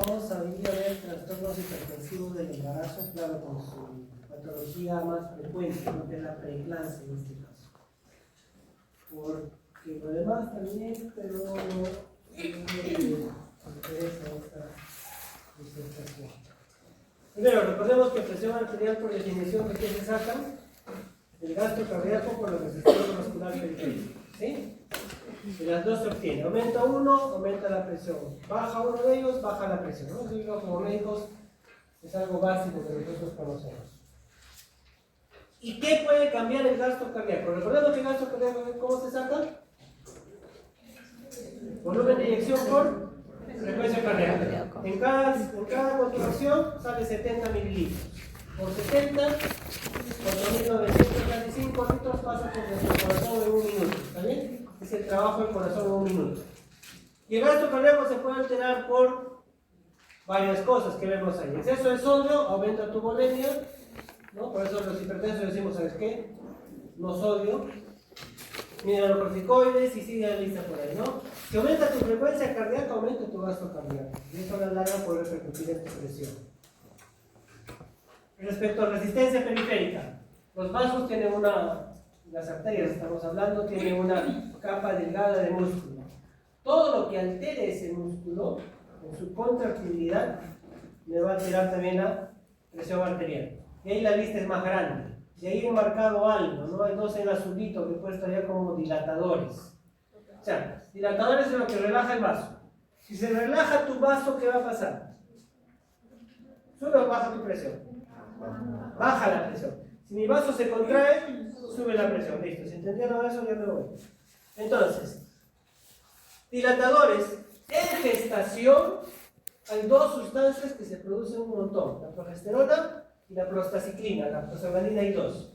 vamos a venir a ver trastornos hipertensivos del embarazo, claro, con su patología más frecuente, ¿no? Que es la preeclampsia en este caso. Porque lo demás también, pero no me interesa esta disertación. Primero, recordemos que presión arterial por definición, ¿de qué se saca? El gasto cardíaco por la resistencia muscular periférica. ¿Sí? De las dos se obtiene. Aumenta uno, aumenta la presión. Baja uno de ellos, baja la presión. ¿No? Eso como médicos es algo básico que nosotros conocemos. ¿Y qué puede cambiar el gasto cardíaco? Recordemos que el gasto cardíaco, ¿cómo se saca? Volumen de inyección por frecuencia cardíaca. En cada contracción sale 70 mililitros. Por 70, 4.935 litros pasa por nuestro corazón en un minuto. ¿Está bien? Es el trabajo del corazón en un minuto. Y el gasto cardíaco se puede alterar por varias cosas que vemos ahí. Exceso de sodio aumenta tu volemia, ¿no? Por eso los hipertensos decimos, ¿sabes qué? No sodio. Mineralocorticoides y sigue la lista por ahí, ¿no? Si aumenta tu frecuencia cardíaca, aumenta tu gasto cardíaco. Y eso a la larga puede repercutir en tu presión. Respecto a resistencia periférica, los vasos tienen las arterias, estamos hablando, tienen una capa delgada de músculo. Todo lo que altere ese músculo, en su contractilidad, me va a alterar también la presión arterial. Y ahí la lista es más grande. Y ahí he marcado algo, ¿no? Hay dos en azulito que he puesto ya como dilatadores. O sea, dilatadores es lo que relaja el vaso. Si se relaja tu vaso, ¿qué va a pasar? ¿Sube o baja tu presión? Baja la presión. Si mi vaso se contrae, sube la presión. Listo, si entendieron eso, ya me voy. Entonces, dilatadores. En gestación hay dos sustancias que se producen un montón: la progesterona y la prostaciclina, la prostaglandina I2.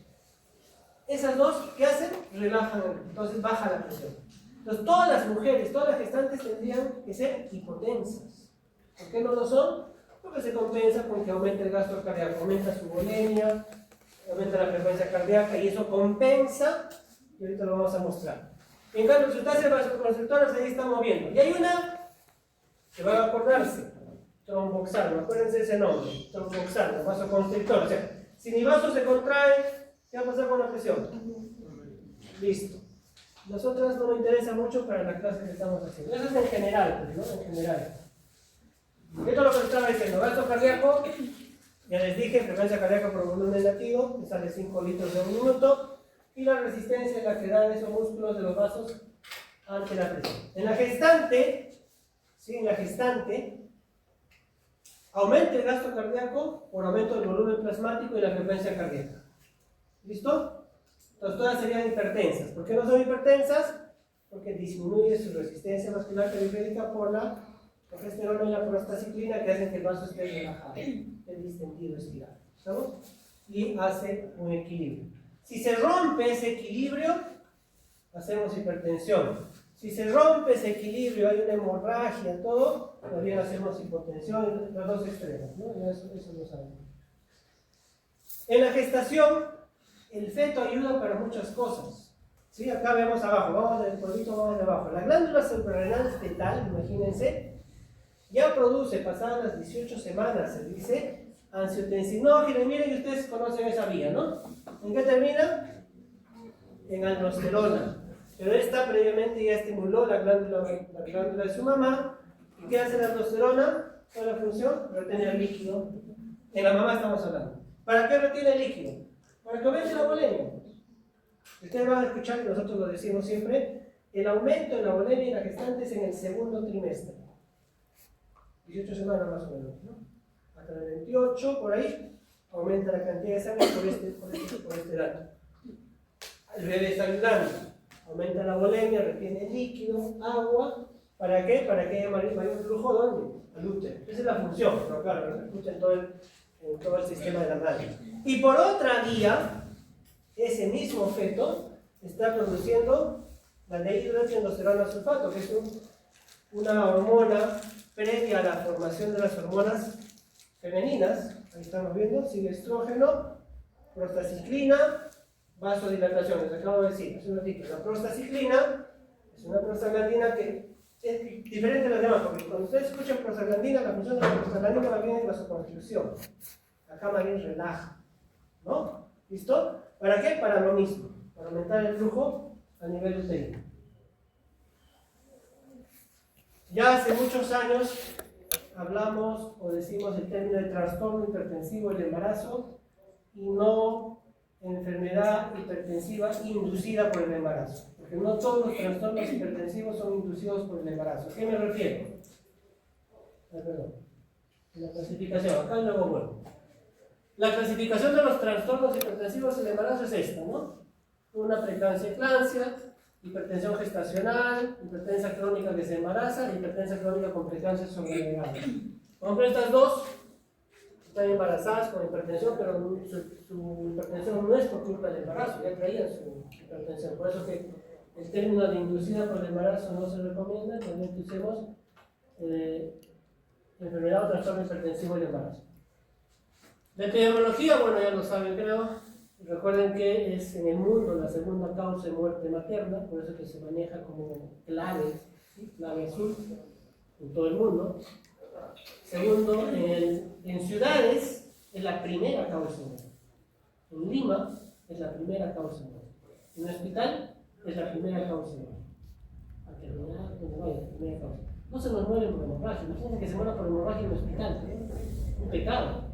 Esas dos, ¿qué hacen? Relajan, entonces baja la presión. Entonces, todas las mujeres, todas las gestantes tendrían que ser hipotensas. ¿Por qué no lo son? Porque se compensa con que aumenta el gasto cardíaco, aumenta su volemia, aumenta la frecuencia cardíaca y eso compensa, y ahorita lo vamos a mostrar. En cambio, sustancias vasoconstrictoras ahí estamos viendo. Y hay una que van a acordarse, tromboxano, acuérdense ese nombre, tromboxano, vasoconstrictor. O sea, si mi vaso se contrae, ¿qué va a pasar con la presión? Listo. Las otras no me interesan mucho para la clase que estamos haciendo. Eso es en general, pues, ¿no? En general. Esto es lo que estaba diciendo, gasto cardíaco, ya les dije, frecuencia cardíaca por volumen latido, que sale 5 litros en un minuto, y la resistencia en la que dan esos músculos de los vasos ante la presión. En la gestante, ¿sí? En la gestante, aumenta el gasto cardíaco por aumento del volumen plasmático y la frecuencia cardíaca. ¿Listo? Entonces todas serían hipertensas. ¿Por qué no son hipertensas? Porque disminuye su resistencia vascular periférica por la progesterona y la prostaciclina que hacen que el vaso esté relajado, esté distendido, estirado. ¿Estamos? Y hace un equilibrio. Si se rompe ese equilibrio, hacemos hipertensión. Si se rompe ese equilibrio, hay una hemorragia, todo, también hacemos hipotensión, los dos extremos, ¿no? Eso lo sabemos. En la gestación, el feto ayuda para muchas cosas. ¿Sí? Acá vemos abajo, vamos del polvito, vamos de abajo. La glándula suprarrenal fetal, imagínense, ya produce, pasadas las 18 semanas, se dice, angiotensinógeno. Y miren que ustedes conocen esa vía, ¿no? ¿En qué termina? En aldosterona. Pero esta previamente ya estimuló la glándula de su mamá. ¿Y qué hace la aldosterona? ¿Cuál es la función? Retiene el líquido. En la mamá estamos hablando. ¿Para qué retiene el líquido? Para que aumente la volemia. Ustedes van a escuchar, y nosotros lo decimos siempre, el aumento de la volemia en la gestante es en el segundo trimestre. 18 semanas más o menos, ¿no? Hasta el 28, por ahí, aumenta la cantidad de sangre por este dato. El bebé está ayudando, aumenta la volemia, retiene líquido, agua. ¿Para qué? Para que haya mayor flujo, ¿dónde? Al útero. Esa es la función, pero claro, repercute en todo el sistema de la madre. Y por otra vía, ese mismo feto está produciendo la dihidroepiandrosterona sulfato, que es una hormona previa a la formación de las hormonas femeninas. Ahí estamos viendo, sigue estrógeno, prostaciclina, vasodilatación. Les acabo de decir, hace un ratito, la prostaciclina es una prostaglandina que es diferente de los demás, porque cuando ustedes escuchan prostaglandina, la función de la prostaglandina va bien en vasoconstricción. Acá va bien relaja, ¿no? ¿Listo? ¿Para qué? Para lo mismo, para aumentar el flujo a nivel uterino. Ya hace muchos años hablamos o decimos el término de trastorno hipertensivo del embarazo y no enfermedad hipertensiva inducida por el embarazo. Porque no todos los trastornos hipertensivos son inducidos por el embarazo. ¿A qué me refiero? Perdón. La clasificación, acá luego vuelvo. La clasificación de los trastornos hipertensivos del embarazo es esta, ¿no? Una preeclampsia, hipertensión gestacional, hipertensa crónica que se embaraza y hipertensa crónica con preeclampsia sobrevenida. Por ejemplo, estas dos están embarazadas con hipertensión, pero su hipertensión no es por culpa del embarazo, ya traían su hipertensión. Por eso que el término de inducida por el embarazo no se recomienda, también usemos enfermedad o trastorno hipertensivo del embarazo. La epidemiología, bueno, ya lo saben, creo. Recuerden que es en el mundo la segunda causa de muerte materna, por eso que se maneja como clave, ¿sí? Clave azul en todo el mundo. Segundo, en ciudades es la primera causa de muerte. En Lima es la primera causa de muerte. En un hospital es la primera causa de muerte. Al terminar, donde vaya, la primera causa. No se nos mueren por hemorragia. Imagínense que se muera por hemorragia en un hospital. Un pecado.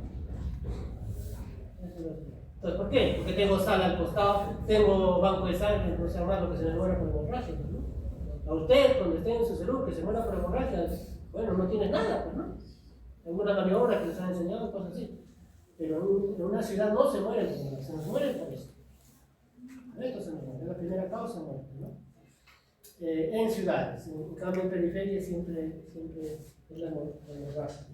Entonces, ¿por qué? Porque tengo sala al costado, tengo banco de sangre, no sea malo que se me muera por hemorragia, ¿no? A usted, cuando esté en su salud, que se muera por hemorragia, bueno, no tiene nada, pues, ¿no? Alguna maniobra que les han enseñado, cosas así. Pero en una ciudad no se mueren por hemorragia, se nos mueren por esto. Esto se nos muere, es la primera causa de muerte, ¿no? En ciudades, en cambio en periferia siempre es la hemorragia.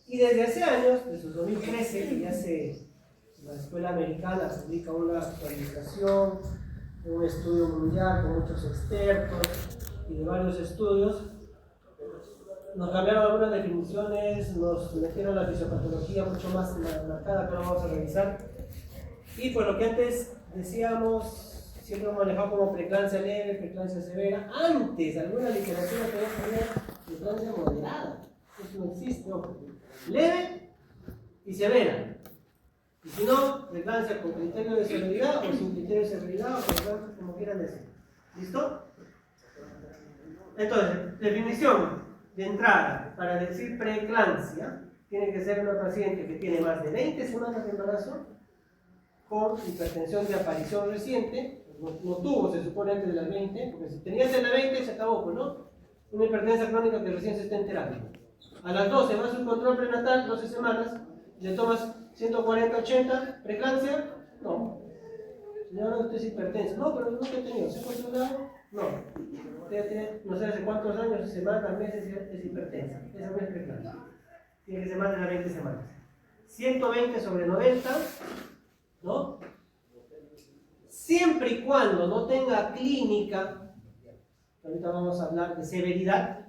Y desde hace años, desde 2013, que ya la escuela americana publica una actualización, un estudio mundial con muchos expertos y de varios estudios, nos cambiaron algunas definiciones, nos metieron la fisiopatología mucho más marcada, que ahora vamos a revisar. Y por lo que antes decíamos, siempre hemos manejado como preeclampsia leve, preeclampsia severa. Antes, alguna literatura tenía preeclampsia moderada. Eso no existe, ojo. Leve y severa. Y si no, preeclampsia con criterio de severidad o sin criterio de severidad, o preeclampsia como quieran decir. ¿Listo? Entonces, definición de entrada para decir preeclampsia tiene que ser una paciente que tiene más de 20 semanas de embarazo con hipertensión de aparición reciente. No tuvo, se supone, antes de las 20, porque si tenía antes de las 20 se acabó, pues, ¿no? Una hipertensa crónica que recién se está enterando. A las 12 vas a un control prenatal, 12 semanas, y le tomas 140-80, preeclampsia, no. Señora, usted es hipertensa. No, pero nunca he tenido. ¿Se ha controlado? No. Usted tiene, no sé hace cuántos años, semanas, meses, es hipertensa. Esa no es preeclampsia. Tiene que ser más de las 20 semanas. 120 sobre 90, ¿no? Siempre y cuando no tenga clínica, ahorita vamos a hablar de severidad,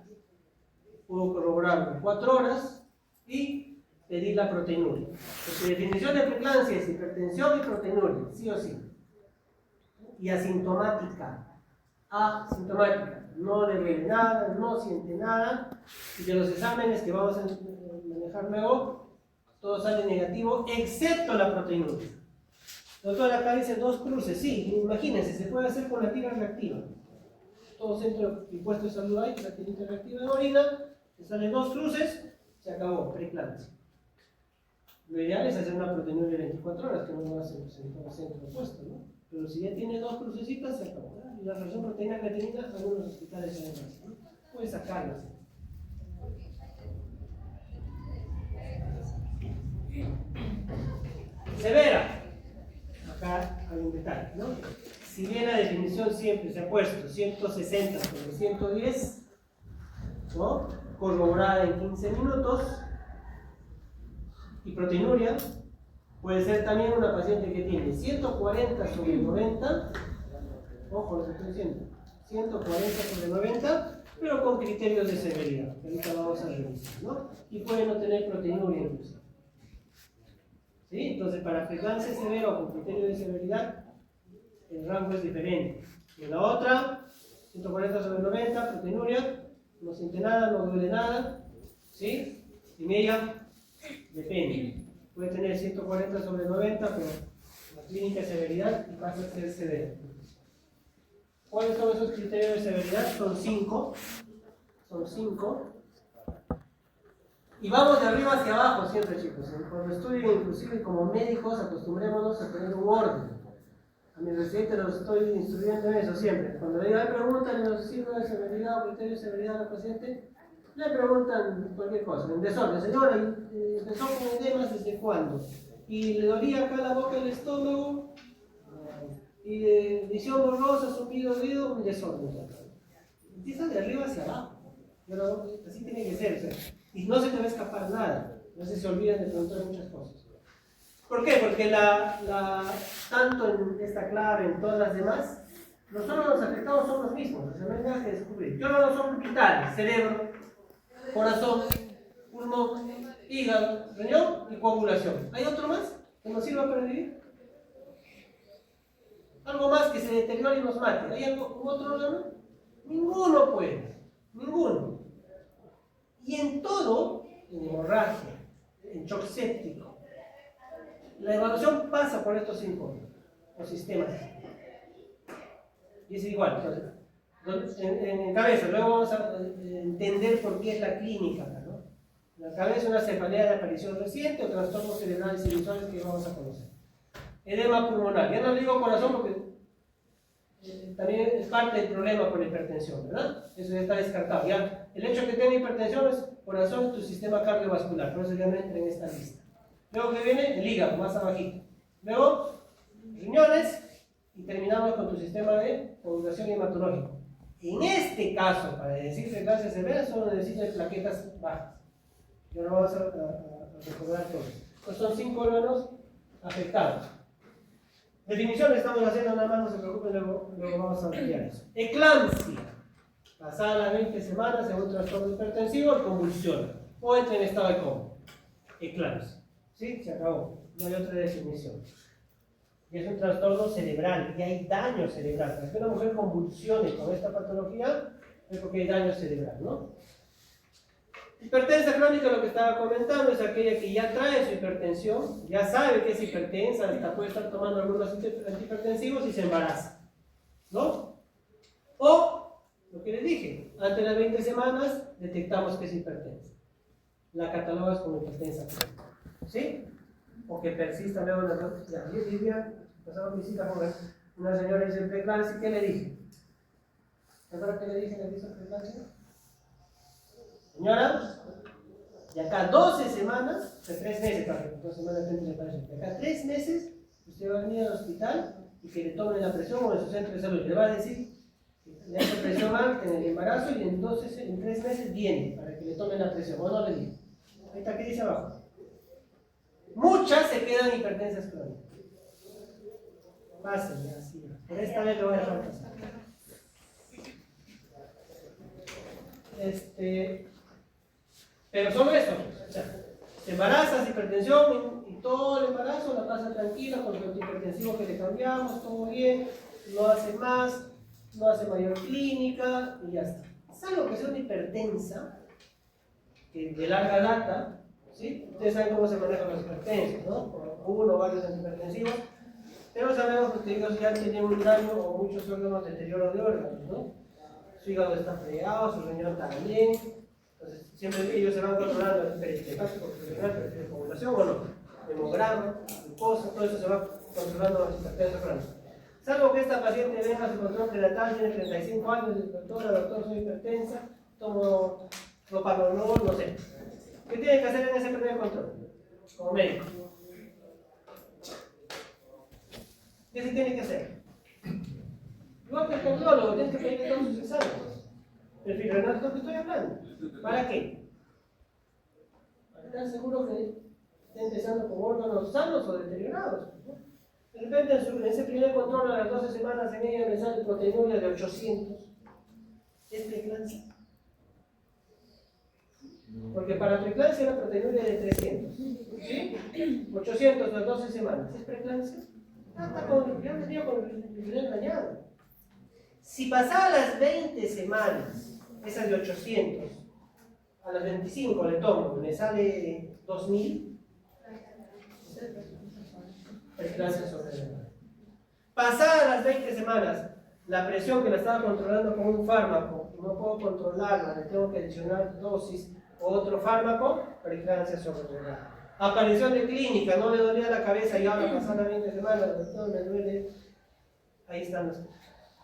puedo corroborarlo en 4 horas y pedir la proteinuria. Porque definición de preeclampsia es hipertensión y proteinuria, sí o sí. Y asintomática. Asintomática. No le duele nada, no siente nada. Y de los exámenes que vamos a manejar luego, todo sale negativo, excepto la proteinuria. El doctor acá dice 2 cruces. Sí, imagínense, se puede hacer con la tira reactiva. Todo centro y puesto de salud hay, la tira reactiva de orina. Te salen 2 cruces, se acabó, preeclampsia. Lo ideal es hacer una proteinuria de 24 horas, que no lo hacen en todo centro opuesto, ¿no? Pero si ya tiene 2 crucecitas, se acabó. Y la reacción proteína creatinina, algunos hospitales se hacen, ¿no? Puedes sacarlas. Severa. Acá hay un detalle, ¿no? Si bien la definición siempre se ha puesto 160 sobre 110, ¿no? Corroborada en 15 minutos, y proteinuria puede ser también una paciente que tiene 140 sobre 90, ojo lo que estoy diciendo, 140 sobre 90, pero con criterios de severidad, que ahorita vamos a revisar, ¿no? Y puede no tener proteinuria incluso. ¿Sí? Entonces, para preeclampsia severa o con criterio de severidad, el rango es diferente. Y en la otra, 140 sobre 90, proteinuria, no siente nada, no duele nada, ¿sí? En ella, depende. Puede tener 140 sobre 90, pero la clínica de severidad y pasa a ser severo. ¿Cuáles son esos criterios de severidad? Son 5. Son 5. Y vamos de arriba hacia abajo siempre, chicos. Cuando estudien, inclusive como médicos, acostumbrémonos a tener un orden. A mis residentes los estoy instruyendo en eso siempre. Cuando le preguntan en los signos de severidad o criterios de severidad al paciente, le preguntan cualquier cosa. En desorden, señora, empezó con edemas ¿desde cuándo? Y le dolía acá la boca, el estómago, y visión borrosa, zumbido, oído, un desorden. Empieza de arriba hacia abajo. Pero así tiene que ser, o sea, y no se te va a escapar nada. No se olvidan de preguntar muchas cosas. ¿Por qué? Porque tanto en esta clave, en todas las demás, los órganos afectados son los mismos. Se me que descubrir. ¿Qué órganos son vitales? Cerebro, corazón, pulmón, hígado, riñón y coagulación. ¿Hay otro más que nos sirva para vivir? Algo más que se deteriore y nos mate. ¿Hay algún otro órgano? Ninguno puede. Ninguno. Y en todo, en hemorragia, en shock séptico, la evaluación pasa por estos 5 sistemas. Y es igual. Entonces, en cabeza, luego vamos a entender por qué es la clínica, ¿no? La cabeza, una cefalea de aparición reciente o trastornos cerebrales y visuales que vamos a conocer. Edema pulmonar. Ya no digo corazón porque también es parte del problema con la hipertensión, ¿verdad? Eso ya está descartado. Ya, el hecho de que tenga hipertensión es corazón y tu sistema cardiovascular, por eso ya no entra en esta lista. Luego que viene el hígado, más abajito. Luego, riñones y terminamos con tu sistema de coagulación hematológica. En este caso, para decir frecuencia severa, solo necesitas plaquetas bajas. Y ahora vamos a recordar todo. Pues son 5 órganos afectados. Definiciones estamos haciendo, nada más no se preocupen, luego vamos a ampliar eso. Eclampsia. Pasada las 20 semanas en un trastorno hipertensivo, convulsiona. O entra en estado de coma. Eclampsia. ¿Sí? Se acabó. No hay otra definición. Y es un trastorno cerebral y hay daño cerebral. Para que una mujer convulsione con esta patología es porque hay daño cerebral, ¿no? Hipertensa crónica, lo que estaba comentando, es aquella que ya trae su hipertensión, ya sabe que es hipertensa, hasta puede estar tomando algunos antihipertensivos y se embaraza, ¿no? O, lo que les dije, antes de las 20 semanas detectamos que es hipertensa. La catalogas como hipertensa crónica, ¿sí? O que persista luego en las 10 días, pasaron visita con una señora y dice preeclampsia, ¿qué le dije? ¿Recuerda qué le dije en el piso de preeclampsia? Señora, de acá 12 semanas, de 3 meses, perdón, 2 semanas de separación, de acá 3 meses, usted va a venir al hospital y que le tomen la presión o en su centro de salud. Le va a decir que le hace presión alta en el embarazo y en 3 meses viene para que le tomen la presión. ¿O no le digo? Ahí está, ¿qué dice abajo? Muchas se quedan hipertensas crónicas. Pásenme así. Por esta vez lo voy a dejar pasar. Pero solo eso. O sea, te embarazas, hipertensión y todo el embarazo la pasa tranquila con el antihipertensivo que le cambiamos, todo bien, no hace más, no hace mayor clínica y ya está. Salvo que sea una hipertensa, que de larga data, ¿sí? Ustedes saben cómo se manejan los hipertensos, ¿no? Con uno o varios antihipertensivos, pero sabemos que ellos ya tienen un daño o muchos órganos de deterioro de órganos, ¿no? Su hígado está fregado, su riñón también. Entonces, siempre ellos se van controlando el peristepático, perfil de coagulación, bueno, hemograma, glucosa, todo eso se va controlando los hipertensos crónicos. Salvo que esta paciente venga a su control prenatal, tiene 35 años, doctor, soy hipertensa, tomo propanolol, no sé. ¿Qué tiene que hacer en ese primer control? Como médico. ¿Qué se tiene que hacer? Igual que el cardiólogo, tienes que pedirle todos sus exámenes. El renal es lo que estoy hablando. ¿Para qué? Para estar seguro que esté empezando con órganos sanos o deteriorados. De repente en ese primer control a las 12 semanas en ella me sale proteinuria de 800. ¿Es preeclampsia? Porque para preeclampsia la proteinuria de 300. ¿Sí? 800 las 12 semanas. ¿Es preeclampsia? Ya venía con el riñón dañado. Si pasaba las 20 semanas, esa de 800, a las 25 le tomo, me sale 2000, preclancia sobreelevada. Pasadas las 20 semanas, la presión que la estaba controlando con un fármaco, no puedo controlarla, le tengo que adicionar dosis o otro fármaco, preclancia sobreelevada. Aparición de clínica, no le dolía la cabeza y ahora pasadas las 20 semanas, doctor, me duele. Ahí están las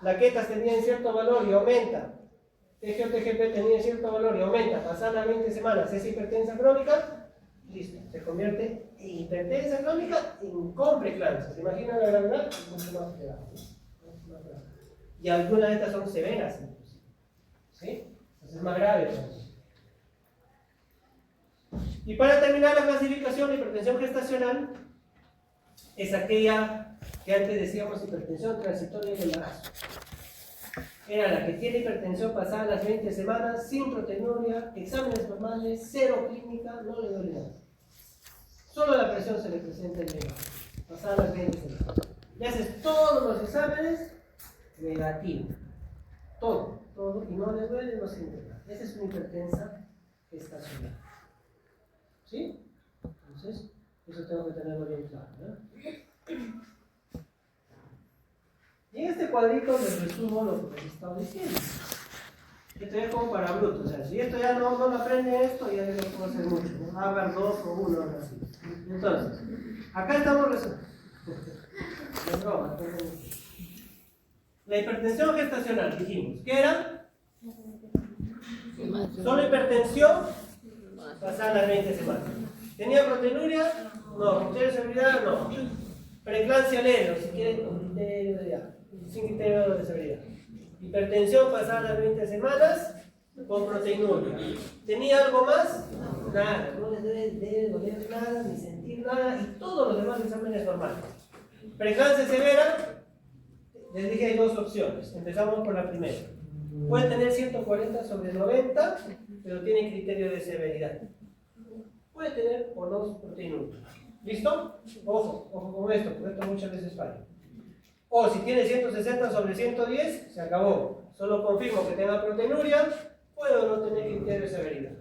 plaquetas tenían cierto valor y aumenta. TG o TGP tenía cierto valor y aumenta. Pasadas las 20 semanas, es hipertensa crónica, listo, se convierte en hipertensa crónica con preclancia. ¿Se imaginan la gravedad? Es mucho más grave. Y algunas de estas son severas, inclusive. ¿Sí? Entonces es más grave. Y para terminar la clasificación, la hipertensión gestacional es aquella que antes decíamos hipertensión transitoria del embarazo. Era la que tiene hipertensión pasada las 20 semanas, sin proteinuria, exámenes normales, cero clínica, no le duele nada. Solo la presión se le presenta en el pasada las 20 semanas. Le haces todos los exámenes, negativo. Todo, y no le duele, no siente nada. Esa es una hipertensa gestacional. ¿Sí? Entonces, eso tengo que tenerlo bien claro, ¿no? Y en este cuadrito les resumo lo que les he estado diciendo. Esto ya es como para brutos. O sea, si esto ya no lo aprenden esto, ya no puedo hacer mucho, ¿no? Hagan 2 o 1, algo así. Entonces, acá estamos resumiendo. Es broma, la hipertensión gestacional, dijimos, ¿qué era? Solo hipertensión pasada las 20 semanas. ¿Tenía proteinuria? No. ¿Criterio de severidad? No. Preeclampsia leve, si quieren, con criterio de edad, sin criterio de severidad. Hipertensión pasada las 20 semanas con proteinuria. ¿Tenía algo más? Nada. No les debe doler nada, ni sentir nada, y todos los demás exámenes normales. Preeclampsia severa, les dije hay dos opciones. Empezamos por la primera. Puede tener 140 sobre 90, pero tiene criterio de severidad. Puede tener o no proteinuria. ¿Listo? Ojo con esto, porque esto muchas veces falla. O si tiene 160 sobre 110, se acabó. Solo confirmo que tenga proteinuria, puede o no tener criterio de severidad.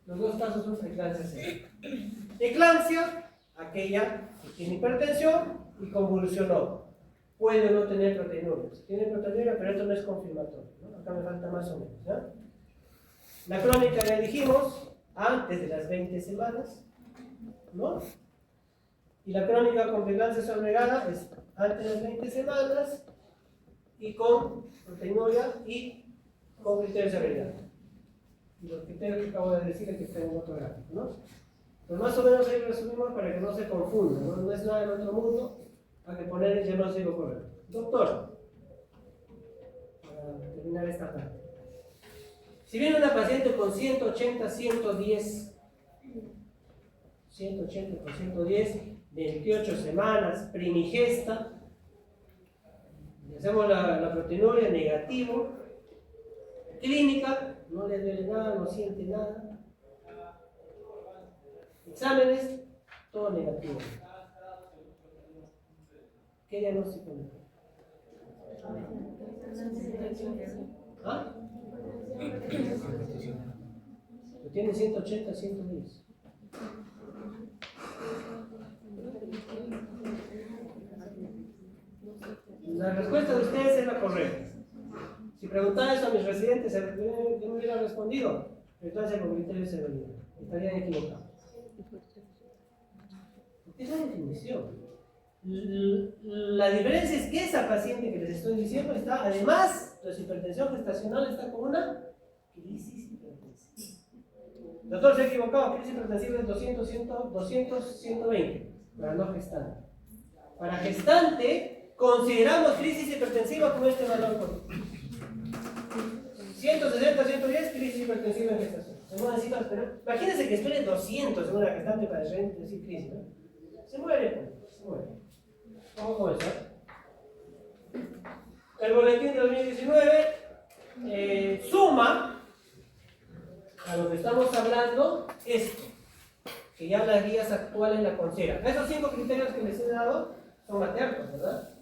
Los dos casos son preeclampsia severa. Eclampsia, aquella que tiene hipertensión y convulsionó. Puede o no tener proteinuria. Si tiene proteinuria, pero esto no es confirmatorio, ¿no? Acá me falta más o menos, ¿ya? La crónica ya dijimos, antes de las 20 semanas, ¿no? Y la crónica con preeclampsia sobreelevada es antes de las 20 semanas y con proteinuria y con criterio de severidad. Y los criterios que acabo de decir es que están en otro gráfico, ¿no? Pues más o menos ahí resumimos para que no se confunda, ¿no? No es nada del otro mundo, hay que poner el diagnóstico correcto. Doctor, para terminar esta parte. Si viene una paciente con 180, 110, 180 por 110, 28 semanas, primigesta, le hacemos la proteinuria negativo, clínica, no le duele nada, no siente nada, exámenes, todo negativo. ¿Qué diagnóstico le da? ¿Ah? Lo tiene 180, 110. La respuesta de ustedes es la correcta. Si preguntara eso a mis residentes, yo me hubiera respondido, entonces con criterio de severidad. Estarían equivocados. Porque es la definición. La diferencia es que esa paciente que les estoy diciendo está, además de su hipertensión gestacional, está con una crisis hipertensiva. El doctor se ha equivocado, crisis hipertensiva es 200, 120, para no gestante. Para gestante, consideramos crisis hipertensiva con este valor. 160, 110, crisis hipertensiva en gestación. Pero imagínense que espere 200 en una gestante para decir crisis, ¿no? Se muere, pues, se muere. Vamos con eso. El boletín de 2019 suma a lo que estamos hablando esto, que ya las guías actuales la consideran. Esos 5 criterios que les he dado son maternos, ¿verdad?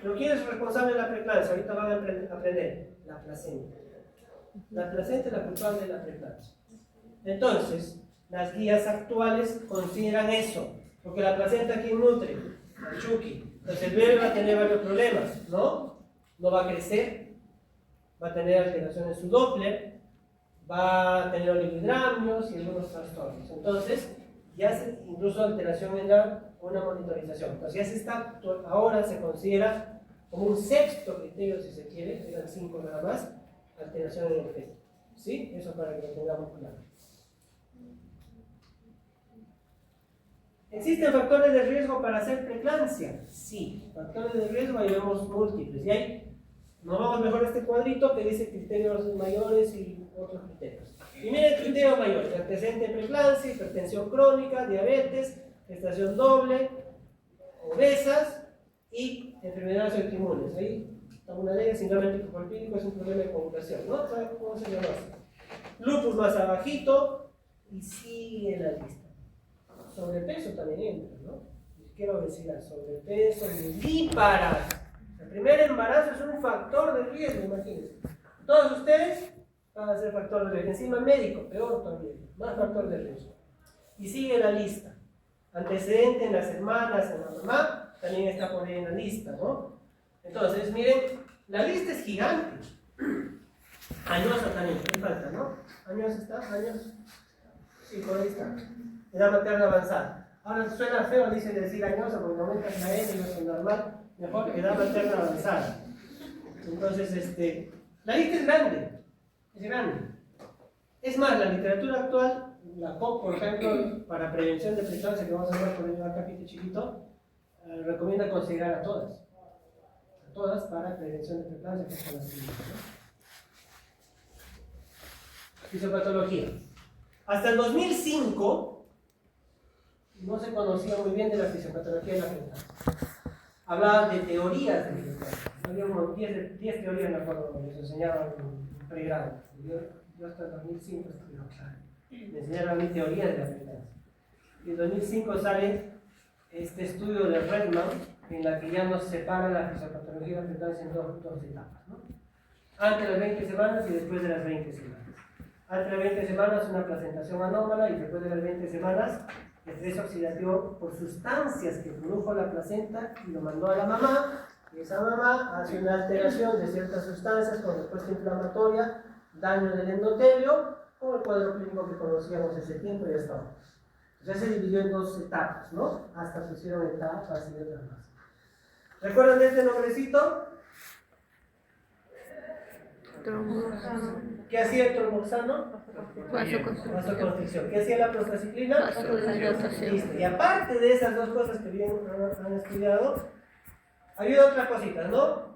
Pero ¿quién es responsable de la preeclampsia? Ahorita van a aprender. La placenta. La placenta es la culpable de la preeclampsia. Entonces, las guías actuales consideran eso. Porque la placenta, ¿quién nutre? La Chucky. Entonces el bebé va a tener varios problemas, ¿no? No va a crecer, va a tener alteraciones en su Doppler, va a tener oligohidramios y algunos trastornos. Entonces, ya incluso alteración en una monitorización. Entonces ya se está, ahora se considera como un sexto criterio, si se quiere, eran 5 nada más, alteración en el feto. ¿Sí? Eso para que lo tengamos claro. ¿Existen factores de riesgo para hacer preeclampsia? Sí, factores de riesgo ahí vemos múltiples. Y ahí nos vamos mejor a este cuadrito que dice criterios mayores y otros criterios. Y miren criterios mayores: antecedente de preeclampsia, hipertensión crónica, diabetes, gestación doble, obesas y enfermedades autoinmunes. Ahí está una ley, síndrome ticopalpídico, es un problema de coagulación, ¿no? ¿Saben cómo se llama? Lupus más abajito y sigue la lista. Sobrepeso también entra, ¿no? Quiero obesidad, sobrepeso, vivíparas. El primer embarazo es un factor de riesgo, imagínense. Todos ustedes van a ser factor de riesgo. Encima médico, peor todavía, más factor de riesgo. Y sigue la lista. Antecedente en las hermanas, en la mamá, también está por ahí en la lista, ¿no? Entonces, miren, la lista es gigante. Añosa también, me falta, ¿no? Añosa está, años. Sí, por ahí está. Edad materna avanzada. Ahora suena feo, dicen decir añosa porque aumentas la N, no es normal. Mejor edad materna avanzada. Entonces, la lista es grande. Es grande. Es más, la literatura actual, la COP, por ejemplo, para prevención de preeclampsia, que vamos a ver por el capítulo chiquito, recomienda considerar a todas. A todas para prevención de preeclampsia, que son las primeras, ¿no? Fisiopatología. Hasta el 2005 no se conocía muy bien de la fisiopatología de la preeclampsia. Hablaban de teorías de preeclampsia. Había unos 10 teorías, me acuerdo, que les enseñaban en pregrado. Yo hasta el 2005 estudié, claro. Me enseñaron a mí teorías de la preeclampsia. Y en 2005 sale este estudio de Redman, en la que ya nos separa la fisiopatología de la preeclampsia en dos etapas, ¿no? Antes de las 20 semanas y después de las 20 semanas. Antes de las 20 semanas una placentación anómala y después de las 20 semanas estrés oxidativo por sustancias que produjo la placenta y lo mandó a la mamá, y esa mamá hace una alteración de ciertas sustancias con respuesta inflamatoria, daño del endotelio, como el cuadro clínico que conocíamos ese tiempo y hasta ahora. Ya se dividió en dos etapas, ¿no? Hasta se hicieron etapas y otras más. ¿Recuerdan de este nombrecito? ¿Qué hacía el tromboxano? Vasoconstricción. ¿Qué hacía la prostacyclina? Vasodilatación. Listo. Y aparte de esas dos cosas que bien han estudiado, ayuda a otras cositas, ¿no?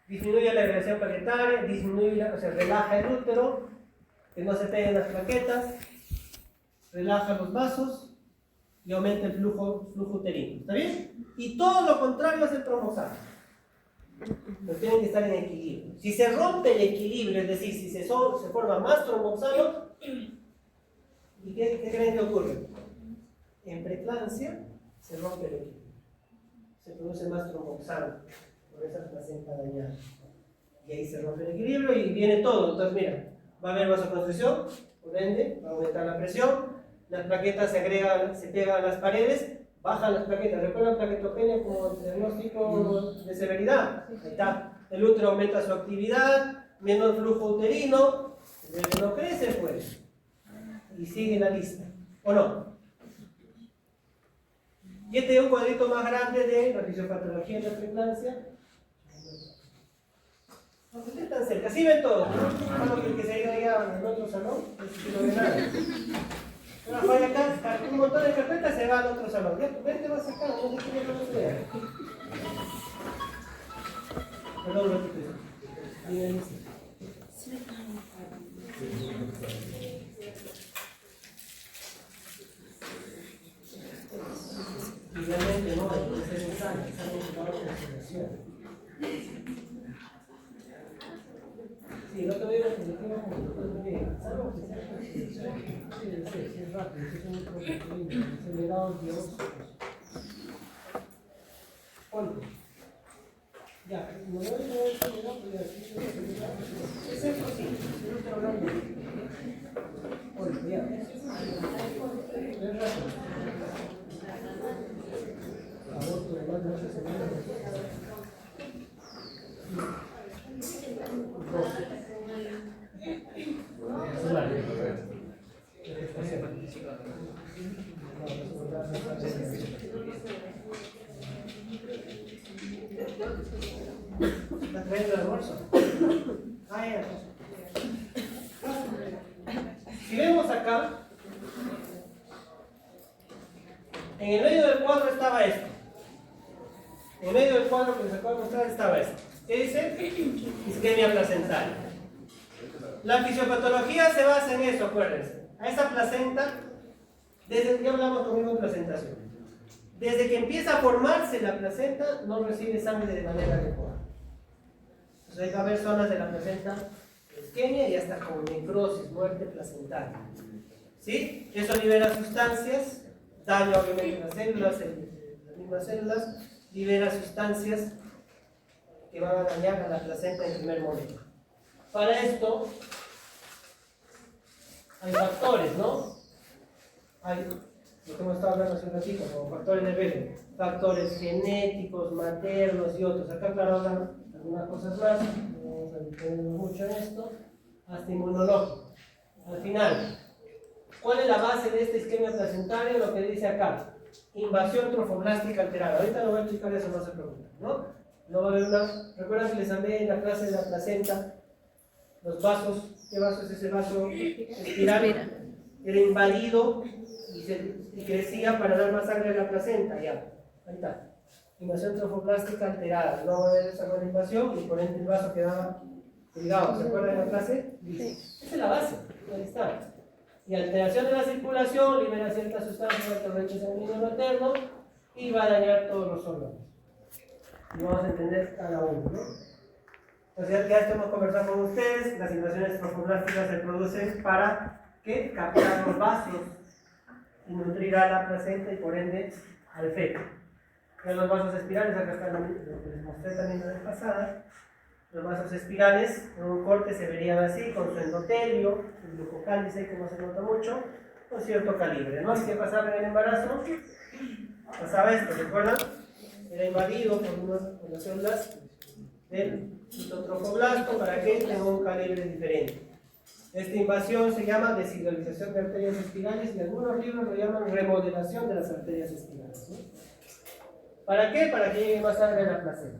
Disminuye la agresión plaquetaria, relaja el útero, que no se peguen las plaquetas, relaja los vasos y aumenta el flujo uterino. ¿Está bien? Y todo lo contrario hace el tromboxano. Pero tienen que estar en equilibrio. Si se rompe el equilibrio, es decir, si se forma más tromboxano, ¿y qué creen que ocurre? En preeclampsia se rompe el equilibrio. Se produce más tromboxano por esa placenta dañada. Y ahí se rompe el equilibrio y viene todo. Entonces, mira, va a haber vasoconstricción, por ende, va a aumentar la presión, las plaquetas se pegan a las paredes, bajan las plaquetas. ¿Recuerdan plaquetopenia como diagnóstico de severidad? Ahí está. El útero aumenta su actividad, menos flujo uterino, el bebé no crece, pues. Y sigue la lista. ¿O no? Y este es un cuadrito más grande de la fisiopatología de la preeclampsia. No, ustedes están cerca, sí ven todo, ¿no? Solo que el que se ha ido allá en el otro salón, es no ve nada. Ahora vaya acá, está un montón de carpetas, se va al otro salón. Vente más acá, no sé qué no se vea. Perdón, no te pido. Y realmente no, es necesario, es algo que va a consideración. Sí, el otro día lo que dijimos, salvo que sea consideración. Sí, es rápido, es un microproteína, acelerados biológicos. ¿Cuánto? Excepto sí, el útero grande. Oye, ya. Es rápido. Aborto de más de 8 semanas. 2. ¿Está trayendo el almuerzo? Ah, ya. Si vemos acá, en el medio del cuadro estaba esto. En el medio del cuadro que les acabo de mostrar estaba esto. ¿Qué dice? Isquemia placentaria. La fisiopatología se basa en eso, acuérdense. A esa placenta, desde que hablamos conmigo de placentación. Desde que empieza a formarse la placenta, no recibe sangre de manera adecuada. Entonces hay que haber zonas de la placenta isquemia y hasta con necrosis, muerte placentaria. ¿Sí? Eso libera sustancias, daño obviamente a las células, las mismas células, libera sustancias que van a dañar a la placenta en primer momento. Para esto hay factores, ¿no? Hay lo que hemos estado hablando hace un ratito, como factores de riesgo, factores genéticos, maternos y otros. Acá claro hablan algunas cosas más, no vamos a detenernos mucho en esto, hasta inmunológico. Al final, ¿cuál es la base de esta isquemia placentaria? Lo que dice acá, invasión trofoblástica alterada. Ahorita no voy a explicar eso, no se preocupen, ¿no? No va a haber una... ¿Recuerdan que les hablé en la clase de la placenta? Los vasos, ¿qué vaso es ese vaso espiral? Era invadido y crecía para dar más sangre a la placenta, ya. Ahí está. Invasión trofoblástica alterada. No va a haber esa buena invasión y por ende el vaso quedaba ligado. ¿Se acuerdan de la clase? Sí. Esa es la base. Ahí está. Y alteración de la circulación libera ciertas sustancias del torrente sanguíneo materno y va a dañar todos los órganos. Y vamos a entender cada uno, ¿no? Entonces ya estamos conversando con ustedes, las invasiones trofoblásticas se producen para que captar los vasos y nutrir a la placenta y por ende al feto. En los vasos espirales, acá está lo que les mostré también la vez pasada, los vasos espirales en un corte se verían así, con su endotelio, el glucocálice, como se nota mucho, con cierto calibre, ¿no? ¿Y qué pasaba en el embarazo? Pasaba esto, ¿recuerdan? Era invadido por las células del citotrofoblasto para que tenga un calibre diferente. Esta invasión se llama deshidrolización de arterias espirales y algunos libros lo llaman remodelación de las arterias espirales, ¿no? ¿Para qué? Para que llegue más sangre a la placenta.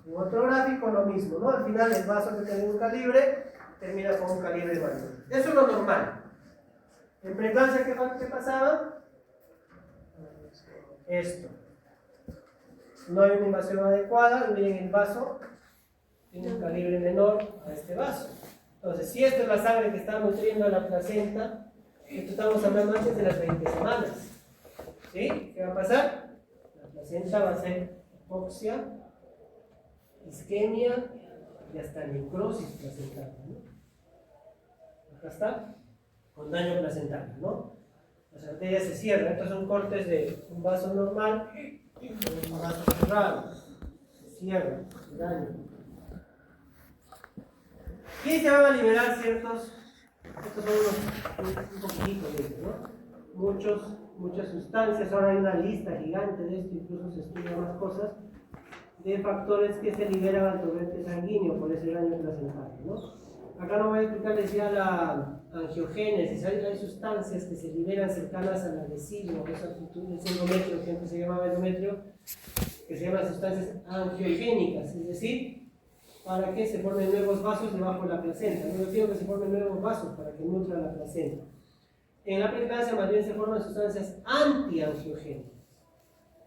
En otro gráfico lo mismo, ¿no? Al final el vaso que tiene un calibre termina con un calibre mayor. Eso es lo normal. En preeclampsia, ¿qué pasaba? Esto. No hay una invasión adecuada, miren el vaso tiene un calibre menor a este vaso. Entonces, si esta es la sangre que está nutriendo a la placenta, esto estamos hablando antes de las 20 semanas. ¿Sí? ¿Qué va a pasar? La placenta va a ser hipoxia, isquemia y hasta necrosis placentaria, ¿no? Acá está, con daño placentario, ¿no? Las arterias se cierran, estos son cortes de un vaso normal, un vaso cerrado, se cierra, se daña. Y se van a liberar ciertos, estos son un poquitito de esto, ¿no? Muchas sustancias, ahora hay una lista gigante de esto, incluso se estudian más cosas, de factores que se liberan al torrente sanguíneo por ese daño placentario, ¿no? Acá no voy a explicarles ya la angiogénesis, hay sustancias que se liberan cercanas al adhesivo, ese endometrio, que antes se llamaba endometrio, que se llaman sustancias angiogénicas, es decir, para que se formen nuevos vasos debajo de la placenta. No quiero que se formen nuevos vasos para que nutra la placenta. En la preeclampsia más bien se forman sustancias antiangiogénicas.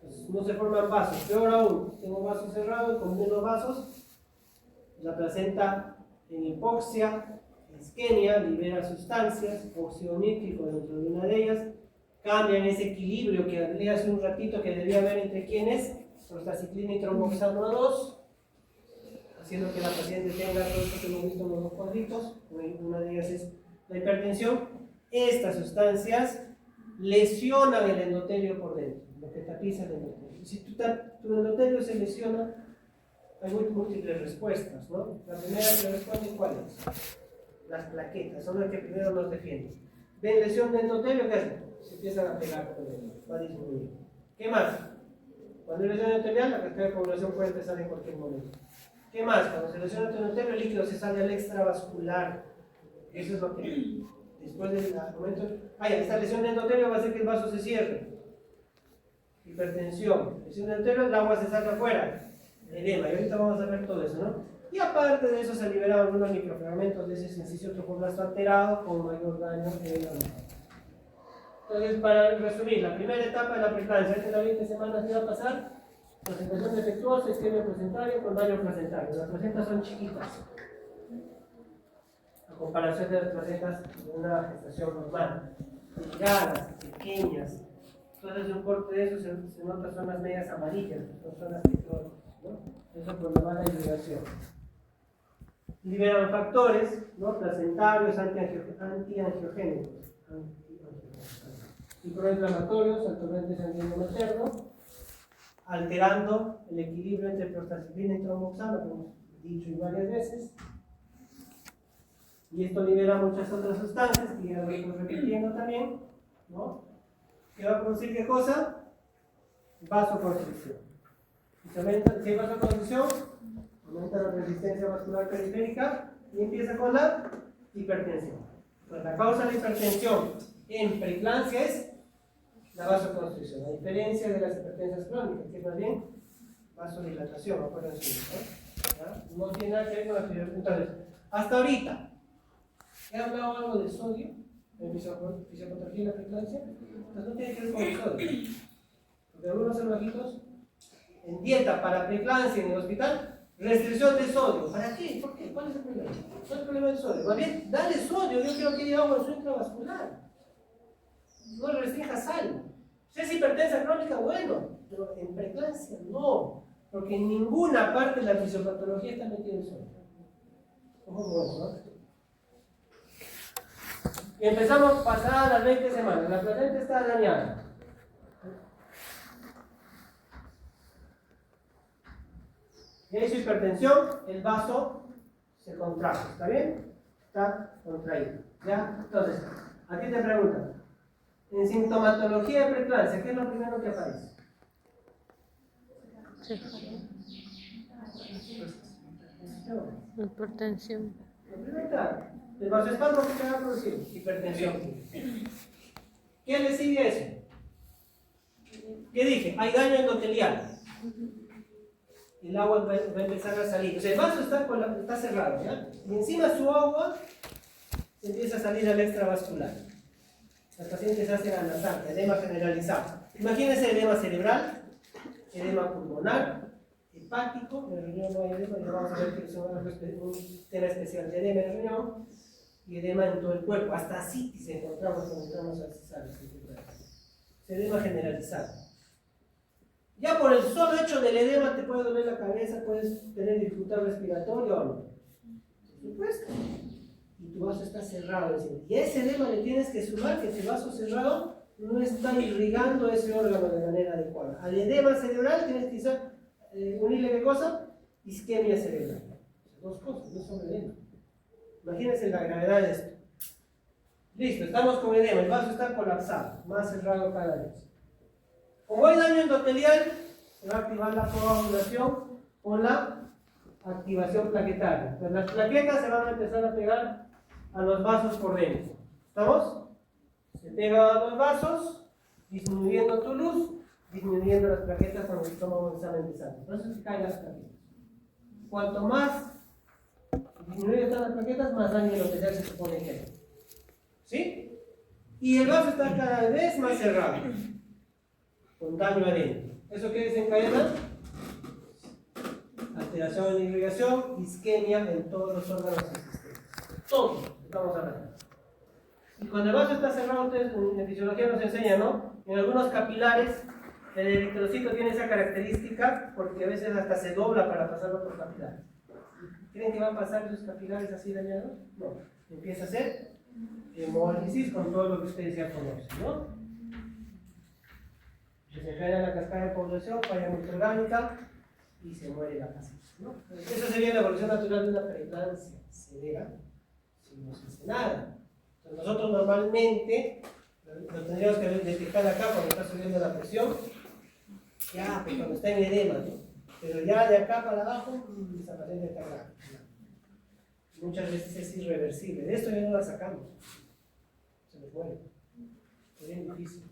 Entonces, no se forman vasos. Peor aún, tengo vasos cerrados con menos vasos. La placenta en hipoxia, isquemia, libera sustancias, óxido nítrico dentro de una de ellas, cambian ese equilibrio que hablé hace un ratito que debía haber entre quienes, prostaciclina y tromboxano 2, haciendo que la paciente tenga todo esto que hemos visto en los dos cuadritos. Una de ellas es la hipertensión. Estas sustancias lesionan el endotelio por dentro, lo que tapiza el endotelio. Si tu endotelio se lesiona, hay múltiples respuestas, ¿no? La primera que responde, ¿cuál es? Las plaquetas, son las que primero nos defienden. ¿Ven lesión de endotelio? ¿Qué hacen? Se empiezan a pegar con el va a disminuir. ¿Qué más? Cuando hay lesión endotelial, la cantidad de coagulación puede empezar en cualquier momento. ¿Qué más? Cuando se lesiona el endotelio, el líquido se sale al extravascular. Eso es lo que después del momento. Esta lesión de endotelio va a hacer que el vaso se cierre. Hipertensión. Lesión de endotelio, el agua se saca afuera. Edema. Y ahorita vamos a ver todo eso, ¿no? Y aparte de eso se liberan algunos microfragmentos de ese sencillo trofoblasta alterado con mayor daño en la mujer. Entonces, para resumir, la primera etapa de la preeclampsia, esta es la 20 semanas que va a pasar, presentación defectuosa, isquemia placentaria con daño placentario. Las placentas son chiquitas, a comparación de las placentas de una gestación normal. Delgadas, pequeñas. Entonces, un corte de eso se nota zonas medias amarillas, son zonas pictóricas, ¿no? Eso por la mala irrigación. Liberan factores, ¿no? Placentarios, antiangiogénicos y proinflamatorios al torrente sanguíneo materno, alterando el equilibrio entre prostaciclina y tromboxano, como hemos dicho varias veces. Y esto libera muchas otras sustancias que ya lo estamos repitiendo también, ¿no? ¿Qué va a producir qué cosa? Vasoconstricción. Si hay vasoconstricción, aumenta la resistencia vascular periférica y empieza con la hipertensión. Pues la causa de la hipertensión en preeclampsia es la vasoconstricción, a diferencia de las hipertensias crónicas, que es más bien vasodilatación, acuérdense, ¿no? No tiene nada que ver con la hipertensión. Entonces, hasta ahorita, ¿he hablado algo de sodio en fisiopatología de la preeclampsia? Pues no tiene que ver con el sodio. Porque algunos salvajitos en dieta para preeclampsia en el hospital, restricción de sodio. ¿Para qué? ¿Por qué? ¿Cuál es el problema? ¿Cuál es el problema del sodio? Más bien, dale sodio, yo quiero que haya agua en su intravascular. No le restrinja sal. Si es hipertensa crónica, bueno, pero en preeclampsia no, porque en ninguna parte de la fisiopatología está metido el sodio. Ojo con eso, ¿no? Y empezamos pasadas las 20 semanas. La placenta está dañada. Y hay su hipertensión, el vaso se contrae. ¿Está bien? Está contraído. ¿Ya? Entonces, aquí te preguntan. En sintomatología de preeclampsia, ¿qué es lo primero que aparece? Hipertensión. Lo primero, claro. El vasoespasmo que te va a producir hipertensión. ¿Qué le sigue a eso? ¿Qué dije? Hay daño endotelial. El agua va a empezar a salir. O sea, el vaso está cerrado, ¿ya? Y encima su agua se empieza a salir al extravascular. Las pacientes hacen anasarquia, edema generalizado. Imagínense edema cerebral, edema pulmonar, hepático, en el riñón no hay edema, ya vamos a ver que es un tema especial de edema en el riñón, y edema en todo el cuerpo. Hasta citis encontramos cuando entramos al CISAR. Edema generalizado. Ya por el solo hecho del edema te puede doler la cabeza, puedes tener dificultad respiratoria o no. Por supuesto. Y tu vaso está cerrado. Y a ese edema le tienes que sumar que ese vaso cerrado no está irrigando ese órgano de manera adecuada. Al edema cerebral tienes que unirle ¿qué cosa? Isquemia cerebral. Dos cosas, no solo edema. Imagínense la gravedad de esto. Listo, estamos con edema, el vaso está colapsado, más cerrado cada vez. Como hay daño endotelial, se va a activar la coagulación con la activación plaquetaria. Entonces, las plaquetas se van a empezar a pegar a los vasos por dentro. ¿Estamos? Se pegan a los vasos, disminuyendo tu luz, disminuyendo las plaquetas cuando el estómago está empezando. Entonces se caen las plaquetas. Cuanto más disminuyen las plaquetas, más daño endotelial se supone que hay. ¿Sí? Y el vaso está cada vez más cerrado, con daño adentro. ¿Eso qué desencadena? Alteración en la irrigación, isquemia en todos los órganos existentes. Todos, estamos hablando. Y cuando el vaso está cerrado, ustedes en fisiología nos enseñan, ¿no? En algunos capilares, el eritrocito tiene esa característica porque a veces hasta se dobla para pasarlo por capilares. ¿Creen que van a pasar esos capilares así dañados? No. Empieza a ser hemólisis con todo lo que ustedes ya conocen, ¿no? Desencadena la cascada de población, falla multiorgánica, y se muere la paciente, ¿no? Eso sería la evolución natural de una preeclampsia severa, si no se hace nada. Entonces nosotros normalmente lo tendríamos que detectar acá cuando está subiendo la presión, ya, pues cuando está en edema, ¿no? Pero ya de acá para abajo, esa paciente está grave. Muchas veces es irreversible. De esto ya no la sacamos. Se nos muere. Es bien difícil.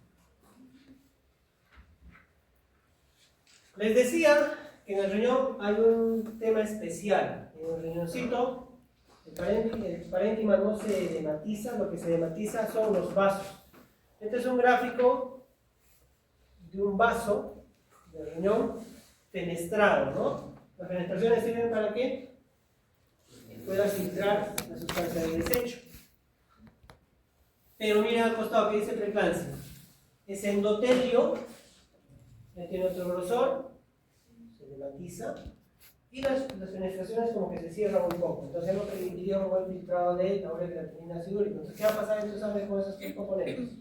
Les decía que en el riñón hay un tema especial. En el riñoncito, el parénquima no se edematiza, lo que se edematiza son los vasos. Este es un gráfico de un vaso del riñón fenestrado, ¿no? Las fenestraciones sirven para qué? Que pueda filtrar la sustancia del desecho. Pero miren al costado que dice preeclampsia. Ese endotelio ya tiene otro grosor, se edematiza, y las fenestraciones como que se cierran un poco. Entonces hemos permitido un buen filtrado de la urea-creatinina ciúrica. Entonces, ¿qué va a pasar en tu sangre con esos tres componentes?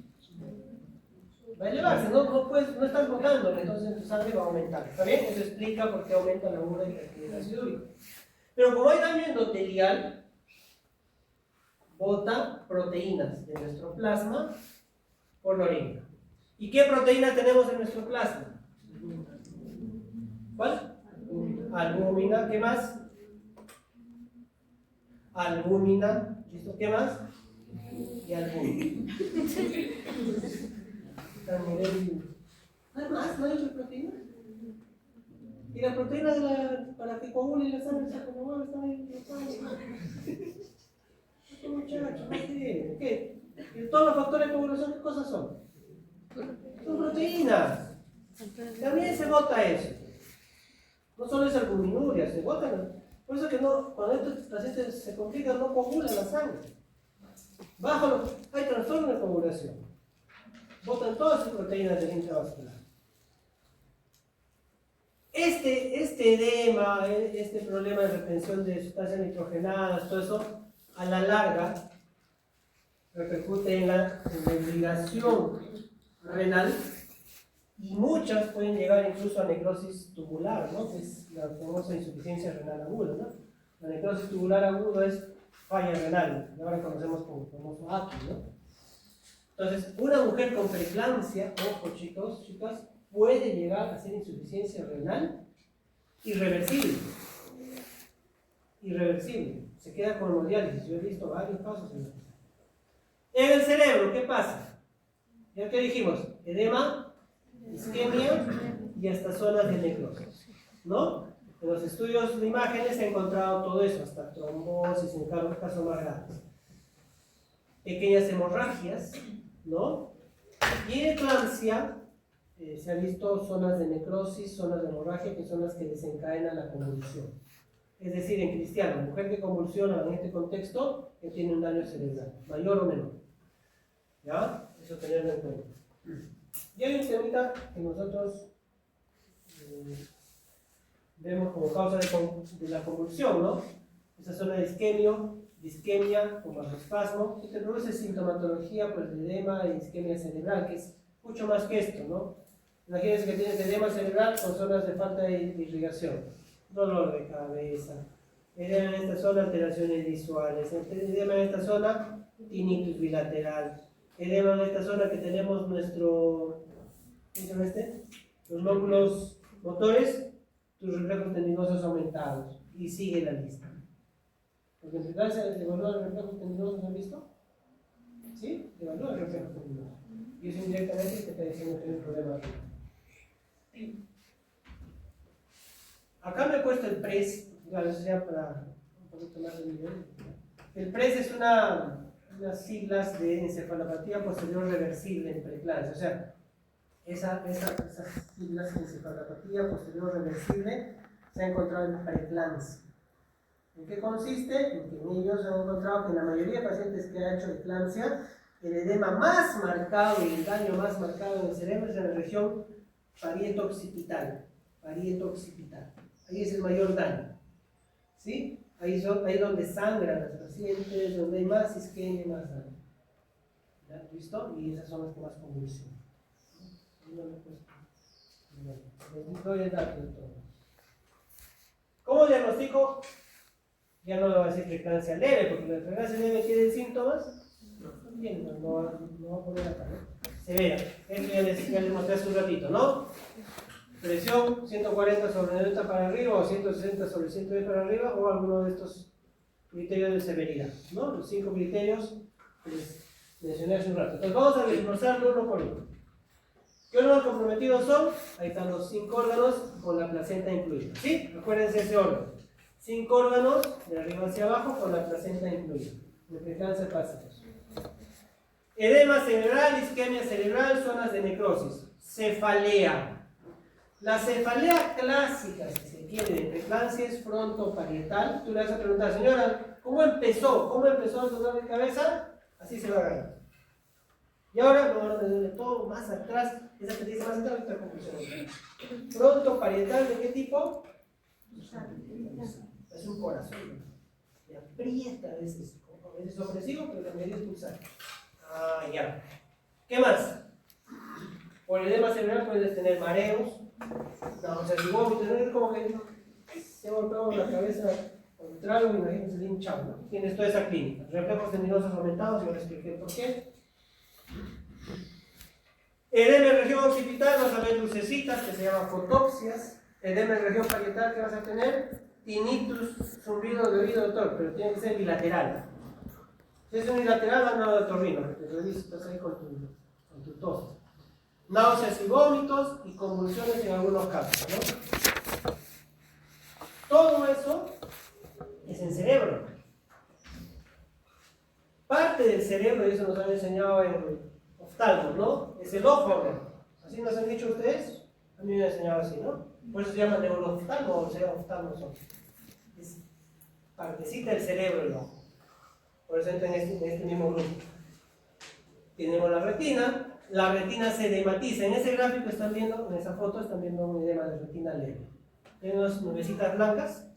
Va a elevarse, no estás botando, entonces tu sangre va a aumentar. ¿Está bien? Eso explica por qué aumenta la urea-creatinina ciúrica. Pero como hay daño endotelial, bota proteínas de nuestro plasma por la orina. ¿Y qué proteína tenemos en nuestro plasma? ¿Cuál? Albúmina. ¿Qué más? Albúmina. ¿Listo? ¿Qué más? Y albúmina. ¿No hay más? ¿No hay otra proteína? Y la proteína para que coagule la sangre, como está ahí. Muchachos, ¿qué? ¿Y todos los factores de coagulación qué cosas son? Son proteínas. También se bota eso. No solo es albuminuria, se botan. Por eso que cuando estos pacientes se complican, no coagulan la sangre. Hay trastorno de coagulación. Botan todas sus proteínas del intravascular. Este edema, este problema de retención de sustancias nitrogenadas, todo eso, a la larga, repercute en la irrigación renal y muchas pueden llegar incluso a necrosis tubular, ¿no? Que es la famosa insuficiencia renal aguda, ¿no? La necrosis tubular aguda es falla renal, y ahora conocemos como el famoso AKI, ¿no? Entonces, una mujer con preeclampsia, ojo chicos, chicas, puede llegar a ser insuficiencia renal irreversible. Irreversible. Se queda con hemodiálisis. Yo he visto varios casos en esto. En el cerebro, ¿qué pasa? Ya que dijimos, edema, isquemia y hasta zonas de necrosis, ¿no? En los estudios de imágenes he encontrado todo eso, hasta trombosis en casos más grandes. Pequeñas hemorragias, ¿no? Y en eclampsia se han visto zonas de necrosis, zonas de hemorragia, que son las que desencadenan la convulsión. Es decir, en cristiano, mujer que convulsiona en este contexto, que tiene un daño cerebral, mayor o menor. ¿Ya? Eso tenerlo en cuenta. Y hay un temita que nosotros vemos como causa de la convulsión, ¿no? Esa zona de disquemia, como espasmo, que te produce sintomatología, pues de edema y isquemia cerebral, que es mucho más que esto, ¿no? Imagínense que tienes edema cerebral con zonas de falta de irrigación, dolor de cabeza, edema en esta zona, alteraciones visuales, edema en esta zona, tinnitus bilateral, edema en esta zona que tenemos ¿cómo se llama los lóbulos motores, tus reflejos tendinosos aumentados, y sigue la lista. Porque en realidad se evalúa los reflejos tendinosos, ¿han visto? ¿Sí? Se evalúa los reflejos tendinosos. Y eso indirectamente te está diciendo que hay un problema aquí. Acá me he puesto el PRES, claro, eso sea para un poquito más de nivel. El PRES es unas siglas de encefalopatía posterior reversible en preeclampsia, o sea, esas siglas de encefalopatía posterior reversible se ha encontrado en preeclampsia. ¿En qué consiste? En que en ellos se han encontrado que en la mayoría de pacientes que ha hecho eclampsia, el edema más marcado y el daño más marcado en el cerebro es en la región parieto-occipital. Ahí es el mayor daño. ¿Sí? Ahí es donde sangran las pacientes, donde hay más isquemia y más daño. ¿Ya? ¿Listo? Y esas son las que más convulsionan. Les doy el dato de todo. diagnostico, ya no le voy a decir preeclampsia leve, porque la preeclampsia leve tiene síntomas, no va a poner acá, ¿no? Severa, esto ya les mostré hace un ratito, ¿no? Presión 140 sobre 90 para arriba, o 160 sobre 110 para arriba, o alguno de estos criterios de severidad, ¿no? Los 5 criterios que les mencioné hace un rato. Entonces vamos a desglosarlo uno por uno. ¿Qué órganos comprometidos son? Ahí están los 5 órganos con la placenta incluida. ¿Sí? Acuérdense ese orden. 5 órganos de arriba hacia abajo con la placenta incluida. De preeclampsia hepáticos. Edema cerebral, isquemia cerebral, zonas de necrosis. Cefalea. La cefalea clásica, si se quiere, de preeclampsia es frontoparietal. Tú le vas a preguntar, señora, ¿cómo empezó? ¿Cómo empezó el dolor de cabeza? Así se va a agarrar. Y ahora, no me duele todo, más atrás, esa que dice más atrás, otra conclusión. Frontoparietal, ¿de qué tipo? Es un corazón. Y aprieta a veces opresivo, pero también es pulsar. Ah, ya. ¿Qué más? Por el edema cerebral puedes tener mareos, náuseas y vómitos, ¿no? Es como que se ha golpeado la cabeza contra algo, imagínense el hinchado, ¿no? Tienes toda esa clínica. Reflejos tendinosos aumentados, yo les expliqué por qué. Edema en región occipital, vas a ver lucecitas que se llaman fotopsias. Edema en región parietal, que vas a tener tinnitus, zumbido de oído, doctor, pero tiene que ser bilateral. Si es unilateral, van a otorrino, te revisas, estás ahí con tu tos. Náuseas y vómitos y convulsiones en algunos casos, ¿no? Todo eso es en cerebro. Parte del cerebro, y eso nos han enseñado en oftalmos, ¿no? Es el ojo, ¿no? ¿Así nos han dicho ustedes? A mí me han enseñado así, ¿no? Por eso se llama neurooftalmo o sea, oftalmos. Es partecita del cerebro el ojo. Por eso entra en este mismo grupo. Tenemos la retina se edematiza. En ese gráfico están viendo, en esa foto están viendo un edema de retina leve. Tiene unas nubecitas blancas.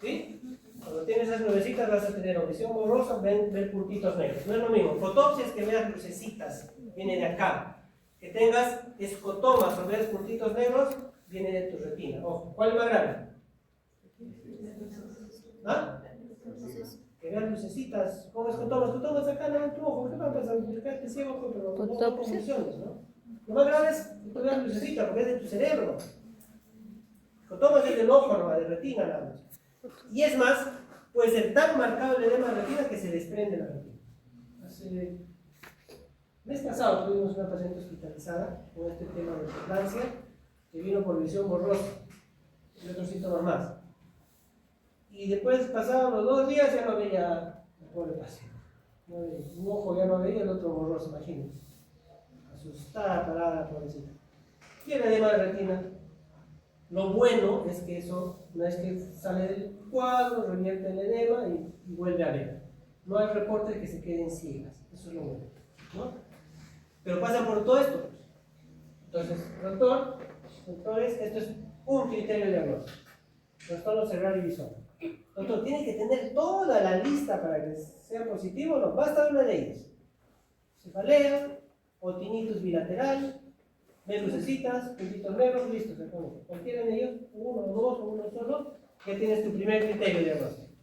¿Sí? Cuando tienes esas nubecitas vas a tener o visión borrosa, ver puntitos negros. No es lo mismo. Fotopsia es que veas lucecitas, viene de acá. Que tengas escotomas o veas puntitos negros, viene de tu retina. Ojo, ¿cuál es más grave? ¿Ah? Que vean lucecitas, como escotomas acá en tu ojo. ¿Qué va a pasar? Te ciego, pero no son convulsiones, ¿no? Lo más grave es que tú veas lucecitas, porque es de tu cerebro. Escotomas es del ojo, no, de retina nada más. Y es más, puede ser tan marcado el edema de retina que se desprende la retina. Hace mes pasado tuvimos una paciente hospitalizada con este tema de preeclampsia que vino por visión borrosa y otros síntomas más. Y después, pasados los 2 días, ya no veía el pobre paciente. No veía. Un ojo ya no veía, el otro borroso, imagínense. Asustada, parada, pobrecita. Y el edema de retina. Lo bueno es que eso, una vez que sale del cuadro, revierte el edema y vuelve a ver. No hay reporte de que se queden ciegas. Eso es lo bueno, ¿no? Pero pasan por todo esto. Entonces, doctores, esto es un criterio de diagnóstico. Trastorno cerebral y visual. Doctor, tiene que tener toda la lista para que sea positivo, no, basta una de ellas. Cefalea, o tinnitus bilateral, ver lucecitas, puntitos negros, listo, se pone. Cualquiera de ellos, uno o dos o uno solo, ya tienes tu primer criterio de diagnóstico.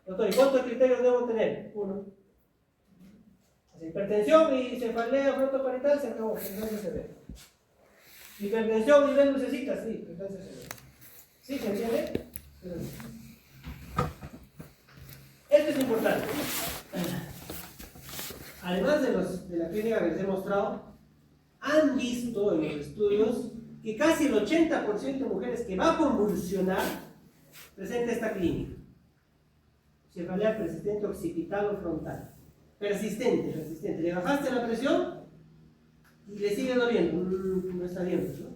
Doctor, ¿y cuántos criterios debo tener? Uno. Hipertensión y cefalea frontoparietal se acabó, preeclampsia severa. Hipertensión y ver lucecitas, sí, preeclampsia severa. ¿Sí se entiende? Esto es importante. Además de la clínica que les he mostrado, han visto en los estudios que casi el 80% de mujeres que va a convulsionar presenta esta clínica. Cefalea persistente occipital o frontal. Persistente. Le bajaste la presión y le sigue doliendo. No está bien, ¿no?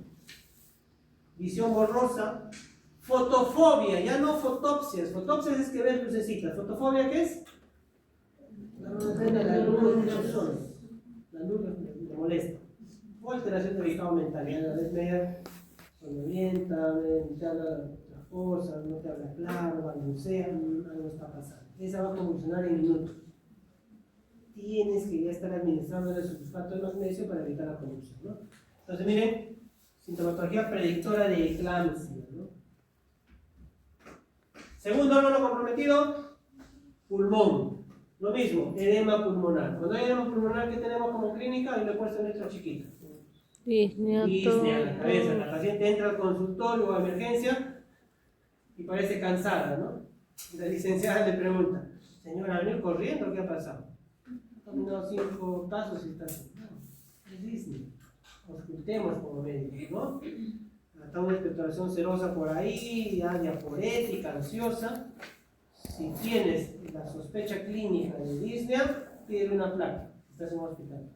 Visión borrosa. Fotofobia, ya no fotopsias. Fotopsias es que ves lucecitas. ¿Fotofobia qué es? La luz le molesta. O alteración del estado mental. Ya la ves media somnolienta, te habla las cosas, no te habla claro, balbucea, algo está pasando. Esa va a convulsionar en minutos. Tienes que ya estar administrando el sulfato de magnesio para evitar la convulsión, ¿no? Entonces, miren, Sintomatología predictora de eclampsia, ¿no? Segundo órgano comprometido, pulmón. Lo mismo, edema pulmonar. Cuando hay edema pulmonar, ¿qué tenemos como clínica? Hay una puesta en letra chiquita. Disnea a la cabeza. La paciente entra al consultorio o a emergencia y parece cansada, ¿no? La licenciada le pregunta, señora, ¿venido corriendo? ¿Qué ha pasado? Ha caminado 5 pasos y está así. No, es Disney. Auscultemos como médicos, ¿no? Está una expectoración serosa por ahí, ya diaporética, ansiosa. Si tienes la sospecha clínica de disnea, pídele una placa. Estás en un hospital.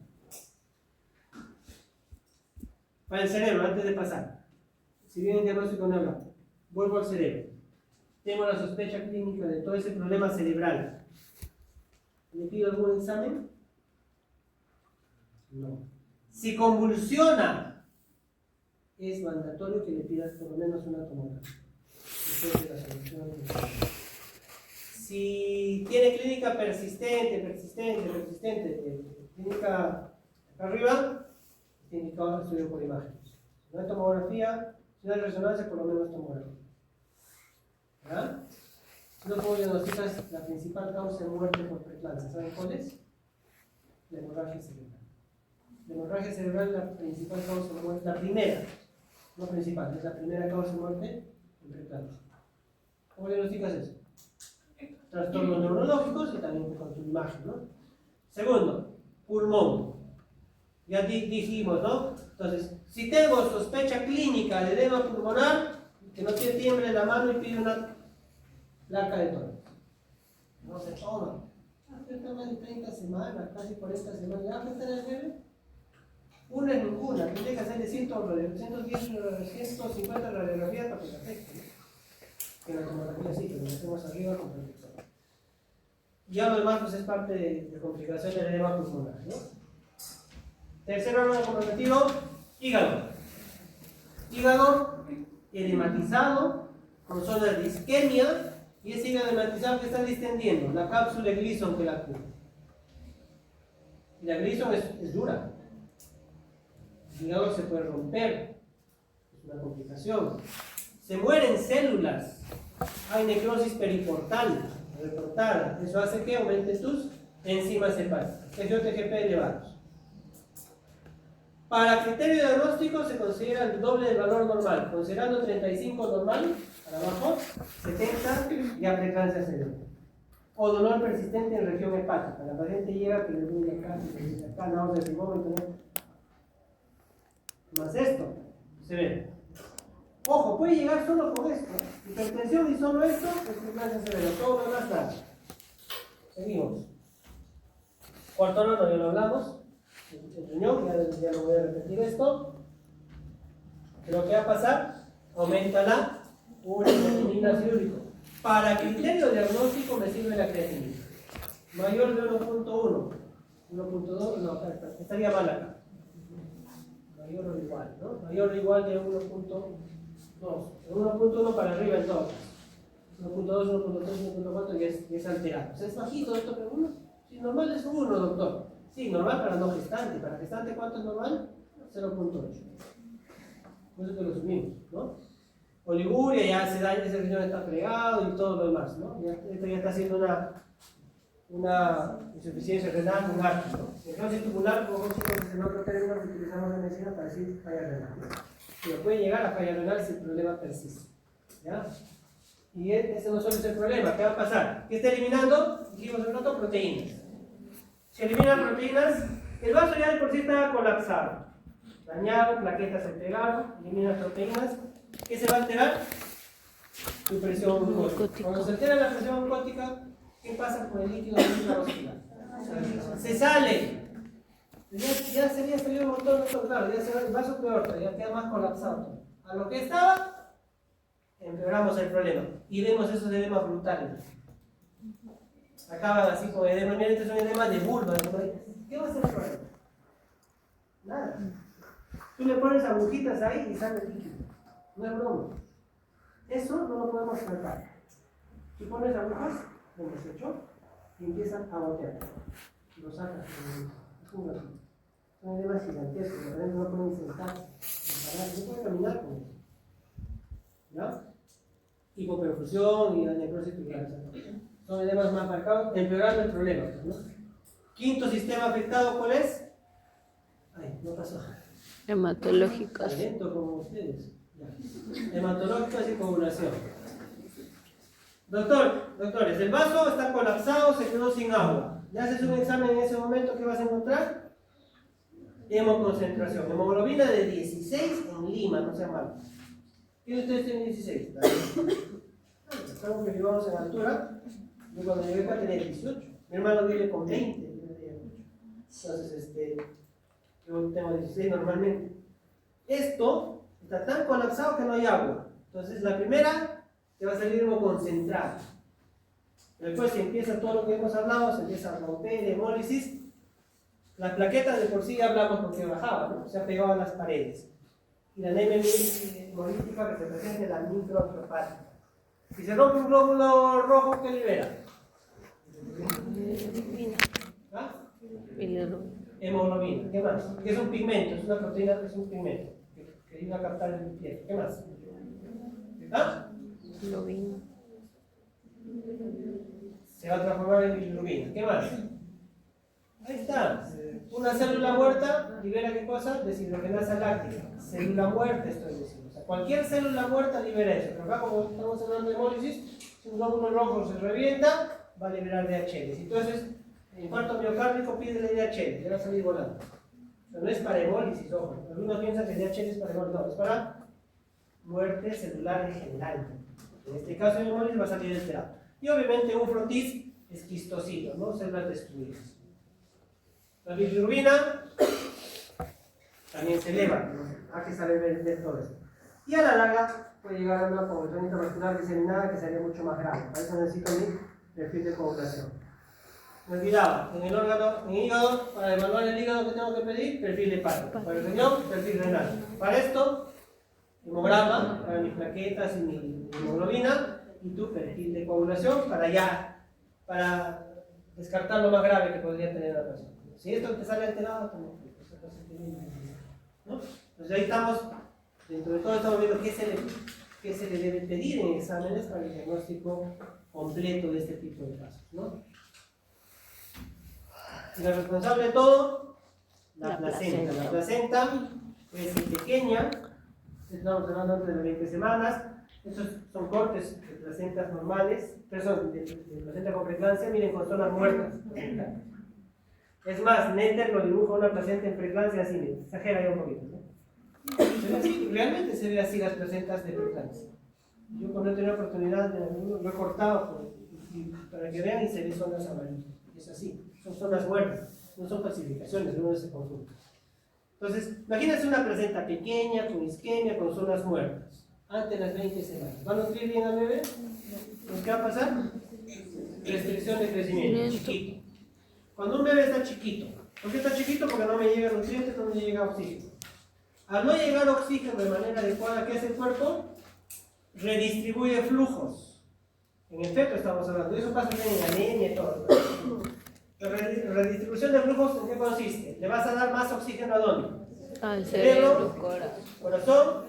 Para el cerebro, antes de pasar. Si viene el diagnóstico no habla, vuelvo al cerebro. Tengo la sospecha clínica de todo ese problema cerebral. ¿Le pido algún examen? No. Si convulsiona, es mandatorio que le pidas por lo menos una tomografía. Después de la solución del problema. Si tiene clínica persistente, clínica acá arriba, está indicado estudio por imágenes. Si no hay tomografía, si no hay resonancia, por lo menos tomografía. ¿Ya? Si no puedo diagnosticar la principal causa de muerte por preeclampsia, ¿saben cuál es? La hemorragia cerebral. La hemorragia cerebral es la principal causa de muerte, la primera, no principal, es la primera causa de muerte en preeclampsia. ¿Cómo diagnosticas eso? Trastornos neurológicos y también con tu imagen, ¿no? Segundo, pulmón. Ya dijimos, ¿no? Entonces, si tengo sospecha clínica de edema pulmonar, que no tiene tiemble en la mano y pide una placa de tórax. No se toma. Afecta más de 30 semanas, casi 40 semanas. ¿Ya afecta el bebé? Una es ninguna. Tendría que hacerle 150 radiografías para que se afecte, ¿no? Que la tomografía sí, que lo hacemos arriba con protector. Ya lo demás pues, es parte de complicaciones del edema pulmonar, ¿no? Tercer órgano comprometido, hígado. Hígado edematizado, con zonas de isquemia, y ese hígado edematizado que está distendiendo, la cápsula de Gleason que la cubre. Y la Gleason es dura. El hígado se puede romper, es una complicación. Se mueren células, hay necrosis periportal, reportada. Eso hace que aumente tus enzimas hepáticas, TGO-TGP elevados. Para criterio diagnóstico se considera el doble del valor normal, considerando 35 normal, para abajo, 70 ya preeclampsia cerebral. O dolor persistente en región hepática. La paciente llega que le duele acá, náuseas y vómitos. Más esto, se ve. Ojo, puede llegar solo con esto. Hipertensión y solo esto, es preeclampsia cerebral. Todo lo demás nada. Seguimos. Cuarto órgano, ya lo hablamos. El riñón, ya no voy a repetir esto. Pero ¿qué va a pasar? Aumenta la ureaminina ciúrico. Para criterio diagnóstico me sirve la creatinina. Mayor de 1.1. 1.2, no, estaría mal acá. Mayor o igual, ¿no? Mayor o igual de 1.2. De 1.1 para arriba en todo. 1.2, 1.3, 1.4 ya es alterado. O sea, es bajito esto, pero 1. Si normal es 1, doctor. Sí, normal para no gestante. Para gestante, ¿cuánto es normal? 0.8. Por eso que lo subimos, ¿no? Oliguria, ya se daña, ese riñón está fregado y todo lo demás, ¿no? Esto ya está haciendo una insuficiencia renal, un acto, ¿no? Necrosis tubular, como chicos, es el otro término que utilizamos en medicina para decir falla renal. Pero puede llegar a falla renal si el problema persiste, ¿ya? Y ese no solo es el problema, ¿qué va a pasar? ¿Qué está eliminando? Dijimos un rato, proteínas. Si eliminan proteínas, el vaso ya de por sí está colapsado, dañado, plaquetas se pegaron, eliminan proteínas. ¿Qué se va a alterar? Tu presión glucótica. Cuando se altera la presión glucótica, ¿qué pasa con el líquido intravascular? Se sale. Ya se había salido un montón de esto, claro, ya se va el vaso peor, ya queda más colapsado. A lo que estaba, empeoramos el problema. Y vemos esos edemas brutales. Acaban así con edemas. Miren, este es un edema de vulva. ¿Qué va a hacer el problema? Nada. Tú le pones agujitas ahí y sale líquido. No es broma. Eso no lo podemos tratar. Tú pones agujas, donde se echó, y empiezan a gotear. Lo sacas. Es un gatito. Son edemas gigantescos, los pacientes no pueden sentarse, no pueden caminar con eso. ¿Ya? Hipoperfusión y necrosis tubular. Son edemas más marcados, empeorando el problema, ¿no? Quinto sistema afectado, ¿cuál es? Ay, no pasó. Hematológicos. Talento como ustedes. Ya. Hematológicos y coagulación. Doctores, el vaso está colapsado, se quedó sin agua. Le haces un examen en ese momento, ¿qué vas a encontrar? Hemoconcentración. Hemoglobina de 16 en Lima, no sea malo. ¿Quién de ustedes tiene 16? Estamos que vivamos en altura. Yo cuando llegué acá tenía 18. Mi hermano vive con 20. Entonces, yo tengo 16 normalmente. Esto está tan colapsado que no hay agua. Entonces, la primera te va a salir hemoconcentrado. Después, si empieza todo lo que hemos hablado, se empieza a romper, hemólisis. Las plaquetas de por sí ya hablamos porque bajaban, ¿no? Se ha pegado a las paredes. Y la anemia hemolítica que se presenta en la microangiopática. Si se rompe un glóbulo rojo, ¿qué libera? ¿Ah? Hemoglobina. ¿Qué más? ¿Qué es un pigmento? Es una proteína que es un pigmento que ayuda a captar el piel. ¿Qué más? ¿Ah? Bilirrubina. Se va a transformar en bilirrubina. ¿Qué más? Ahí está. Una célula muerta libera ¿qué cosa? Deshidrogenasa láctica. Célula muerta estoy diciendo. O sea, cualquier célula muerta libera eso. Pero acá como estamos hablando de hemólisis, si un glóbulo rojo se revienta, va a liberar DHL. Entonces, el infarto miocárdico pide la DHL, le va a salir volando. Pero no es para hemólisis, ojo. Algunos piensan que el DHL es para hemólisis. No, es para muerte celular en general. En este caso, el hemólisis va a salir alterado. Y obviamente un frotis es quistosito, ¿no? Células destruidas. La bilirrubina también se eleva, ¿no? Hay que saber ver todo eso. Y a la larga puede llegar a una coagulación intravascular diseminada que sería mucho más grave. Para eso necesito mi perfil de coagulación. Me olvidaba, en el órgano, en el hígado, para evaluar el hígado que tengo que pedir, perfil hepático. Para el riñón, perfil renal. Para esto, hemograma, para mis plaquetas y mi hemoglobina, y tu perfil de coagulación para descartar lo más grave que podría tener la persona. Si esto te sale alterado, también, ¿no? Entonces ahí estamos, dentro de todo estamos viendo qué se le debe pedir en exámenes para el diagnóstico completo de este tipo de casos, ¿no? Y la responsable de todo, la placenta. La placenta es pequeña, estamos hablando antes de 20 semanas. Estos son cortes de placentas normales, perdón, de placenta con preeclampsia, miren, con zonas muertas. Es más, Netter lo dibuja una placenta en preeclampsia así, miren, exagera ya un poquito, ¿no? Se ve así, realmente se ve así las placentas de preeclampsia. Yo cuando he tenido oportunidad de lo he cortado para que vean y se ve zonas amarillas. Es así, son zonas muertas, no son falsificaciones, no se confunde. Entonces, imagínense una placenta pequeña, con isquemia, con zonas muertas, antes de las 20 semanas. ¿Va a nutrir bien al bebé? ¿Qué va a pasar? Restricción de crecimiento, chiquito. Cuando un bebé está chiquito, ¿por qué está chiquito? Porque no me llega nutrientes, no me llega oxígeno. Al no llegar oxígeno de manera adecuada, ¿qué hace el cuerpo? Redistribuye flujos. En efecto, estamos hablando, eso pasa en anemia y todo. La redistribución de flujos, ¿en qué consiste? ¿Le vas a dar más oxígeno a dónde? Al cerebro, corazón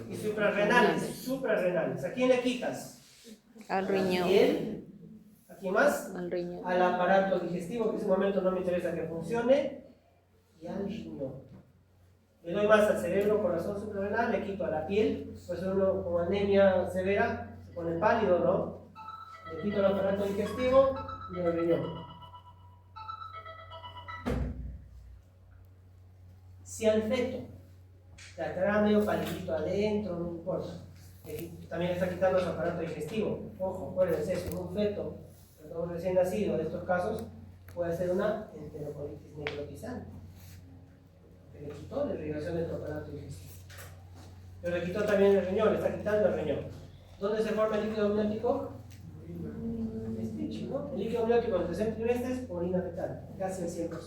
y suprarrenales. ¿A quién le quitas? al riñón. ¿A quién? ¿A quién más? Al riñón. Al aparato digestivo, que en ese momento no me interesa que funcione, y al riñón. Le doy más al cerebro, corazón, suprarrenal, le quito a la piel, pues uno con anemia severa se pone pálido, ¿no? Le quito el aparato digestivo y el riñón. Si al feto te aclara medio palidito adentro, no importa, también está quitando su aparato digestivo. Ojo, acuérdense, si un feto, un recién nacido de estos casos, puede ser una enterocolitis necrotizante. Le quitó la irrigación de tu aparato digestivo. Pero le quitó también el riñón, le está quitando el riñón. ¿Dónde se forma el líquido amniótico? ¿No? El líquido amniótico en los tercer trimestre, orina fetal, casi el 100%.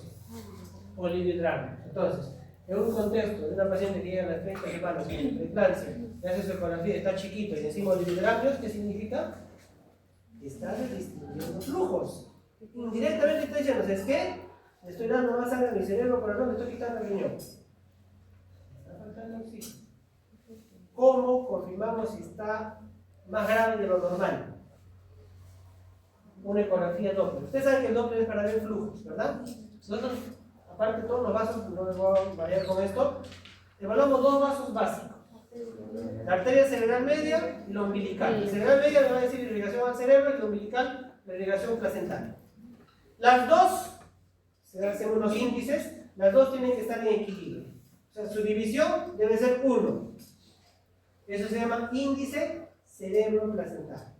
O libidramo. Entonces, en un contexto de una paciente que llega a las 30 semanas con preeclampsia, le hace su ecografía, está chiquito y encima libidramios, ¿qué significa? Está redistribuyendo flujos. Indirectamente está diciendo, ¿es qué? Le estoy dando más sangre a mi cerebro, corazón, le estoy quitando el riñón. Está faltando oxígeno. ¿Cómo confirmamos si está más grave de lo normal? Una ecografía Doppler. Ustedes saben que el Doppler es para ver flujos, ¿verdad? Nosotros, aparte de todos los vasos, no les voy a variar con esto, evaluamos dos vasos básicos. La arteria cerebral media y la umbilical. La cerebral media le va a decir irrigación al cerebro y la umbilical la irrigación placental. Las dos, se hacen unos índices, las dos tienen que estar en equilibrio. O sea, su división debe ser 1. Eso se llama índice cerebro-placental.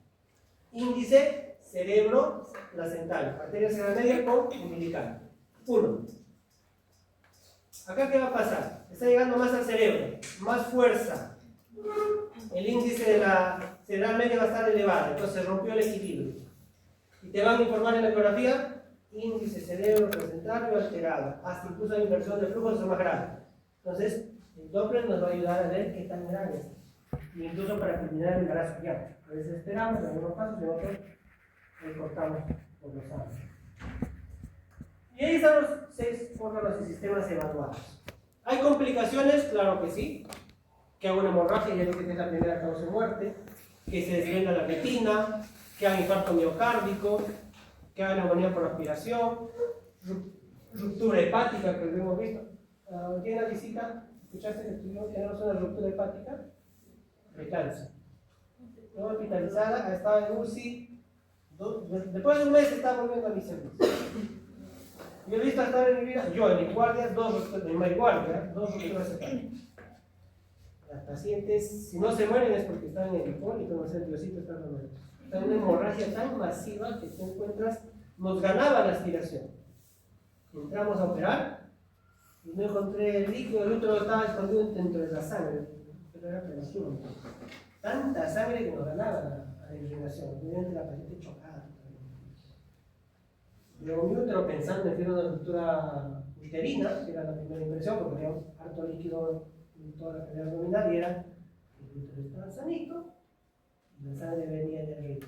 Índice cerebro-placental. Arteria cerebral media con umbilical. 1. Acá, ¿qué va a pasar? Está llegando más al cerebro, más fuerza. El índice de la cerebral media va a estar elevado, entonces se rompió el equilibrio. Y te van a informar en la ecografía, índice cerebro-placentario alterado. Hasta incluso la inversión de flujos es más grave. Entonces, el Doppler nos va a ayudar a ver qué tan grave es. Y incluso para terminar el embarazo ya. A veces esperamos, en algunos casos, y en otros cortamos por los años. Y ahí están los 6 órganos y sistemas evaluados. ¿Hay complicaciones? Claro que sí. Que haga una hemorragia, ya que es la primera causa de muerte. Que se desvenda la retina. Que haga infarto miocárdico. Que haga neumonía por aspiración. Ruptura hepática, que lo hemos visto. ¿Tiene la visita? ¿Escuchaste que tenemos una ruptura hepática? De cáncer. No hospitalizada, ha estado en UCI. Después de un mes está volviendo a mi servicio. Yo he visto estar en mi vida, yo en mi guardia, dos rupturas hepáticas. Las pacientes, si no se mueren es porque están en el hipólico, no sé, el Diosito está muerto. Está en una hemorragia tan masiva que te encuentras, nos ganaba la aspiración. Entramos a operar y no encontré el líquido, el útero estaba escondido dentro de la sangre, pero era prematuro. Tanta sangre que nos ganaba la irrigación, obviamente la paciente chocada. Luego mi útero pensando en hacer una ruptura uterina, que era la primera impresión, porque había harto líquido en toda la cavidad abdominal y era que el útero estaba sanito y la sangre venía de arriba.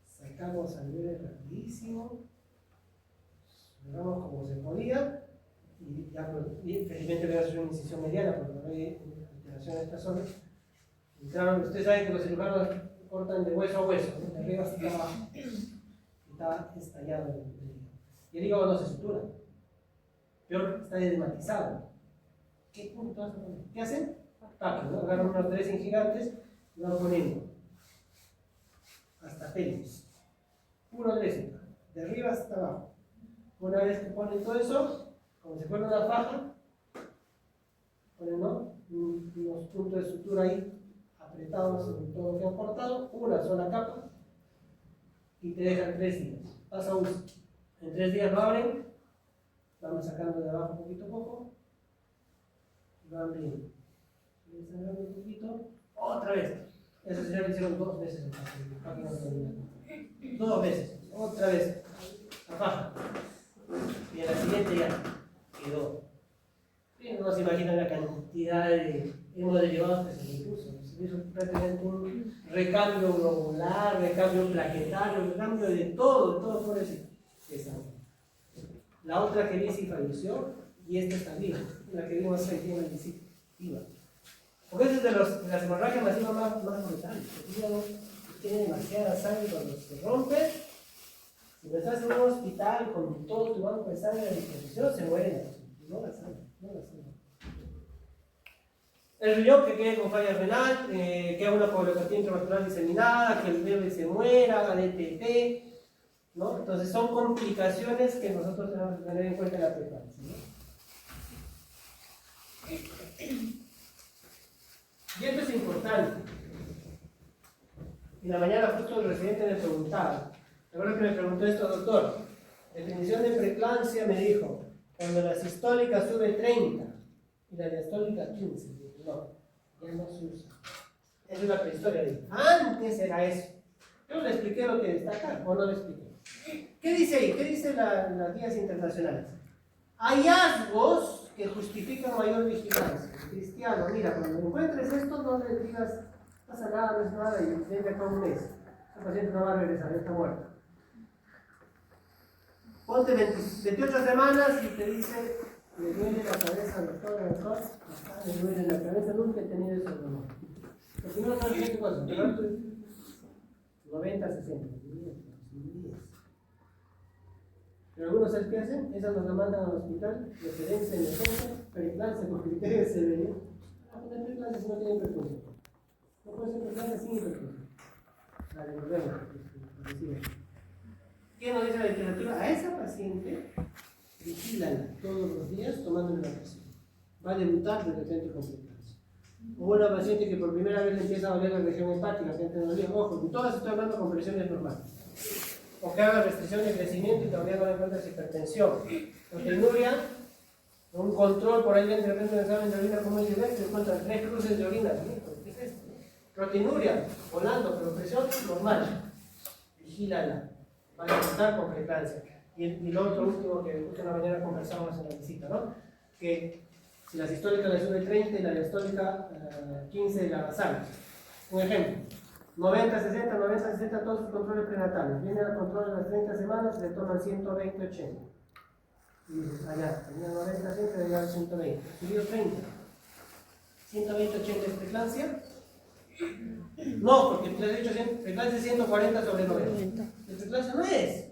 Sacamos al bebé rapidísimo, cerramos como se podía y ya felizmente voy a hacer una incisión mediana porque no hay alteración en esta zona. Y claro, ustedes saben que los cirujanos cortan de hueso a hueso, ¿no? De arriba hasta abajo. Está estallado el hígado. Y el hígado no se sutura. Peor, está edmatizado. ¿Qué punto vas a poner? ¿Qué hacen? Papi, ¿no? Agarran unos dressing gigantes y van poniendo hasta pelvis. Puro dressing, de arriba hasta abajo. Una vez que ponen todo eso, como si fuera una faja, ponen, ¿no?, unos puntos de sutura ahí apretados en todo lo que han cortado, una sola capa, y te dejan 3 días. Pasa uso. En 3 días lo abren, vamos sacando de abajo poquito a poco, y van abriendo. Y sacando un poquito, otra vez. Eso se lo hicieron 2 veces en la 2 veces, otra vez, la faja. Y en la siguiente ya quedó. Y no se imaginan la cantidad de hemoderivados que se le puso. Se hizo prácticamente un recambio globular, recambio plaquetario, recambio de todo por eso. La otra que dice falleció y esta está viva. La que vimos aquí en la visita, viva. Porque esa es de las hemorragias masivas más brutales. El hígado tiene demasiada sangre cuando se rompe. Si no estás en un hospital con todo tu banco de sangre a disposición, se muere no la sangre. El riñón que quede con falla renal, que haga una coagulopatía intravascular diseminada, que el bebé se muera, haga DTT, ¿no? Entonces son complicaciones que nosotros tenemos que tener en cuenta en la preparación, ¿no? Y esto es importante. En la mañana justo el residente me preguntaba, recuerdo que me preguntó esto, doctor, definición de preeclampsia, me dijo, cuando la sistólica sube 30 y la diastólica 15, no, ya no se usa. Esa es la prehistoria. Antes era eso. Yo le expliqué lo que está acá, o no le expliqué. ¿Qué dice ahí? ¿Qué dicen las guías internacionales? Hallazgos que justifican mayor vigilancia. Cristiano, mira, cuando encuentres esto, no le digas, no pasa nada, no es nada, y venga acá un mes. Ese paciente no va a regresar, está muerto. ponte 28 semanas y te dice, me duele la cabeza, doctor, me duele la cabeza, nunca he tenido eso, no. Porque no sabes qué cosa, pero 90, 60, 10. Pero algunos, ¿sabes qué hacen? Esas nos la mandan al hospital, referencia en emergencia, preeclampsia por criterio de severidad. La preeclampsia si no tiene hipertensión. No puede ser preeclampsia sin hipertensión. Vale, volvemos. ¿Qué nos dice la literatura? A esa paciente, vigílala todos los días tomándole la presión. Va a debutar de repente con preeclampsia. O una paciente que por primera vez le empieza a doler la región hepática, que antes no dolía. Ojo, en todas estoy hablando con presiones normales. O que haga restricción de crecimiento y todavía no encuentras hipertensión. Proteinuria, un control por ahí dentro de un examen de orina como el de se encuentran 3 cruces de orina. ¿Qué es esto? Proteinuria, volando, pero presión normal. Vigílala. Va a estar con preeclampsia. Y lo otro último que justo en la mañana conversamos en la visita, ¿no? Que si la sistólica le sube 30 y la diastólica 15 de la basal. Un ejemplo. 90, 60, 90, 60, todos sus controles prenatales. Viene al control de las 30 semanas, le toman 120, 80. Y dices, allá, tenía 90, 100, le llegan 120. Subió 30. 120, 80 es preeclampsia. No, porque te has dicho preeclampsia es 140 sobre 90. El preeclampsia no es.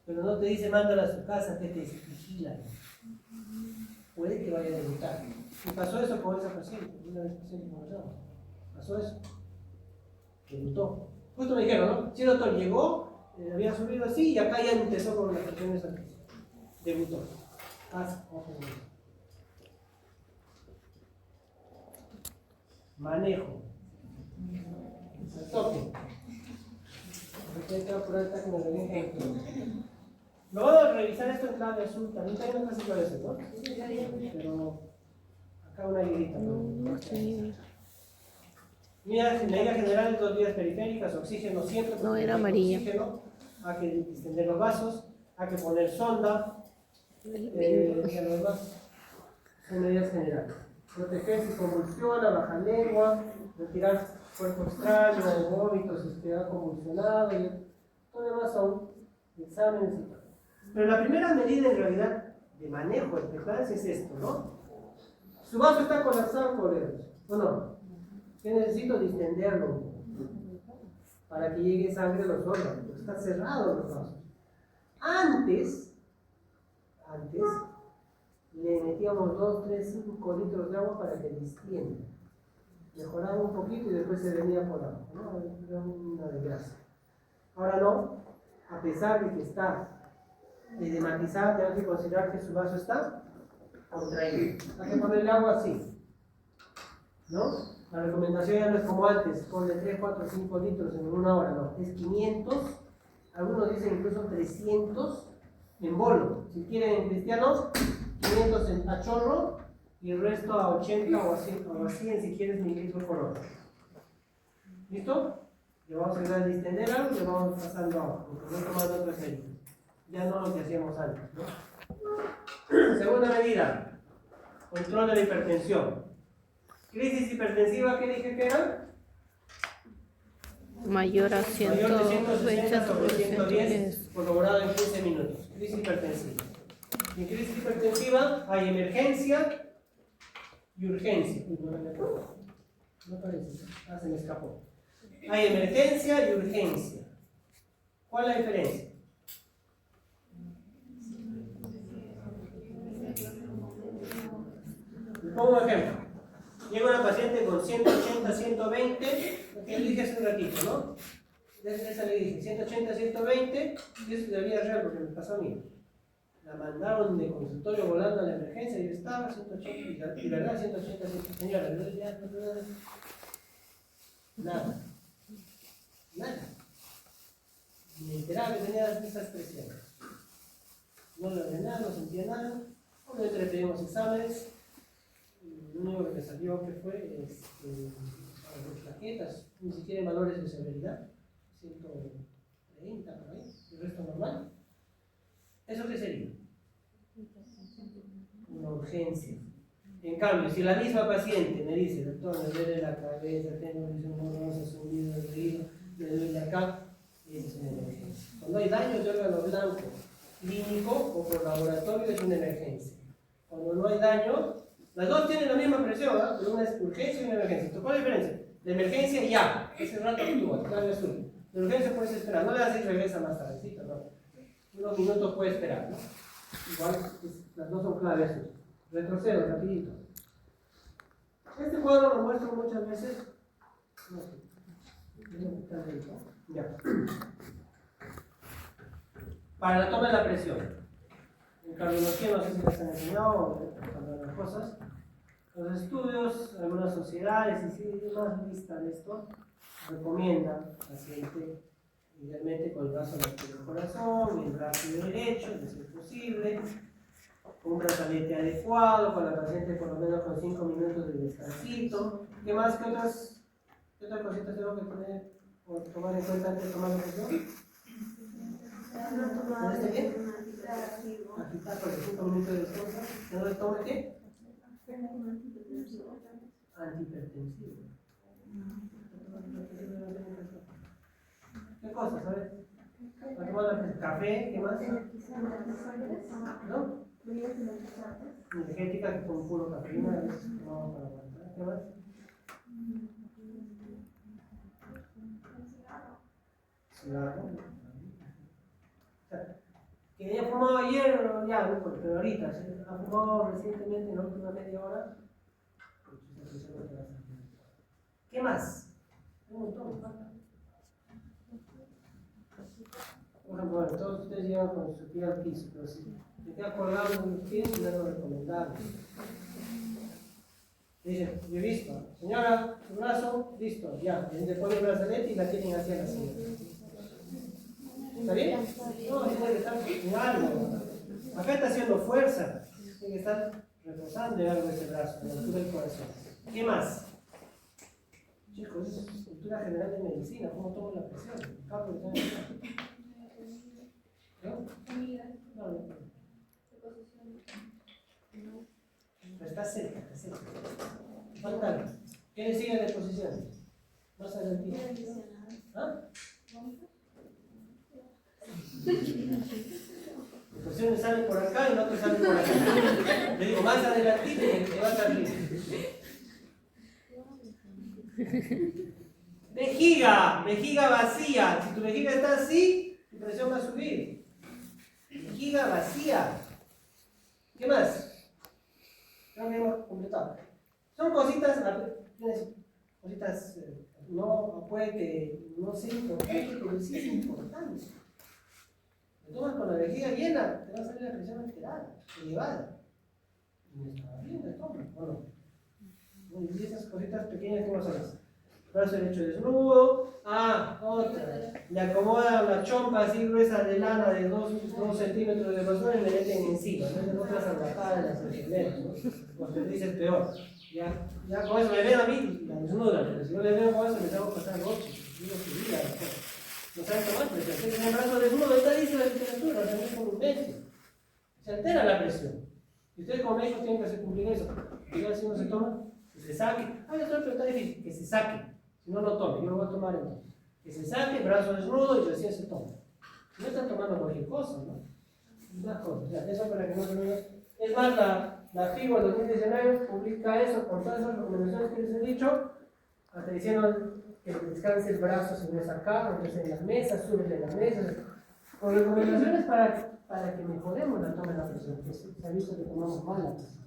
Pero no te dice, mándala a su casa, que te dice, vigila. Puede que vaya a debutar. Y pasó eso con esa paciente. Una vez paciente conversamos. Pasó eso. Debutó. Justo me dijeron, ¿no? Sí, doctor, llegó, había subido así y acá ya empezó con las presiones altas. Debutó. Pasa, ojo. Manejo. El toque. Lo vamos a revisar esto en clave azul. También hay una clase para eso, ¿no? Pero acá una guirita. Mira, medida general, 2 vías periféricas, oxígeno siempre. No, era amarilla. Oxígeno, hay que extender los vasos, hay que poner sonda. Y lo demás son medidas generales. Proteger si convulsiona, baja lengua, retirar cuerpo extraño, vómitos, si te ha convulsionado. Y todo lo demás son exámenes y tal. Pero la primera medida en realidad de manejo de preeclampsia es esto, ¿no? Su vaso está colapsado por dedos, ¿o no? Yo necesito distenderlo para que llegue sangre a los órganos, porque están cerrados los vasos. Antes, le metíamos 2, 3, 5 litros de agua para que distienda. Mejoraba un poquito y después se venía por abajo, ¿no? Era una desgracia. Ahora no, a pesar de que está edematizada, tenemos que considerar que su vaso está contraído. Hay que ponerle agua así, ¿no? La recomendación ya no es como antes, ponle 3, 4, 5 litros en una hora, no, es 500, algunos dicen incluso 300 en bolo. Si quieren cristianos, 500 a chorro y el resto a 80 o a 100 si quieres mililitros por hora. ¿Listo? Le vamos a ayudar a distender algo y le vamos pasando agua, porque no tomando otro efecto. Ya no lo que hacíamos antes, ¿no? Segunda medida, control de la hipertensión. Crisis hipertensiva, ¿qué dije que era? Mayor a 160 sobre 110, 110. corroborado en 15 minutos. Crisis hipertensiva. En crisis hipertensiva hay emergencia y urgencia. No parece, se me escapó. Hay emergencia y urgencia. ¿Cuál es la diferencia? Les pongo un ejemplo. Llega una paciente con 180, 120, lo que yo dije hace un ratito, ¿no? Esa le dije, 180, 120, y eso debería real porque me pasó a mí. La mandaron de consultorio volando a la emergencia y yo estaba 180, y verdad 180, 180, señora, nada. Me enteraba que tenía esas presiones. No lo ordenaba, no sentía nada. Obviamente le pedimos exámenes. Lo único que me salió que fue las plaquetas, ni siquiera en valores de severidad, 130 por ahí, el resto normal. ¿Eso qué sería? Una urgencia. En cambio, si la misma paciente me dice, doctor, me duele la cabeza, tengo un rosa subido del río, me duele acá, y esa es una emergencia. Cuando hay daño de órgano blanco clínico o por laboratorio es una emergencia. Cuando no hay daño, las dos tienen la misma presión, ¿eh? Pero una es urgencia y una emergencia. ¿Cuál es la diferencia? De emergencia ya, ese rato actúa, clave azul. De urgencia puedes esperar, no le das y regresa más tardecito, no. Unos minutos puede esperar, ¿no? Igual, las dos son clave azul. Retrocedo, rapidito. Este cuadro lo muestro muchas veces. No sé. Ya. Para la toma de la presión. En cardiología no sé si les han enseñado o las cosas. Los estudios, algunas sociedades y si más lista de esto, recomiendan al paciente idealmente con el brazo del corazón y el brazo derecho, de ser posible, con un brazalete adecuado, con la paciente por lo menos con 5 minutos de descansito. ¿Qué más? ¿Qué otras cositas tengo que tener o tomar en cuenta antes de tomar la presión? ¿No esté bien? Agitar por 5 minutos de descanso. ¿No le tome qué? Antihipertensivo. ¿Qué cosas? A ver. ¿Va a tomar café? ¿Qué más? ¿No? Energética que con puro cafeína, a veces tomamos para aguantar. ¿Qué más? Cigarro. Que haya fumado ayer, ya, no, pero ahorita, si ha fumado recientemente en la última media hora, ¿qué más? Un montón. Por ejemplo, bueno, todos ustedes llegan con su pie al piso, pero si te queda colgado en los pies, no es lo recomendable. Dicen, yo he visto, señora, su brazo, listo, ya, le pone el brazalete y la tienen hacia la silla. ¿Está bien? No, tiene que estar en algo. Acá está haciendo fuerza, tiene que estar reposando en algo ese brazo, en la altura del corazón. ¿Qué más? Chicos, es cultura general de medicina, ¿cómo tomo la presión? ¿No? No. Pero está cerca, está cerca. Falta. ¿Qué le sigue de posición? Más adelantito. ¿Ah? La posición sale por acá y el otro sale por acá. Le digo, más adelantito y te vas arriba. Vejiga vacía. Si tu vejiga está así, tu presión va a subir. Vejiga vacía. ¿Qué más? Creo que hemos completado. Son cositas, no puede que no sea importante, pero sí es importante. Te tomas con la vejiga llena, te va a salir la presión alterada, elevada. Y no está bien, te tomas, ¿o no? Y esas cositas pequeñas, ¿cómo son esas? Brazo derecho desnudo. Otra. Le acomodan la chompa así gruesa de lana de 2 centímetros de grosor y le meten encima. No otras salvajadas de las enfermeras, ¿no? Los que dicen peor. Ya con eso me ven a mí, la desnuda, pero si yo le veo con eso me tengo que pasar noche. Digo su vida, no saben tomar presión. Si tiene el brazo desnudo, está dice la temperatura, también con un médico. Se altera la presión. Y ustedes como médicos tienen que hacer cumplir eso. Y si uno se toma, que se saque. Eso está difícil, que se saque. Si no lo tome, yo lo voy a tomar entonces. Que se saque, brazo desnudo y recién se toma. No están tomando cualquier cosa, ¿no? Una cosa, o sea, eso para que no se me... Es más, la FIGO 2019 publica eso con todas esas recomendaciones que les he dicho, hasta diciendo que descanse el brazo si no es acá, o que sea en las mesas, súbele en las mesas, con recomendaciones para que mejoremos la toma de la presión, que se ha visto que tomamos mal la presión.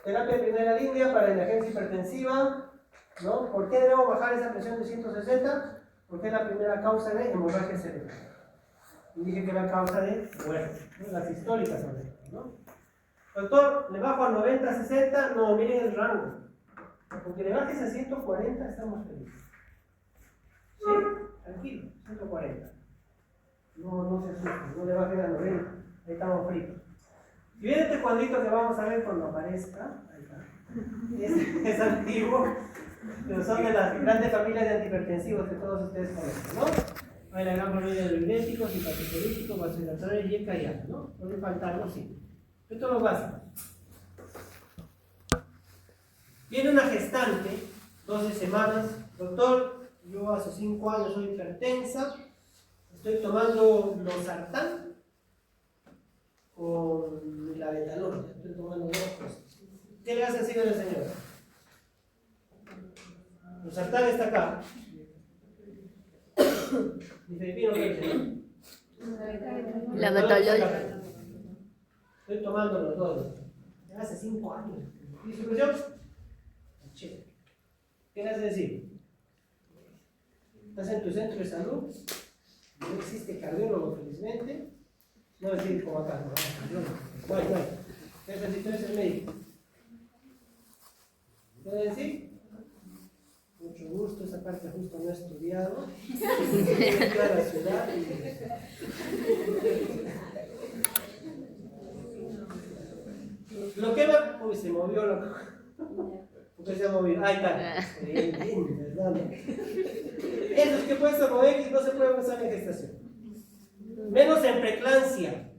Terapia de primera línea para emergencia hipertensiva, ¿no? ¿Por qué debemos bajar esa presión de 160? Porque es la primera causa de hemorragia cerebral. Y dije que era causa de muerte, ¿no? Las históricas son estas, ¿no? Doctor, ¿le bajo a 90, 60? No, miren el rango. Porque le bajes a 140 estamos felices. Sí, tranquilo, 140. No se asusten, no le bajen a 90, ahí estamos fritos. Si viene este cuadrito que vamos a ver cuando aparezca, ahí está, es antiguo, pero son de las grandes familias de antihipertensivos que todos ustedes conocen, ¿no? Hay la gran familia de diuréticos, hipatocolíticos, vasodilatadores y ECA, ¿no? Puede faltarlo, sí. Esto es lo básico. Viene una gestante, 12 semanas, doctor, yo hace 5 años soy hipertensa, Estoy tomando losartán con la betanol. Estoy tomando dos cosas. ¿Qué le hace así a la señora? Losartán está acá. Mi filipino, ¿qué dice? La betanol. Estoy tomando los dos. Ya hace 5 años. ¿Y su presión? Che. ¿Qué le hace decir? ¿Estás en tu centro de salud? No existe cardiólogo, felizmente. No decir como acá, no, cardiólogo. No hay. ¿Qué hace decir? Tú eres el médico. ¿Qué debe decir? Mucho gusto, esa parte justo no he estudiado. Estoy a la ciudad y... Lo que va... Uy, se movió loco. ¿Por qué se ha movido? Ahí está. Bien, ¿verdad? Esos que pueden ser como X no se pueden usar en gestación. Menos en preeclampsia.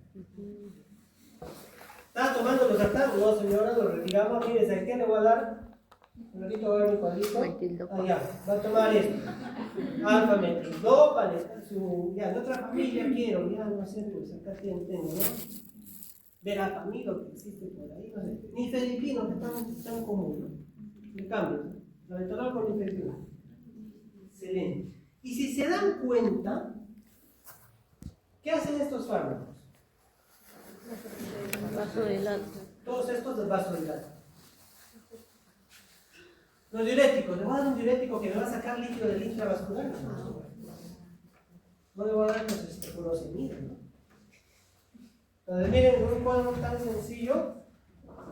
¿Está tomando los sartán? No, señora, lo retiramos. Mire, ¿sabes qué le voy a dar? Un ratito voy a ver mi cuadrito. Allá, va a tomar esto. Alfa metildopa, ya, de otra familia quiero, ya no sé, pues acá tengo, ¿no? Verapamilo que existe por ahí, no sé. Ni filipino, que es tan común, ¿no? Le cambio, la betanol con nifedipino. Excelente. Y si se dan cuenta, ¿qué hacen estos fármacos? Vasodilator. Todos estos del vasodilator. Los diuréticos, ¿le voy a dar un diurético que me va a sacar líquido del intravascular? No le voy a dar furosemida, ¿no? Entonces, miren, un cuadro tan sencillo,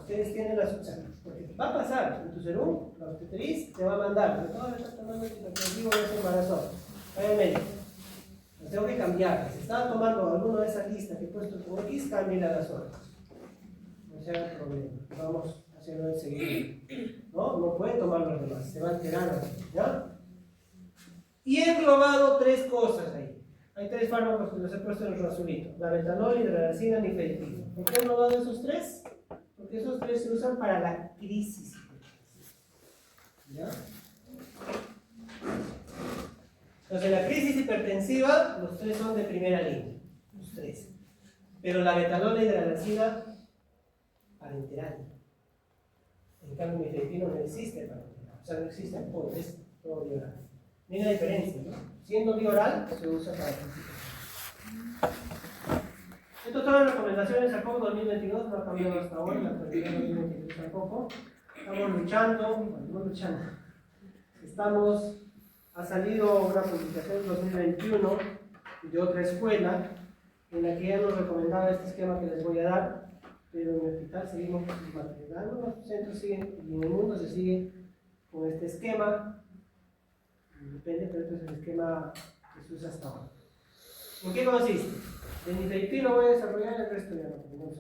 ustedes tienen la sustancia. Porque va a pasar en tu serum, la obstetriz te va a mandar, no me estás tomando anticonceptivo de ese embarazo. Vaya al médico. Las tengo que cambiar. Si estaba tomando alguno de esa lista que he puesto como X, cámbiala a las horas. No se haga problema. Vamos a hacerlo enseguida. No puede tomar los demás, se va a alterar. ¿Ya? Y he englobado 3 cosas ahí. Hay 3 fármacos que los he puesto en el azulito: la betanol, hidralazina, nifedipino. ¿Por qué he englobado esos 3? Porque esos 3 se usan para la crisis. ¿Ya? Entonces, la crisis hipertensiva, los 3 son de primera línea. Los 3. Pero la betanol y la hidralazina, parenteral. En cambio, mi nifedipino no existe parenteral. O sea, no existe apoyo, es todo bioral. Mira la diferencia, ¿no? Siendo bioral, se usa para crisis. Esto son las recomendaciones a COP 2022, no ha cambiado hasta ahora, la actualidad 2023 tampoco. Estamos luchando. Ha salido una publicación en 2021 de otra escuela en la que ya nos recomendaba este esquema que les voy a dar, pero en el hospital seguimos materializando, los centros siguen, y en el mundo se sigue con este esquema. Depende, pero este es el esquema que se usa hasta ahora. ¿En qué consiste? De nifedipino voy a desarrollar, el resto ya no tenemos.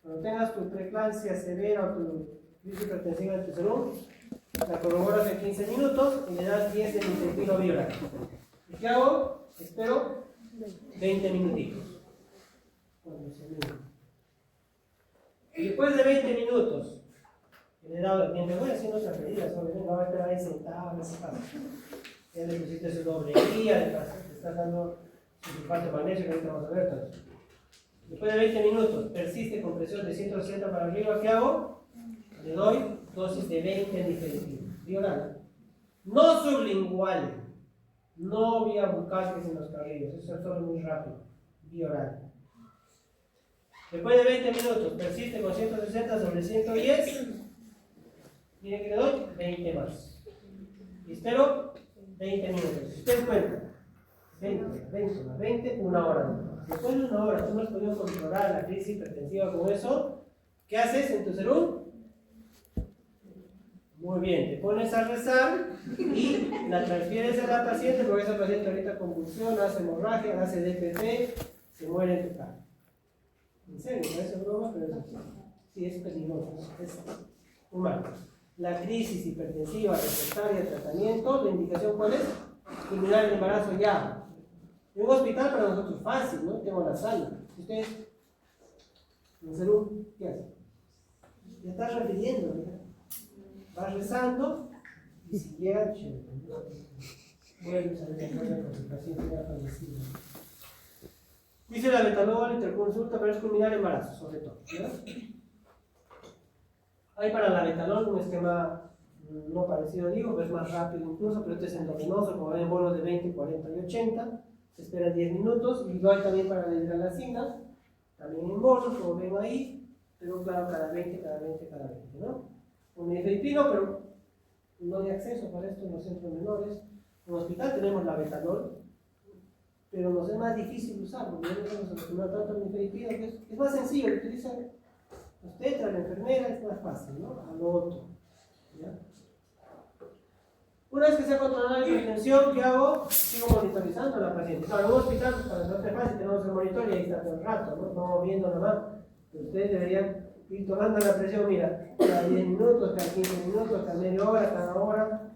Cuando tengas tu preeclampsia severa o tu crisis hipertensiva en tu serum, la corroboras en 15 minutos y le das 10 de nifedipino bioral. ¿Y qué hago? Espero 20 minutitos. Cuando se mide. Y después de 20 minutos, le he dado, mientras voy haciendo otras medidas, no va a esperar ahí sentado, no se pasa. Ya le pusiste su doble guía, te estás dando su sulfato de magnesio, que ahorita vamos a ver todo eso. Después de 20 minutos, persiste con presión de 160 para arriba, ¿qué hago? Le doy dosis de 20 nifedipino, bioral. No sublingual, no vía bucal, que es en los cabellos, eso es solo muy rápido, bioral. Después de 20 minutos, persiste con 160 sobre 110. Miren que le doy 20 más. Y espero 20 minutos. Si ustedes cuentan, 20 más 20, una hora. Después de una hora, tú no has podido controlar la crisis hipertensiva con eso. ¿Qué haces en tu serum? Muy bien, te pones a rezar y la transfieres a la paciente, porque esa paciente ahorita convulsiona, hace hemorragia, hace DPT, se muere en tu cara. En serio, parece broma, pero es así. Sí, es peligroso, es humano. La crisis hipertensiva refractaria, tratamiento, la indicación ¿cuál es? Terminar el embarazo ya. En un hospital para nosotros fácil, ¿no? Tengo la sala. Ustedes, en salud, ¿qué hacen? Ya estás repitiendo, ¿no? Vas rezando y si llega, vuelves a ver con el paciente ya fallecido. Dice la betalol, interconsulta, pero es culminar embarazo, sobre todo. ¿Ya? Hay para la betalol un esquema no parecido, digo, pero es más rápido incluso, pero este es endovenoso, como ven en bolos de 20, 40 y 80, se espera 10 minutos, y lo hay también para la hidralacina, también en bolos, como ven ahí, pero claro, cada 20, ¿no? Un nifedipino, pero no hay acceso para esto en los centros menores. En el hospital tenemos la betalol, pero nos es más difícil usar, porque no tenemos acostumbrado tanto al nifedipino, que es más sencillo, lo utiliza usted, la enfermera, es más fácil, ¿no? A lo otro. ¿Ya? Una vez que se ha controlado la hipertensión, ¿qué hago? Sigo monitorizando a la paciente. Claro, en un hospital, para no ser fácil, tenemos el monitor y ahí está todo el rato, ¿no? Vamos viendo nomás. Pero ustedes deberían ir tomando la presión, mira, cada 10 minutos, cada 15 minutos, cada media hora, cada hora.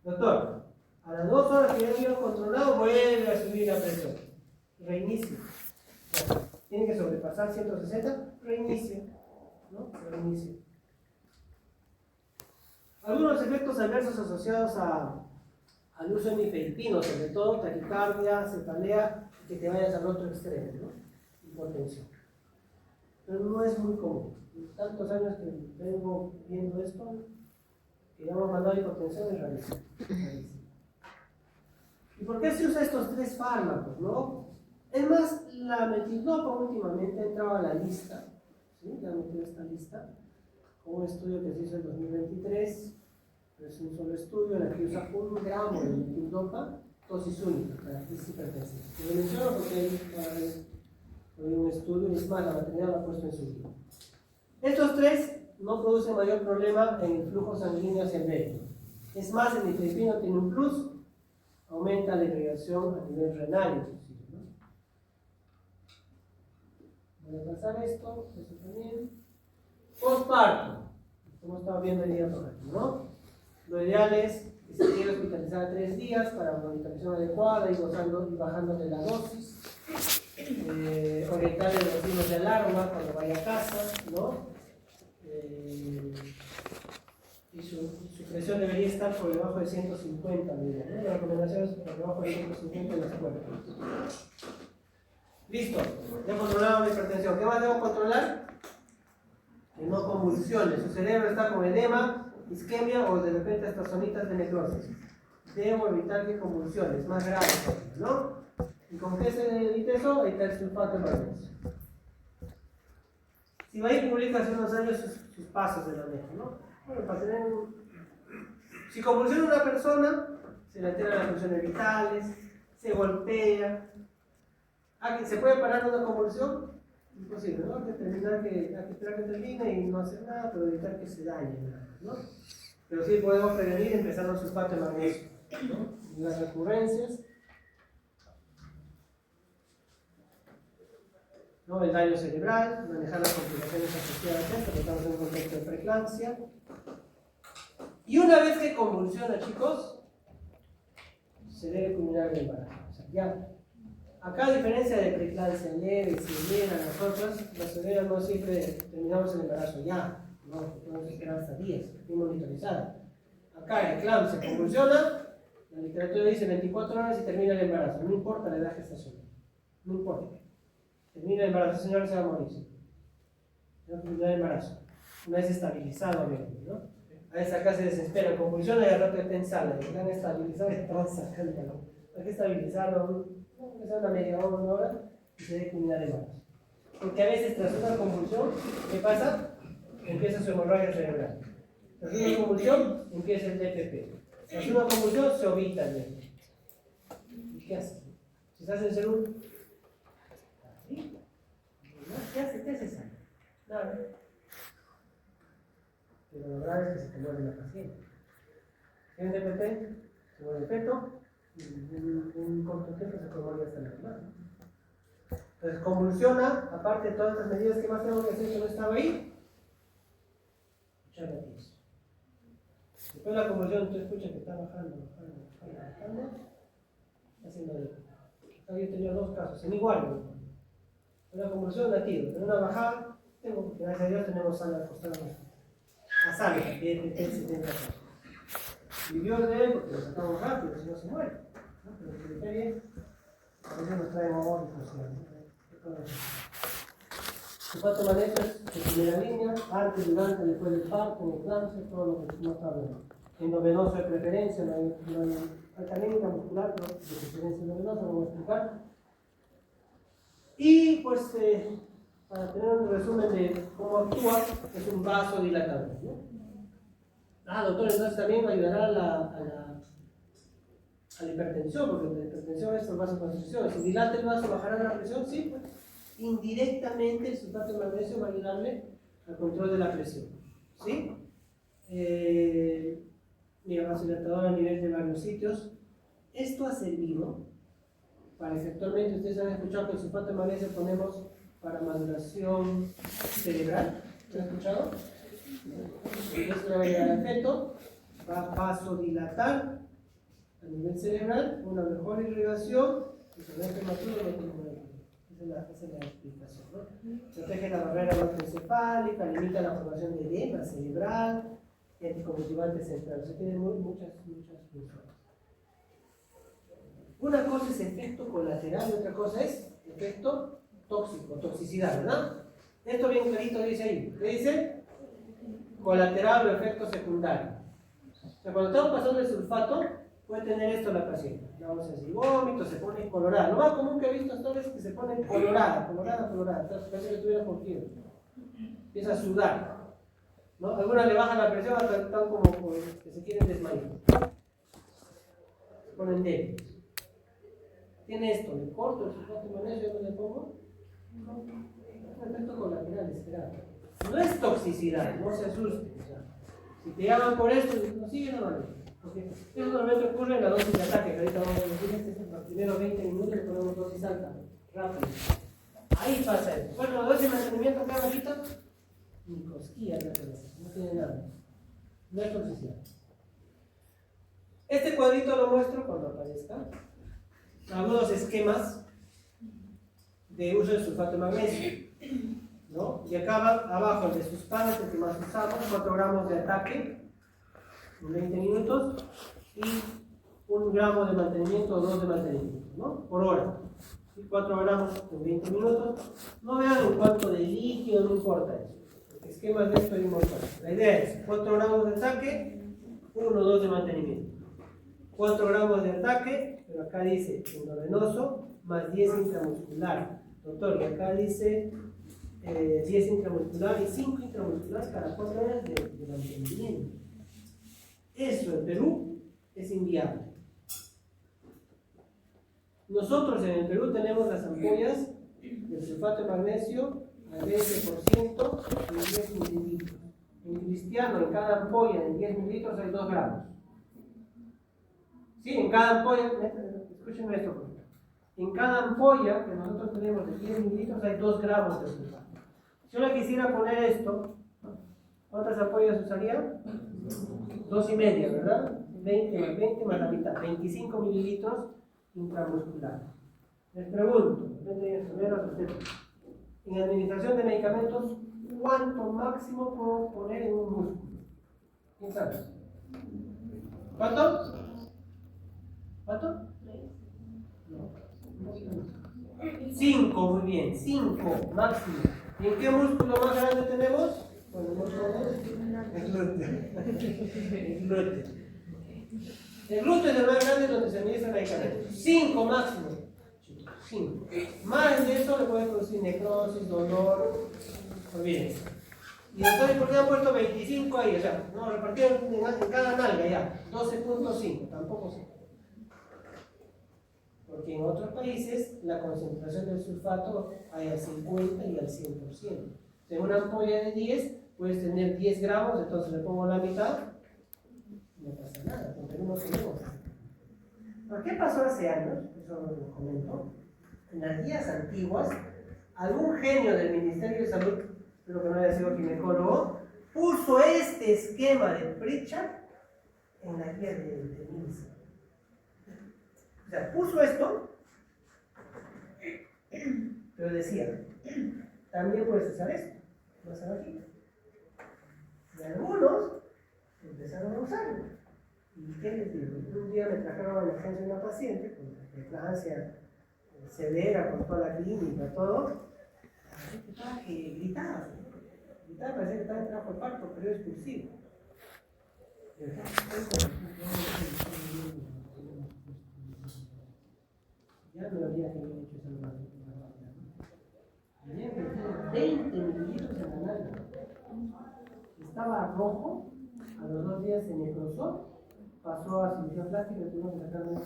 Doctor, a las 2 horas que ya había controlado, vuelve a subir la presión. Reinicio. Tiene que sobrepasar 160, reinicio. ¿No? Reinicio. Algunos efectos adversos asociados al uso de nifedipino, sobre todo taquicardia, cefalea, que te vayas al otro extremo, ¿no? Hipotensión. Pero no es muy común. Tantos años que vengo viendo esto, que ya hemos mandado hipotensión es rarísimo. ¿Y por qué se usa estos 3 fármacos, no? Es más, la metildopa últimamente ha entrado a la lista, ¿sí? Ya metió esta lista, con un estudio que se hizo en 2023, es un solo estudio en el que usa 1 gramo de metildopa, dosis única para crisis hipertensiva. Lo menciono porque hay un estudio, y es más, la maternidad lo ha puesto en su libro. Estos 3 no producen mayor problema en el flujo sanguíneo hacia el médico. Es más, el nifedipino tiene un plus, aumenta la irrigación a nivel renal, inclusive, ¿no? Voy a pasar esto también. Postparto, como estaba viendo el día correcto, ¿no? Lo ideal es que se quede hospitalizada 3 días para monitorización adecuada y bajando de la dosis. Orientar los signos de alarma cuando vaya a casa, ¿no? Y su presión debería estar por debajo de 150, ¿no? La recomendación es por debajo de 150 en las cuerpos. Listo, ya controlado la hipertensión. ¿Qué más debo controlar? Que no convulsione. Su cerebro está con edema, isquemia o de repente hasta zonitas de necrosis. Debo evitar que convulsione, es más grave, ¿no? ¿Y con qué se evita eso? Ahí está el sulfato de magnesio. Si va a ir publica hace unos años sus pasos de manejo, ¿no? Bueno, para tener si convulsiona una persona, se le alteran las funciones vitales, se golpea. ¿Se puede parar una convulsión? Imposible, ¿no? Hay que esperar que termine y no hacer nada, pero evitar que se dañe nada, ¿no? Pero sí podemos prevenir empezando el sulfato de magnesio, ¿no? Y las recurrencias, ¿no? El daño cerebral, manejar las complicaciones asociadas a esto, que estamos en un contexto de preeclampsia. Y una vez que convulsiona, chicos, se debe culminar el embarazo. O sea, ya. Acá, a diferencia de preeclampsia leve, severa, las otras, la severa no siempre terminamos el embarazo ya, no, podemos esperar hasta días, y monitorizada. Acá, eclampsia convulsiona, la literatura dice 24 horas y termina el embarazo, no importa la edad gestacional, no importa. Termina el embarazo, señora, se va a morir. No termina el embarazo, una vez estabilizado, obviamente, ¿no? A veces acá se desespera, convulsiona y al rato está en sala, y están estabilizados y están sacándolo. Hay que estabilizarlo, que sea una media hora, 1 hora, y se debe culminar el embarazo. Porque a veces tras una convulsión, ¿qué pasa? Empieza su hemorragia cerebral. Tras una convulsión, empieza el DPP. Tras una convulsión, se ovita el DPP. ¿Y qué hace? Si estás en salud, ¿sí? ¿Qué hace? ¿Qué hace? Nada. Pero lo grave es que se te muere la paciente. ¿Tiene DPP? Se muere el feto. Un corto tiempo se puede volver hasta la hermana. Entonces convulsiona, aparte de todas estas medidas que más tengo que hacer que no estaba ahí, escuchar latidos. Después de la convulsión tú escuchas que está bajando, haciendo de. Yo he tenido 2 casos, en igual. Una convulsión, latido, pero una bajada, gracias a Dios tenemos sala acostada a sala, también de 70 casos. Vivió de él porque lo sacamos rápido, si no se muere. ¿No? Pero si le cae bien, a veces nos trae amor y cosas. Sulfato de magnesio es de primera línea, antes, durante, después del parto, en el cáncer, todo lo que no está hablando. Endovenoso de preferencia, no hay alcalínica muscular, pero de preferencia endovenosa, lo voy a explicar. Y pues, para tener un resumen de cómo actúa, es un vasodilatador, ¿no? Doctor, entonces también ayudará a la hipertensión, porque la hipertensión es por vasoconstricción. Si dilata el vaso, bajará la presión, sí, pues indirectamente el sulfato de magnesio va a ayudarle al control de la presión, ¿sí? Mira, vasodilatador a nivel de varios sitios. Esto ha servido para efectualmente, ustedes han escuchado que el sulfato de magnesio ponemos para maduración cerebral, ¿lo han escuchado? Entonces va a llegar al feto, va a vasodilatar a nivel cerebral, una mejor irrigación y sobre el prematuro no tenemos nada. Esa es la explicación, ¿no? Protege la barrera encefálica, limita la formación de edema cerebral y anticonvulsivante central. Se tiene muchas funciones. Una cosa es efecto colateral y otra cosa es efecto tóxico, toxicidad, ¿verdad? Esto bien clarito dice ahí. ¿Qué dice? Colateral o efecto secundario. O sea, cuando estamos pasando el sulfato, puede tener esto la paciente. Vamos a decir, vómito, se pone colorada. Lo más común que he visto hasta ahora es que se pone colorada. Entonces, parece que estuviera con fiebre. Empieza a sudar, ¿no? Algunas le bajan la presión hasta están como que se quieren desmayar. Se ponen débiles. Tiene esto, le corto el sulfato de magnesio, yo no le pongo. Es un efecto colateral, esperado. No es toxicidad, no se asuste. O sea, si te llaman por esto, no sigue normalmente. Porque eso normalmente ocurre en la dosis de ataque, que ahorita vamos a decir, los primeros 20 minutos le ponemos dosis alta, rápido. Ahí pasa eso. Bueno, la dosis de mantenimiento acá bajita, ni cosquillas la cabeza, no tiene nada. No es toxicidad. Este cuadrito lo muestro cuando aparezca. Algunos esquemas de uso de sulfato de magnesio, ¿no? Y acá abajo el de sus panes, el que más usamos, 4 gramos de ataque en 20 minutos y 1 gramo de mantenimiento o 2 de mantenimiento, ¿no? Por hora. Y 4 gramos en 20 minutos. No vean en cuanto de líquido, no importa eso. El esquema de esto es importante. La idea es 4 gramos de ataque, 1 o 2 de mantenimiento. 4 gramos de ataque, pero acá dice endovenoso, más 10 intramuscular. Doctor, y acá dice 10 intramuscular y 5 intramuscular cada 4 horas de mantenimiento. Eso en Perú es inviable. Nosotros en el Perú tenemos las ampollas de sulfato de magnesio al 20% en 10 mililitros. En cristiano, en cada ampolla de 10 mililitros hay 2 gramos. Sí, en cada ampolla, escuchen esto por favor. En cada ampolla que nosotros tenemos de 10 mililitros hay 2 gramos de sulfato. Si yo le quisiera poner esto, ¿cuántas ampollas usaría? 2,5, ¿verdad? 20 más la mitad, 25 mililitros intramuscular. Les pregunto, depende de enfermeros, en administración de medicamentos, ¿cuánto máximo puedo poner en un músculo? ¿Quién sabe? ¿Cuánto? ¿Cuánto? No. 5, muy bien, 5 máximo. ¿Y en qué músculo más grande tenemos? Bueno, el glúteo. El glúteo. El glúteo es el más grande donde se administra medicamentos. 5 máximo. 5. Más de eso le puede producir necrosis, dolor. Olvídense. Y entonces, ¿por qué han puesto 25 ahí? O sea, no, repartieron en cada nalga ya. 12.5, tampoco sé. Porque en otros países la concentración del sulfato hay al 50 y al 100%. En una ampolla de 10 puedes tener 10 gramos, entonces le pongo la mitad, no pasa nada, porque no tenemos. ¿Pero qué pasó hace años? Eso lo comento. En las guías antiguas, algún genio del Ministerio de Salud, espero que no haya sido ginecólogo, puso este esquema de Pritchard en la guía de MINSA. O sea, puso esto, pero decía, también puedes usar esto, más abajito. Y algunos empezaron a usarlo. ¿Y qué les digo? Un día me trajeron a la emergencia una paciente con preeclampsia severa con toda la clínica, todo, estaba que gritaba, parecía que estaba en trabajo de parto, pero expulsivo. Ya no había que haber hecho esa nueva. Tenía que meter 20 mililitros en la nalga. Estaba rojo, a los 2 días se necrosó, pasó a cirugía plástica y tuvimos que sacar un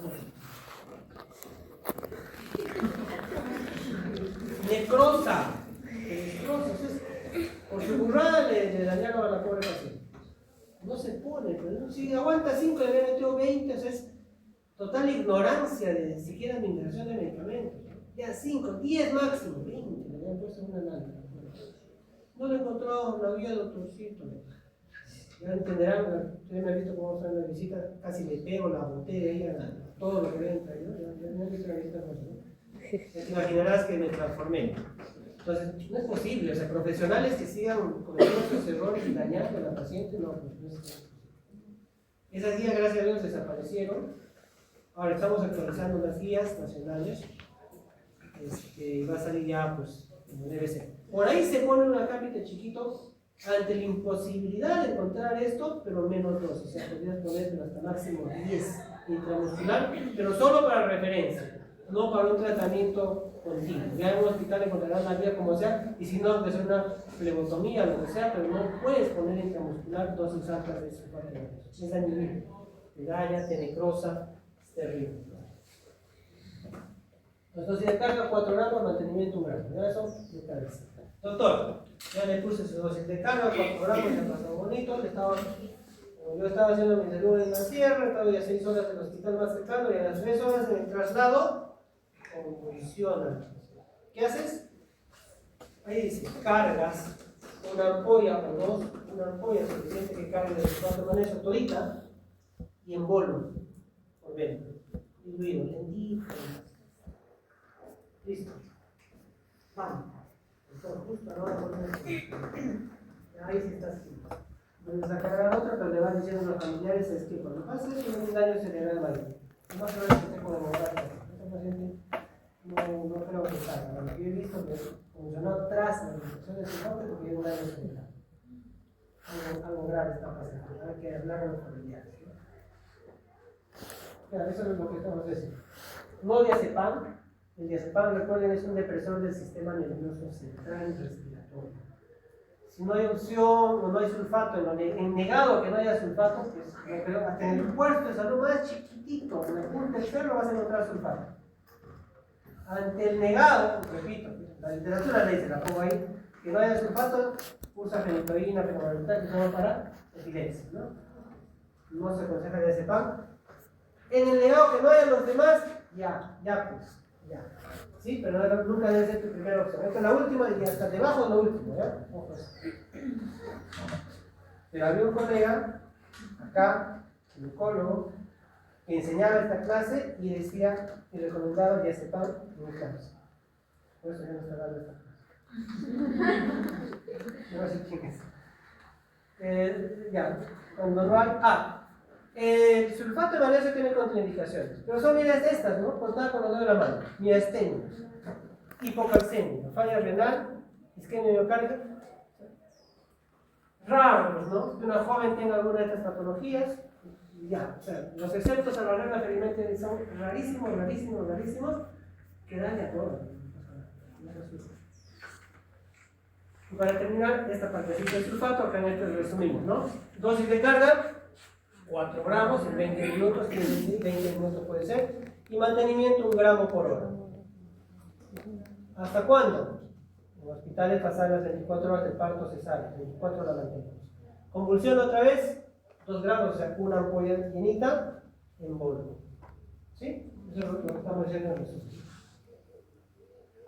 necrosa. Entonces, por su burrada le dañaron a la pobre paciente. No se pone, pero si aguanta 5 le había metido 20, o sea, es total ignorancia de siquiera administración de medicamentos. Ya 5, 10 máximo, 20 le habían puesto una nalga. No lo encontró, no había doctorcito. Ya entenderán, ustedes me han visto cómo son las visitas, casi le pego la botella ahí a todo lo que habían traído. Ya me han visto la visita, ¿no? Te imaginarás que me transformé. Entonces, no es posible, o sea, profesionales que sigan cometiendo esos errores y dañando a la paciente, no, pues no es posible. Esas guías, gracias a Dios, desaparecieron. Ahora estamos actualizando las guías nacionales. Y va a salir ya, pues, como debe ser. Por ahí se pone un acápite chiquito ante la imposibilidad de encontrar esto, pero menos dosis. O sea, podrías poner hasta máximo 10 intramuscular, pero solo para referencia, no para un tratamiento continuo. Ya en un hospital encontrarás la vía como sea, y si no, pues es una flebotomía, lo que sea, pero no puedes poner intramuscular dosis altas de sulfato de magnesio. Es dañino, te daña, te necrosa, es terrible. Entonces, de carga 4 gramos, mantenimiento 1 gramo. Ya eso de cabeza. Doctor, ya le puse su dosis de carga, 4 gramos, ya pasó bonito. Como yo estaba haciendo mi salud en la sierra, estaba ya 6 horas en el hospital más cercano y a las 3 horas en el traslado, convulsiona. ¿Qué haces? Ahí dice, cargas una ampolla o dos, una ampolla suficiente que cargue de sulfato de magnesio todita y en volumen, por dentro. Diluido, lentito. Listo. Vamos. Entonces, justo a la hora de poner. Ahí sí está así. Voy a sacar a la otra, pero le van diciendo a los familiares es que cuando pasa eso no hay un daño cerebral mayor. No se ve que esté con hemorragia. Esta paciente no creo que salga. Lo que yo he visto que funcionó tras la infección de su norte porque hay un daño cerebral. Algo grave está pasando. Hay que hablar con los familiares. Claro, eso es lo que estamos diciendo. No diazepam. El diazepam, recuerden, es un depresor del sistema nervioso central y respiratorio. Si no hay opción o no hay sulfato, en negado que no haya sulfato, pues yo creo hasta en el puesto de salud más chiquitito, en la punta del cerro vas a encontrar sulfato. Ante el negado, repito, la literatura le dice, la pongo ahí, que no haya sulfato, usa fenitoína, fenobarbital, que son para epilepsia, ¿no? No se aconseja diazepam. En el negado que no haya los demás, ya pues. Ya. Sí, pero nunca debe ser tu primera opción. Esta es la última y hasta debajo es la última, ¿ya? Ojos. Pero había un colega, acá, psicólogo, que enseñaba esta clase y decía y recomendaba diazepam en casos. Por eso ya no está dando esta clase. No sé quién es. Ya, cuando no hay. El sulfato de magnesio tiene contraindicaciones, pero son miles de estas, ¿no? Contar con los dedos de la mano. Miastenia, hipocalcemia, falla renal, isquemia miocárdica. Raros, ¿no? Que una joven tenga alguna de estas patologías. Ya, o sea, los exceptos a la regla felizmente son rarísimos, que daña todo. Y para terminar, esta partecita del sulfato, acá en esto lo resumimos, ¿no? Dosis de carga. 4 gramos en 20 minutos, 20 minutos puede ser, y mantenimiento 1 gramo por hora. ¿Hasta cuándo? En hospitales pasar las 24 horas del parto cesárea, 24 horas mantenemos. Convulsión otra vez, 2 gramos, o sea, una ampolla llenita en volumen. ¿Sí? Eso es lo que estamos diciendo en resumen.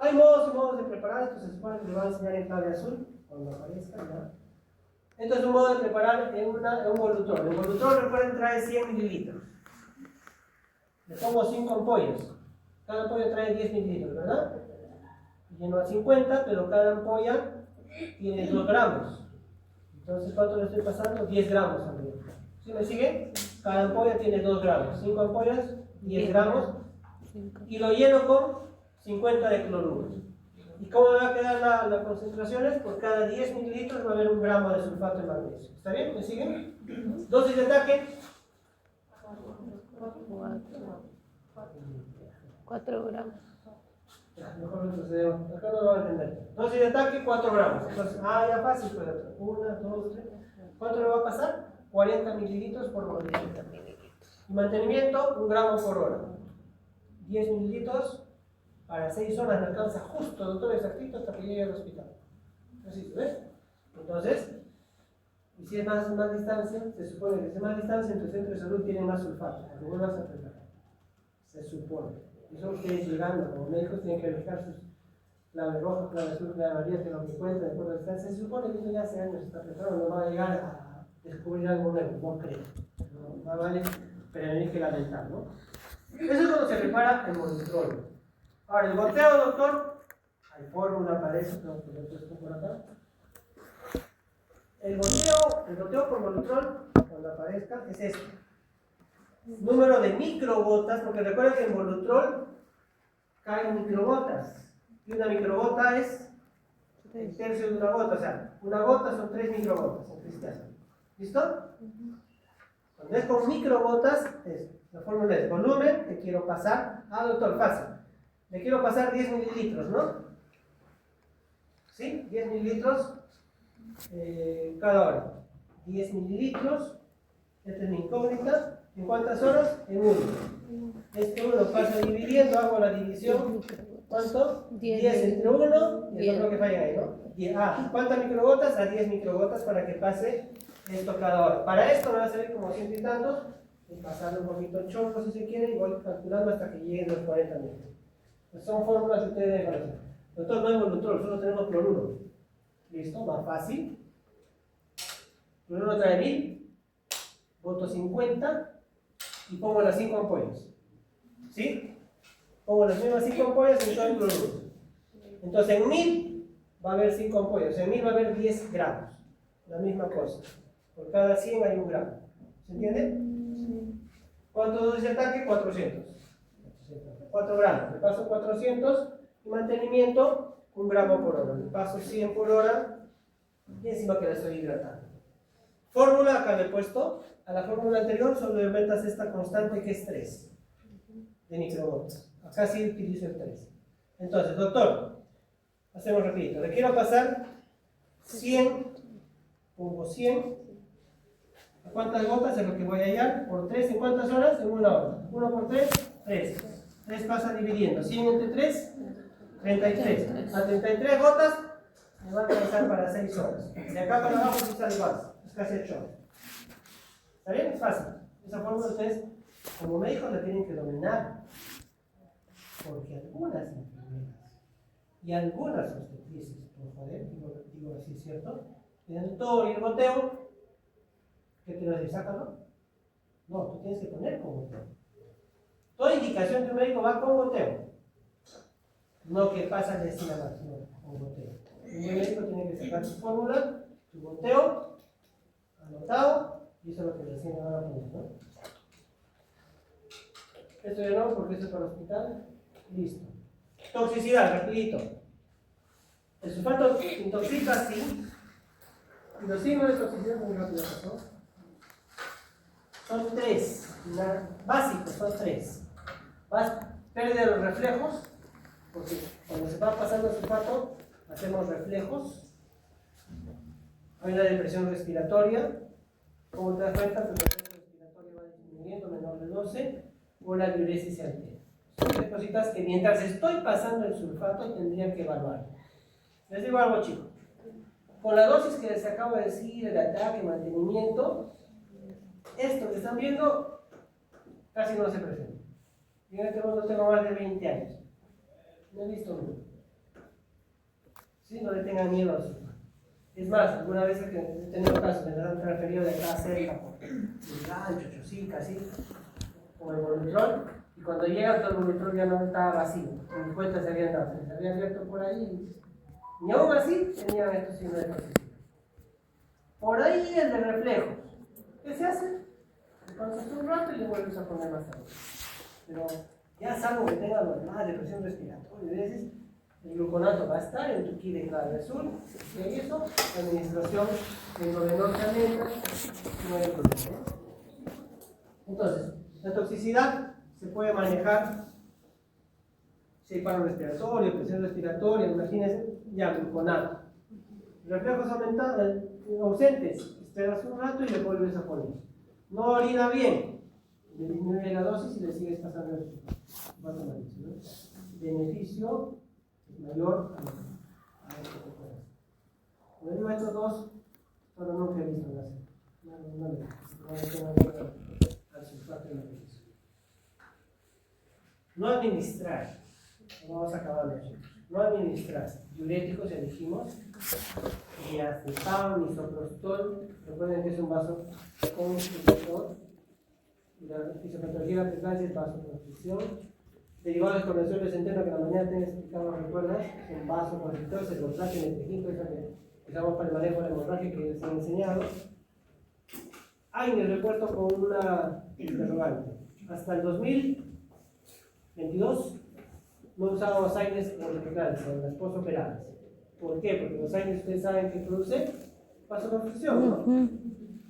Hay modos y modos de preparar, esto se supone que le va a enseñar en clave azul, cuando aparezca, ¿ya? Esto es un modo de preparar en un Volutrol. El Volutrol, recuerden, trae 100 mililitros. Le pongo 5 ampollas. Cada ampolla trae 10 mililitros, ¿verdad? Lleno a 50, pero cada ampolla tiene 2 gramos. Entonces, ¿cuánto le estoy pasando? 10 gramos también. ¿Sí me siguen? Cada ampolla tiene 2 gramos. 5 ampollas, 10 gramos. Y lo lleno con 50 de cloruro. ¿Y cómo va a quedar la concentración? Por cada 10 mililitros va a haber 1 gramo de sulfato de magnesio. ¿Está bien? ¿Me siguen? Dosis de ataque. 4 gramos. Mejor retrocedemos. Acá no lo van a entender. Dosis de ataque, 4 gramos. Entonces, ya fácil. 1, 2, 3. ¿Cuánto le va a pasar? 40 mililitros por hora. Y mantenimiento, 1 gramo por hora. 10 mililitros para 6 horas me alcanza justo, doctor, exactito, hasta que llegue al hospital. Así, ¿ves? Entonces, y si es más distancia, se supone que si es más distancia, en tu centro de salud tiene más sulfato, porque vuelvas a apretar. Se supone. Y eso ustedes llegando como médicos tienen que verificar sus clave roja, clave azul, clave amarilla, que es lo que encuentran de acuerdo a distancia. Se supone que eso ya hace años está preparado, no va a llegar a descubrir algo nuevo, no creo. No, más vale prevenir que lamentar, ¿no? Eso es cuando se prepara el monitrol. Ahora, el goteo, doctor, hay fórmula para eso, tengo que ver esto por acá. El goteo por monitrol, cuando aparezca, es este. Número de microgotas, porque recuerda que en monitrol caen microgotas. Y una microgota es el tercio de una gota, o sea, una gota son 3 microgotas en cristiano. ¿Listo? Cuando es con microgotas, la fórmula es volumen, que quiero pasar. Doctor, fácil. Le quiero pasar 10 mililitros, ¿no? ¿Sí? 10 mililitros cada hora. 10 mililitros. Esta es mi incógnita. ¿En cuántas horas? En 1. Este 1 pasa dividiendo, hago la división. ¿Cuánto? 10 entre 1 y el otro que falla ahí, ¿no? ¿Cuántas microgotas? A 10 microgotas para que pase esto cada hora. Para esto me va a salir como 100 y tantos. Y pasarle un poquito chorro si se quiere y voy calculando hasta que lleguen los 40 minutos. Son fórmulas que ustedes deben conocer. Nosotros no hay monitrol, solo tenemos cloruro. ¿Listo? Más fácil. Cloruro trae 1000, boto 50 y pongo las 5 ampollas. ¿Sí? Pongo las mismas 5 ampollas en todo el cloruro. Entonces en 1000 va a haber 5 ampollas, en 1000 va a haber 10 gramos. La misma cosa. Por cada 100 hay 1 gramo. ¿Se entiende? ¿Cuánto dosis de ataque? 400. 4 gramos. Le paso 400 y mantenimiento 1 gramo por hora. Le paso 100 por hora y encima que la estoy hidratando. Fórmula, acá le he puesto. A la fórmula anterior solo le aumentas esta constante que es 3 de microgotas. Acá sí utilizo el 3. Entonces, doctor, hacemos rapidito. Le quiero pasar 100, pongo 100. ¿A cuántas gotas es lo que voy a hallar? Por 3, ¿en cuántas horas? En 1 hora. 1 por 3, 3. 3 pasa dividiendo. 100 entre 3, 33. A 33 gotas me va a alcanzar para 6 horas. De acá para abajo sí sale más. Es casi 8 horas. ¿Está bien? Es fácil. Esa fórmula ustedes, como médicos, la tienen que dominar. Porque algunas enfermeras y algunas obstetrices, por joder, digo así, ¿cierto? Tienen todo y el goteo. ¿Qué te vas a decir? Sácalo. No, tú tienes que poner con goteo. Toda indicación de un médico va con goteo. No que pasa de decir nada más, no, con goteo. Un buen médico tiene que sacar su fórmula, su goteo, anotado, y eso es lo que le enseñan ahora a poner, ¿no? Esto ya no, porque esto es para el hospital. Listo. Toxicidad, rapidito. El sulfato intoxica así. Y los signos de toxicidad muy rápido, ¿no? Son 3. Básicos, son 3. Pérdida de los reflejos, porque cuando se va pasando el sulfato, hacemos reflejos. Hay una depresión respiratoria. Como te das cuenta, tu depresión respiratoria va disminuyendo, menor de 12, o la diuresis se altera. Son 3 cositas que mientras estoy pasando el sulfato tendría que evaluar. Les digo algo, chicos. Con la dosis que les acabo de decir, el ataque, mantenimiento, esto que están viendo casi no se presenta. Yo en este momento tengo más de 20 años. No he visto nunca. ¿Sí? No le tengan miedo al sulfato. Es más, alguna vez que he tenido casos, me han transferido de acá cerca, por el rancho, Chosica, así, como el monitrol, y cuando llega todo el monitrol ya no estaba vacío, ni cuenta se habían dado, se había abierto por ahí, y aún así tenían estos signos de toxicidad. Por ahí el de reflejos. ¿Qué se hace? Le pasas un rato y le vuelves a poner más tarde. Pero Ya salvo que tenga normal depresión respiratoria, a veces el gluconato va a estar en tu kit de clave azul, y eso, la administración dentro de Norteamérica no hay problema. Entonces, la toxicidad se puede manejar si hay paro respiratorio, presión respiratoria, imagínense, ya gluconato. Reflejos ausentes, esperas un rato y le vuelves a poner. No orina bien, le disminuye la dosis y le sigues pasando el vaso, ¿no? Beneficio mayor a esto que puede hacer. Como digo, estos dos, pero nunca he visto hacer. Al sulfato de beneficio. No administrar, vamos a acabar de eso. No administrar diuréticos, ya dijimos, ni acetam, ni soprostol. Recuerden que es un vaso constrictor. La fisiopatología de la preeclampsia es vasoconstricción. Derivados de colesterol mesenteno que la mañana te explicado, ¿recuerdas? Son vasoconstrictores, el contraste en el tejido, esa que usamos para el manejo de la hemorragia que les han enseñado. Hay en el repuesto con una interrogante. Hasta el 2022 no usábamos AINES en la preeclampsia, en las postoperadas. ¿Por qué? Porque los AINES ustedes saben que producen vasoconstricción, ¿no?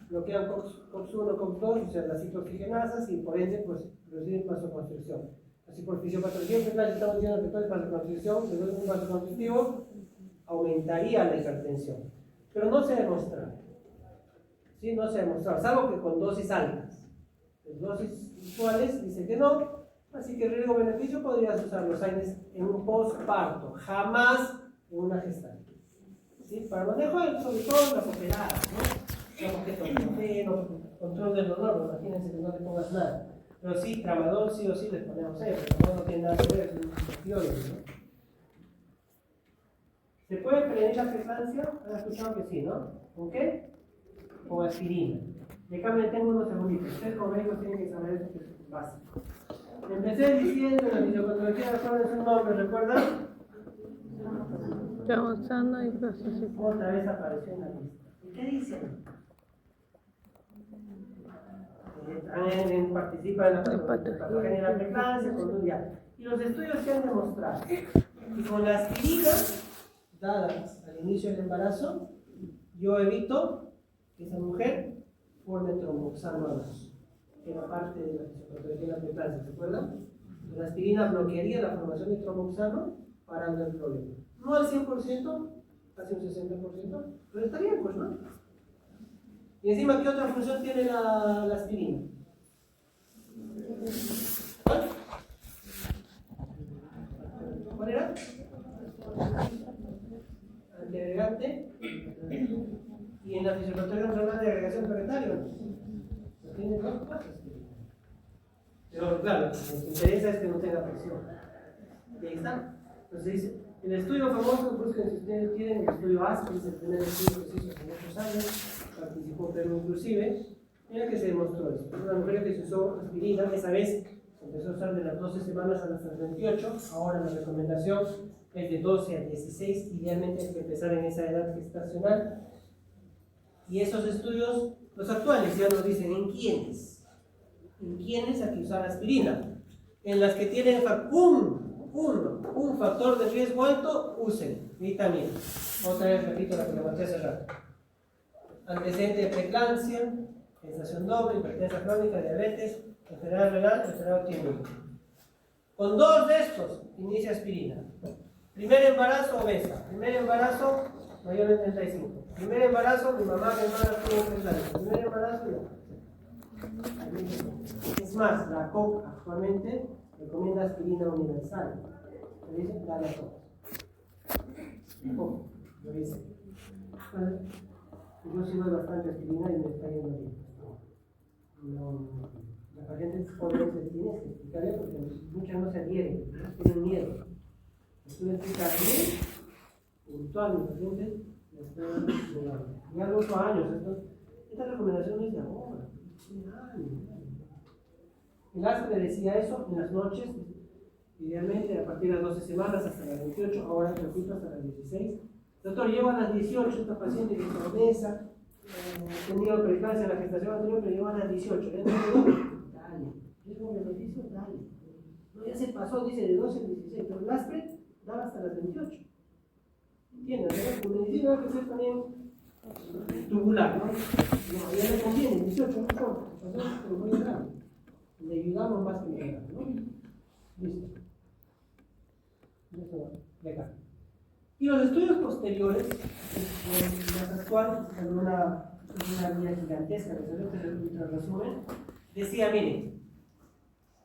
Bloquean COX-1, COX-2, o sea, las ciclooxigenasas, y por ende, pues, producen vasoconstricción. Así por fisiopatología preeclampsia estamos diciendo que todo es vasoconstricción, que no es un vasoconstrictivo, aumentaría la hipertensión. Pero no se ha demostrado. ¿Sí? No se ha demostrado, salvo que con dosis altas. Las dosis usuales dicen que no, así que riesgo-beneficio podrías usar los AINES en un postparto, jamás en una gestante. ¿Sí? Para manejo, sobre todo en las operadas, ¿no? Control del dolor, imagínense que no le pongas nada. Pero sí, tramadol sí o sí les ponemos ahí, porque no tiene nada que ver, es un opioide, ¿no? ¿Se puede prevenir la preeclampsia? Han escuchado que sí, ¿no? ¿Con qué? Con aspirina. Déjame, tengo unos segunditos. Ustedes como médicos tienen que saber esto que es básico. Empecé diciendo en la fisiopatología de acuerdo su nombre, ¿recuerdan? Usando y procesando. Otra vez apareció en la lista. ¿Y qué dicen? Participa en la patogenia de la preeclampsia, y los estudios que han demostrado que con la aspirina dadas al inicio del embarazo, yo evito que esa mujer forme tromboxano 2, que era parte de la fisiopatología de la preeclampsia, ¿se acuerdan? La aspirina bloquearía la formación de tromboxano parando el problema. No al 100%, casi un 60%, pero está bien, pues, ¿no? Y encima, ¿qué otra función tiene la aspirina? ¿Cuál era? Antiagregante. Y en la fisiopatología normal de agregación planetaria. Tiene dos cosas. Pero claro, lo que interesa es que no tenga presión. Y ahí está. Entonces dice, el estudio famoso, busquen si ustedes quieren, el estudio ASPIS, el primer estudio que se hizo hace muchos años, participó Perú inclusive. Mira que se demostró eso. Una mujer que se usó aspirina, esa vez se empezó a usar de las 12 semanas a las 38, ahora la recomendación es de 12 a 16, idealmente hay que empezar en esa edad gestacional. Y esos estudios, los actuales, ya nos dicen en quiénes hay que usar aspirina. En las que tienen un factor de riesgo alto, usen vitamina. Otra vez repito la que le mostré hace rato. Antecedente de preeclampsia, gestación doble, hipertensión crónica, diabetes, enfermedad renal, enfermedad autoinmune. Con dos de estos, inicia aspirina. Primer embarazo, obesa. Primer embarazo, mayor de 35. Primer embarazo, mi mamá, mi hermana tuvo preeclampsia. Primer embarazo, no. Es más, la COC actualmente recomienda aspirina universal. Le dice, dale a todos. Lo dice. Yo sigo bastante aspirina y me está yendo bien. La paciente jóvenes les tienes que explicarle porque muchas no se adhieren, tienen miedo. Tú le explicas bien, puntual, mi paciente le está llegando. Ya 8 años, esta recomendación es de ahora. El ASP le decía eso en las noches, idealmente a partir de las 12 semanas hasta las 28, ahora repito hasta las 16. Doctor, llevo a las 18 esta paciente que es obesa, he tenido preeclampsia en la gestación anterior, pero llevo a las 18. Dale, ¿riesgo beneficio? Dale. No, ya se pasó, dice de 12 a 16, pero el ASPRE daba hasta las 28. ¿Entiendes? ¿No? La medicina debe ser también tubular, ¿no? No, ya le conviene, 18, no son, pasó, pero muy grave. Le ayudamos más que nada, ¿no? Listo. Eso de acá. Y los estudios posteriores, más actual, en una guía gigantesca, que se ultra resumen, decía, miren,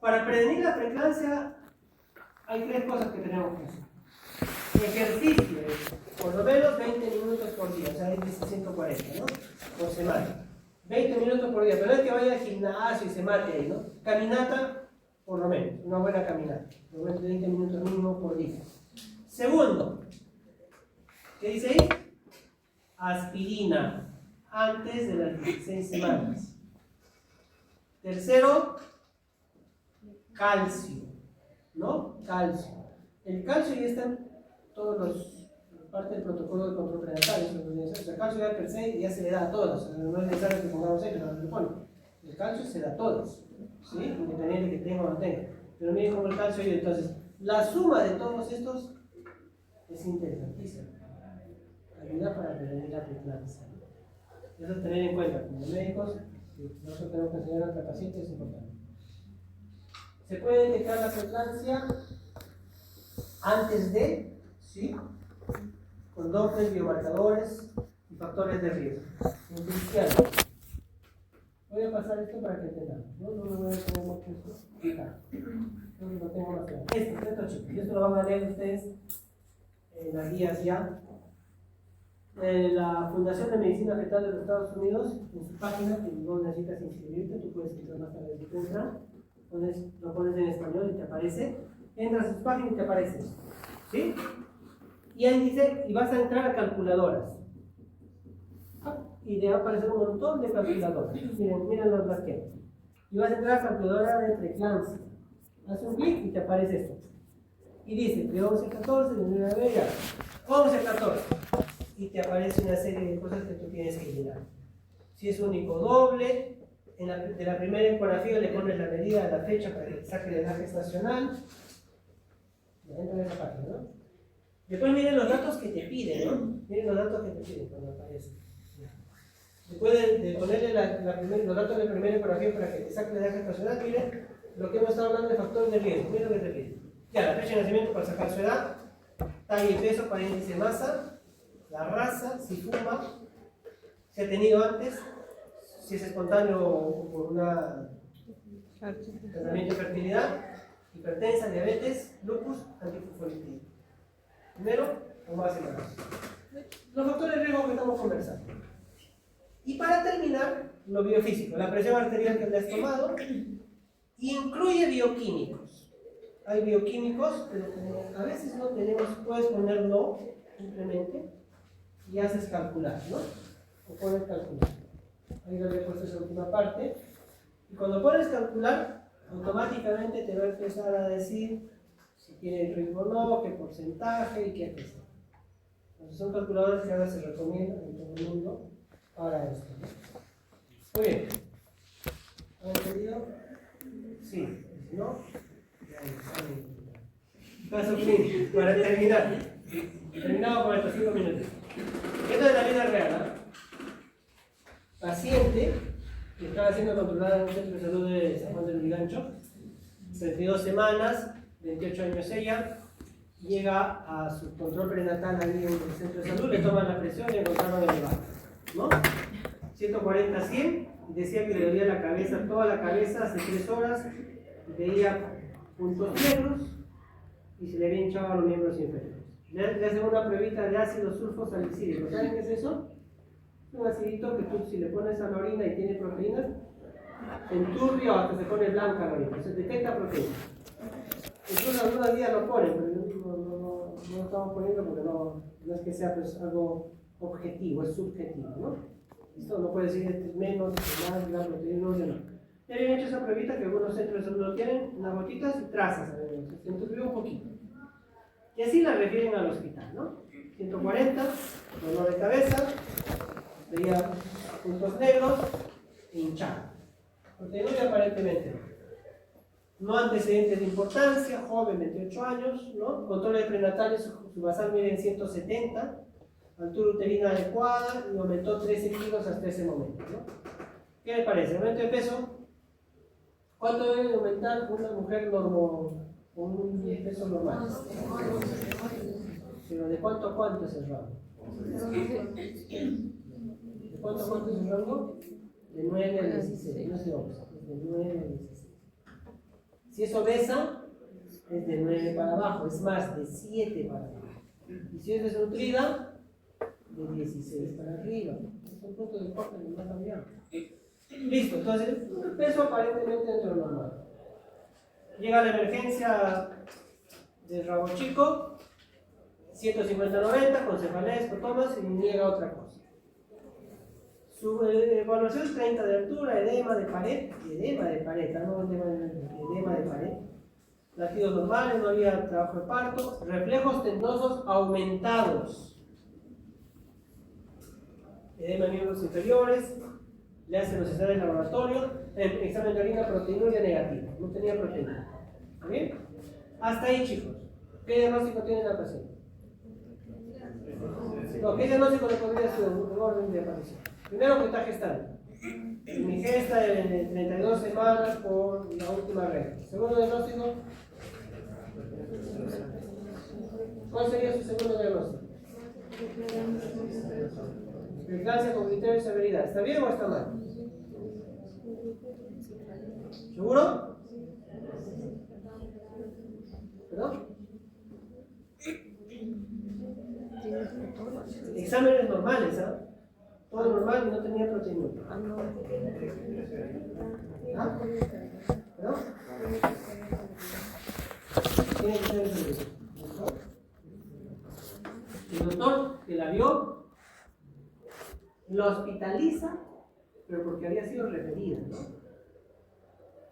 para prevenir la preeclampsia hay 3 cosas que tenemos que hacer. Ejercicio, por lo menos 20 minutos por día, o sea, dice 140, ¿no? Por semana. 20 minutos por día, pero no es que vaya al gimnasio y se mate ahí, ¿no? Caminata, por lo menos, una buena caminata, por lo menos 20 minutos mínimo por día. Segundo, ¿qué dice ahí? Aspirina, antes de las 16 semanas. Tercero, calcio, ¿no? Calcio. El calcio ya está en todos los parte del protocolo de control prenatal. O sea, el calcio ya per se ya se le da a todos. O sea, no es necesario que pongamos ahí, pero no se pone. El calcio se da a todos, ¿sí? Independiente de que tenga o no tenga. Pero miren cómo el calcio ayuda. Entonces, la suma de todos estos es interesantísima. Ayuda para prevenir la preeclampsia. Eso es tener en cuenta como médicos. Nosotros tenemos que enseñar a nuestros pacientes, es importante. Se puede detectar la preeclampsia antes de, ¿sí? Con dobles, biomarcadores y factores de riesgo. En cristiano. Voy a pasar esto para que entendan. No me voy a tener mucho esto. Acá. No lo tengo más claro. Esto chicos. Esto lo van a leer ustedes en las guías ya. La Fundación de Medicina Fetal de los Estados Unidos, en su página, que no necesitas inscribirte, tú puedes entrar más tarde si te entra, lo pones en español y te aparece, entras a su página y te aparece esto, ¿sí? Y ahí dice, y vas a entrar a calculadoras, y te va a aparecer un montón de calculadoras, miren las que hay, y vas a entrar a calculadora de preeclampsia, haces un clic y te aparece esto, y dice, de 11 a 14, de 9 a 9, ya, 11 a 14, y te aparece una serie de cosas que tú tienes que llenar. Si es único doble, de la primera ecografía le pones la medida de la fecha para que saque la edad gestacional. Dentro de esa página, ¿no? Después miren los datos que te piden, ¿no? Miren los datos que te piden cuando aparece. Después de ponerle los datos de la primera ecografía para que te saque la edad gestacional, miren lo que hemos estado hablando de factores de riesgo. Miren lo que te piden. Ya, la fecha de nacimiento para sacar su edad, talla y peso para índice de masa, la raza, si fuma, si ha tenido antes, si es espontáneo o por una tratamiento de fertilidad, hipertensa, diabetes, lupus, antifosfolipidemia. Primero, como hace más. Los factores de riesgo que estamos conversando. Y para terminar, lo biofísico, la presión arterial que te has tomado, incluye bioquímicos. Hay bioquímicos, pero como a veces no tenemos, puedes poner no, simplemente, y haces calcular, ¿no? O pones calcular. Ahí lo había puesto esa última parte. Y cuando pones calcular, automáticamente te va a empezar a decir si tiene riesgo o no, qué porcentaje y qué peso. Entonces son calculadores que ahora se recomiendan en todo el mundo para esto, ¿no? Muy bien. ¿Han entendido? Sí. Si no, caso clínico, para terminar. Terminado con estos 5 minutos. Esto es la vida real, ¿no? Paciente que estaba siendo controlada en un centro de salud de San Juan del Lurigancho, 32 semanas, 28 años ella, llega a su control prenatal ahí en el centro de salud, le toman la presión y encontraron elevada, ¿no? 140-100, decía que le dolía la cabeza, toda la cabeza hace 3 horas, veía puntos negros y se le había hinchado a los miembros inferiores. Le hacen una pruebita de ácido sulfosalicílico. ¿Saben qué es eso? Es un acidito que tú, si le pones a la orina y tiene proteínas, se enturbia o hasta se pone blanca la orina. Se detecta proteínas. Incluso algunos días lo ponen, pero no lo estamos poniendo porque no es que sea pues, algo objetivo, es subjetivo, ¿no? Esto no puede decir este es menos, más, la proteína, no. Ya habían hecho esa pruebita que algunos centros de salud lo tienen, unas gotitas y trazas, se enturbió un poquito. Y así la refieren al hospital, ¿no? 140, dolor de cabeza, veía puntos negros e hinchado. Proteína aparentemente no. No antecedentes de importancia, joven, 28 años, ¿no? Controles prenatales, su basal mide en 170, altura uterina adecuada y aumentó 13 kilos hasta ese momento, ¿no? ¿Qué le parece? Aumento de peso. ¿Cuánto debe aumentar una mujer normal, con un peso normal? Pero ¿de cuánto a cuánto es el rango? ¿De cuánto a cuánto es el rango? De 9 a 16, no es de 11, es de 9 a 16. Si es obesa, es de 9 para abajo, es más, de 7 para abajo. Y si es desnutrida, de 16 para arriba. Es un punto de corte que no ha cambiado. Listo, entonces, un peso aparentemente dentro de lo normal. Llega la emergencia del rabo chico, 150-90, con cefalea, escotomas y niega otra cosa. Su evaluación es 30 de altura, edema de pared, no edema de pared. Latidos normales, no había trabajo de parto, reflejos tendinosos aumentados. Edema de miembros inferiores, le hacen los exámenes de laboratorio, el examen de orina proteinuria negativa, no tenía proteína. ¿Está bien? Hasta ahí, chicos. ¿Qué diagnóstico tiene la paciente? No, ¿qué diagnóstico le podría ser un orden de aparición? Primero que está gestando. Mi gesta de 32 semanas por la última regla. Segundo diagnóstico. ¿Cuál sería su segundo diagnóstico? Preeclampsia con criterio de severidad. ¿Está bien o está mal? ¿Seguro? ¿Perdón? Exámenes normales, ¿ah? Todo normal y no tenía proteína. ¿Ah? ¿Perdón? Tiene que ser el doctor que la vio lo hospitaliza, pero porque había sido referida, ¿no?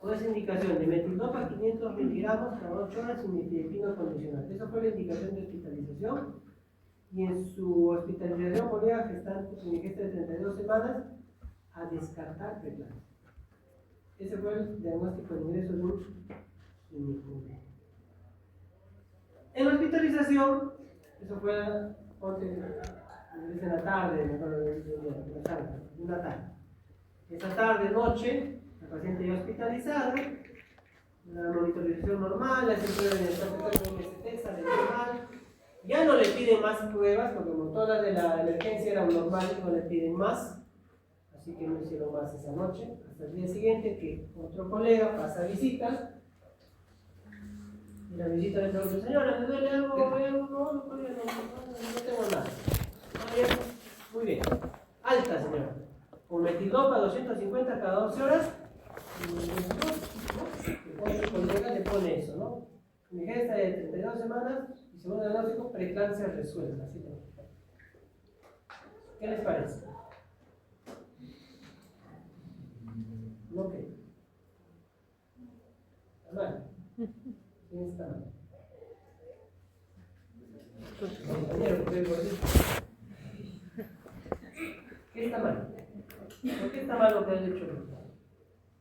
Con esa indicación de metildopa 500 miligramos cada 8 horas sin nifedipino condicional. Esa fue la indicación de hospitalización. Y en su hospitalización ponía gestante con ingesta de 32 semanas a descartar preeclampsia. Ese fue el diagnóstico de ingreso de un ginecólogo. En la hospitalización, eso fue en la tarde, una tarde. Esa tarde, noche, la paciente ya hospitalizada, la monitorización normal, la cintura de MST sale normal. Ya no le piden más pruebas, porque como todas de la emergencia eran normales, no le piden más. Así que no hicieron más esa noche. Hasta el día siguiente, que otro colega pasa visita. Y la visita le pregunta: señora, ¿le duele algo? No tengo nada. Muy bien. Alta, señora. Con metildopa 250 cada 12 horas. El colega le pone eso, ¿no? Mi gesta de 32 semanas. Y segundo diagnóstico, preeclampsia resuelta. ¿Sí? ¿Qué les parece? ¿No qué? ¿Está mal? ¿Quién está mal? ¿Qué está mal? ¿Por qué está mal lo que has hecho?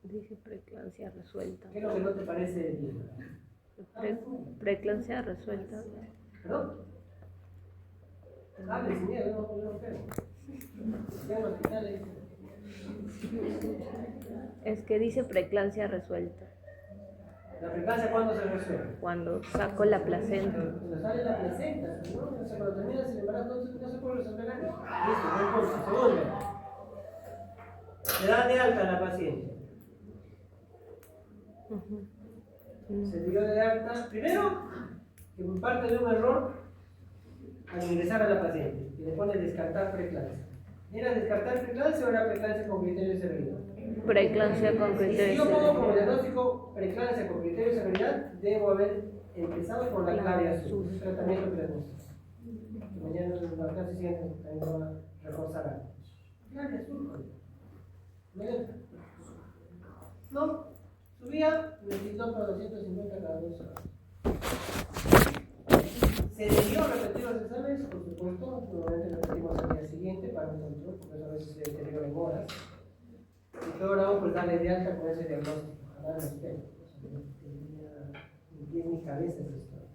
Dice preeclampsia resuelta. ¿Qué es lo que no te parece bien? Preeclampsia resuelta. ¿Perdón? Hable sin miedo, no creo. Es que dice preeclampsia resuelta. ¿La preeclampsia cuándo se resuelve? Cuando saco la placenta. Cuando sale la placenta, ¿no? O sea, cuando terminas el embarazo no se puede resolver ahí. Listo, buen punto. Segundo. Le dan de alta a la paciente. Se dio de alta. Primero, que parte de un error al ingresar a la paciente, que le pone descartar preeclampsia. ¿Era descartar preeclampsia o era preeclampsia con criterio de severidad? Preeclampsia con criterio de Si yo pongo como severidad. diagnóstico preeclampsia con criterio de severidad, debo haber empezado con la clave azul, el tratamiento precoz. Mañana en la clase siguiente también va a reforzar algo. Clave azul, joder. No, subía, me quitó para 250 cada 2 horas. ¿Se debió repetir los exámenes? Por supuesto, normalmente repetimos al día siguiente para un control, porque eso a veces se deteriora en horas. Y peor aún, pues darle de alta con ese diagnóstico. Ojalá no esté. tiene mi cabeza esa historia.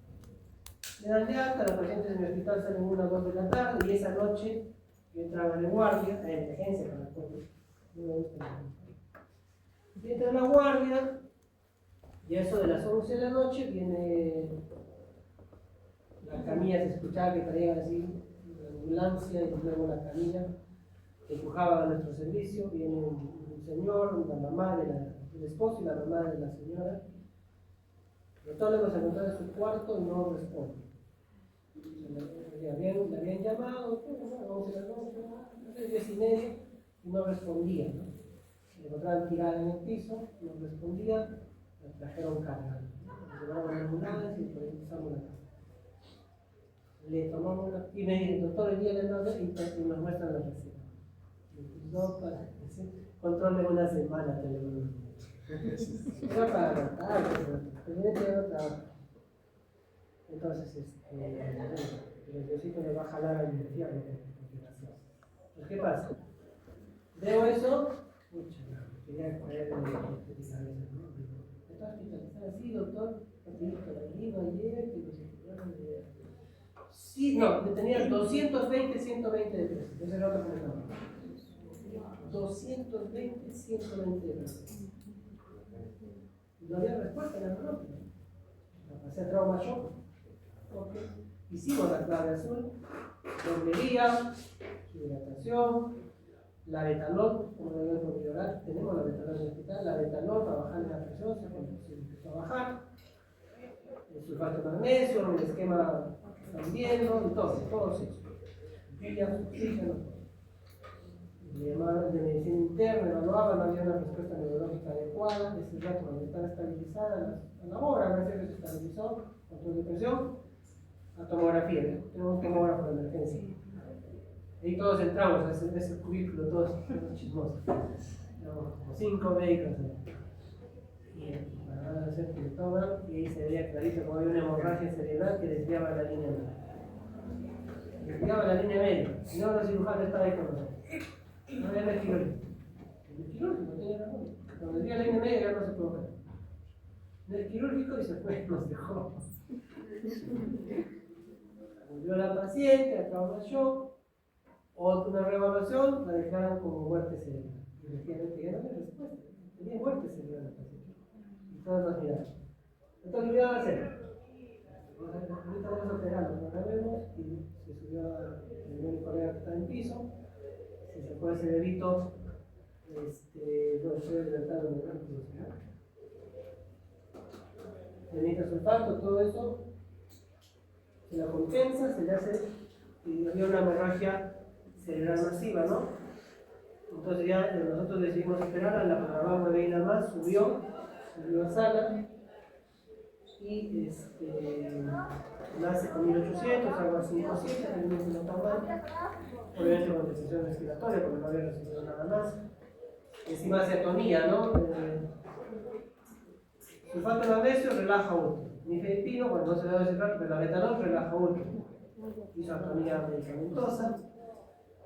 Le dan de alta, los pacientes en el hospital salen 1 o 2 de la tarde y esa noche yo entraba en guardia, a emergencia con la COVID. No me gusta la y entra en la guardia y a eso de las 11 de la noche viene la camilla, se escuchaba que traían así la ambulancia y luego la camilla que empujaba a nuestro servicio. Viene un señor, la mamá del esposo y la mamá de la señora. El doctor le hemos encontrado en su cuarto y no responde. Le habían llamado, 11 de la noche, 10:30, y no respondía, ¿no? Le encontraban tirada en el piso, no respondía, la trajeron cargada. Le llevaron a la ambulancia y por ahí empezamos la casa. Le tomamos una, y me dice, doctor, el día de la noche, y nos muestran la receta. No, para control de una semana, te lo digo. Era para aguantar, pero tiene que dar trabajo. Entonces, el Diosito me va a jalar al infierno. Pues, ¿qué pasa? Veo eso, quería poner en mi cabeza, ¿no? ¿Está hospitalizado así, doctor? Ayer, sí, no, le tenía 220, 120 de pesos. Ese era otro que me daba. 220, 120 de pesos. No había respuesta en la mano. La pasé a trauma shock. Okay. Hicimos la clave azul, dormiría, hidratación, la betanol, como lo vemos por llorar, tenemos la betanol en el hospital, la betanol para bajar la presión, se empezó a bajar, el sulfato de magnesio, el esquema que están viendo, y todo se hizo. Pillas, oxígeno, le llamaban de medicina interna, evaluaban, no había una respuesta neurológica adecuada, ese rato cuando estaba estabilizada, a la hora, a ver si se estabilizó, control de presión, la tomografía, tenemos un tomógrafo de emergencia. Y todos entramos a ese cubículo, todos chismosos. Como 5 médicos. Y van a hacer que le toman, y ahí se veía clarito como había una hemorragia cerebral que desviaba la línea media. Desviaba la línea media. Y no los cirujanos estaban ahí con nosotros. No había el quirúrgico. El quirúrgico tenía razón. Cuando desvía la línea media ya no se puede ver. En el quirúrgico y se fue, nos dejó. Volvió la paciente, a trauma shock. Otra reevaluación, la declaran como muerte cerebral. Y efectivamente ya no había respuesta. Tenía muerte cerebral la paciente. Y todos nos miraron. Entonces, ¿qué iban a hacer? Ahorita vamos a operarlo, lo grabemos y se subió el colega que está en piso. Se sacó ese bebito. No estoy libertado de la velocidad. Le sulfato, todo eso. Se la compensa, se le hace. Y había una hemorragia cerebral masiva, ¿no? Entonces ya nosotros decidimos esperar, la programamos de ahí nada más, subió a sala y nace con 1800, algo así, 500, el mismo no está mal, obviamente con decisión respiratoria porque no había recibido nada más, encima hace atonía, ¿no? Sulfato de magnesio relaja útero, nifedipino, cuando no se da ese rato, pero la betanol relaja útero, hizo atonía medicamentosa,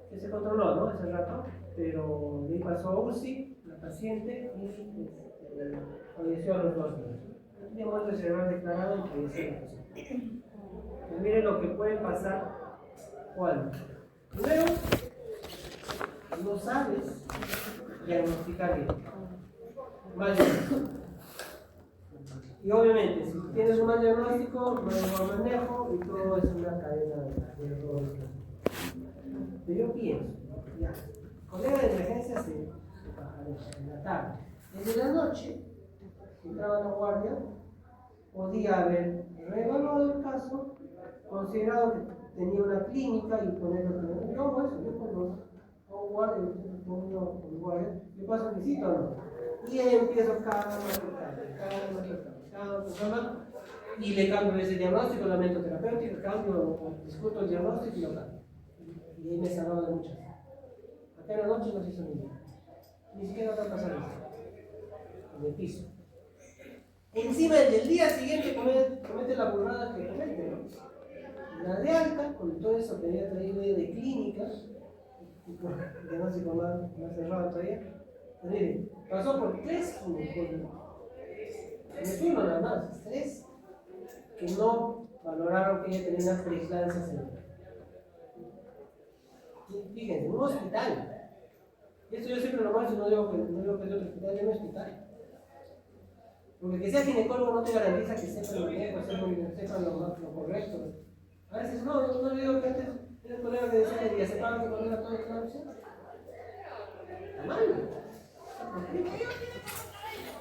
que se controló, ¿no? Ese rato, pero de ahí pasó a UCI, la paciente, y falleció a los 2 días. Tenía muerte cerebral declarada y falleció la paciente. Pues miren lo que puede pasar cuando. Primero, no sabes diagnosticar bien. Mal diagnóstico. Y obviamente, si tienes un mal diagnóstico, no hay un buen manejo y todo es una cadena de errores. Yo pienso, ya, colega de emergencia se bajaron en la tarde. Desde la noche, que entraba a la guardia, podía haber reevaluado el caso, considerado que tenía una clínica y ponerlo en yo hago eso, yo cuando hago guardia, con guardia, yo paso visita o no. Y ahí empiezo cada persona, y le cambio ese diagnóstico, la mentoterapéutica, discuto el diagnóstico y lo cambio. Y ahí me salvaba de muchas. Acá en la noche no se hizo ni siquiera otra pasar en el piso. Encima del día siguiente comete la burrada que comete, ¿no? La de alta, con todo eso que había traído de clínica, y por el diagnóstico más cerrado todavía, pues miren, pasó por 3 ginecólogos. No es uno nada más, 3. que no valoraron que ella tenía una preeclampsia cerebral. Fíjense, en un hospital. Y esto yo siempre lo muestro, no digo que es de otro hospital, es un hospital. Porque que sea ginecólogo no te garantiza que sepa lo que sepa lo correcto. A veces no le digo que antes era el colega que decía que diazepam que cuando era todo eclampsia. Está mal.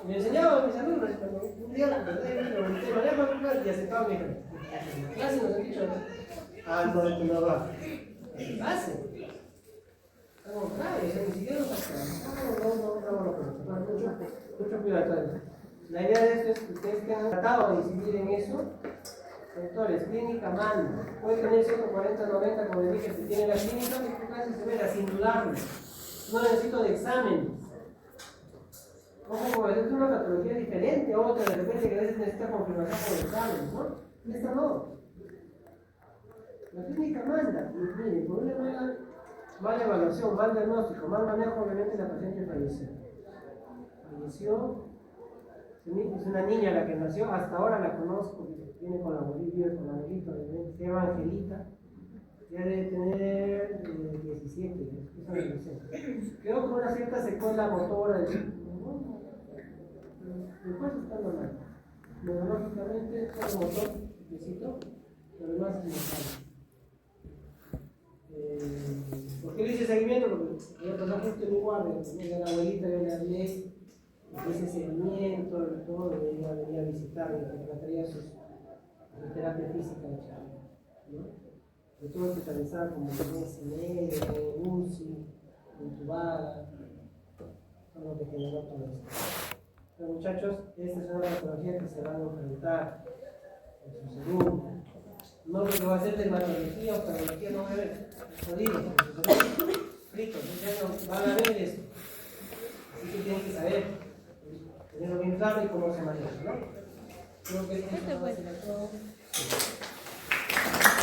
Me enseñaba a mis alumnos, cuando un día lo pregunté, María Manuel, diazepam, me dijo, en la clase nos han dicho, no va. ¿Qué hace? Algo grave, o sea, ni siquiera nos mucho cuidado. La idea de esto es que ustedes que han tratado de incidir en eso, doctores, clínica manda, puede tener 140, 90, como les dije, si tiene la clínica, mi clase severa, sin dudarlo. No necesito de exámenes. Ojo, como es una patología diferente a otra, de repente que a veces necesita confirmación por exámenes, ¿no? Esta no. La clínica manda, y miren, por una mala evaluación, mal diagnóstico, mal manejo, obviamente la paciente falleció. Es una niña la que nació, hasta ahora la conozco, viene con la abuelita, se llama Angelita, ya debe tener 17, es adolescente. Quedó con una cierta secuela motora, después está normal. Neurológicamente, todo motor, necesito, lo demás es normal. ¿Por qué le hice seguimiento? Porque ella pasó justo en mi guardia, la abuelita, yo le hablé. Ese seguimiento, todo, venía a visitarme, porque la traía su terapia física de Chávez, ¿no? Yo tuve que realizar como un mes y medio, UCI, intubada, todo lo que generó todo esto. Pero muchachos, esta es una patología que se van a enfrentar en su segundo. No lo que va a hacer dermatología o patología, no va a ver, jodidos, fritos, van a ver esto. Así que tienen que saber. Tenerlo bien claro y cómo se maneja, ¿no? Creo que esto va a ser todo.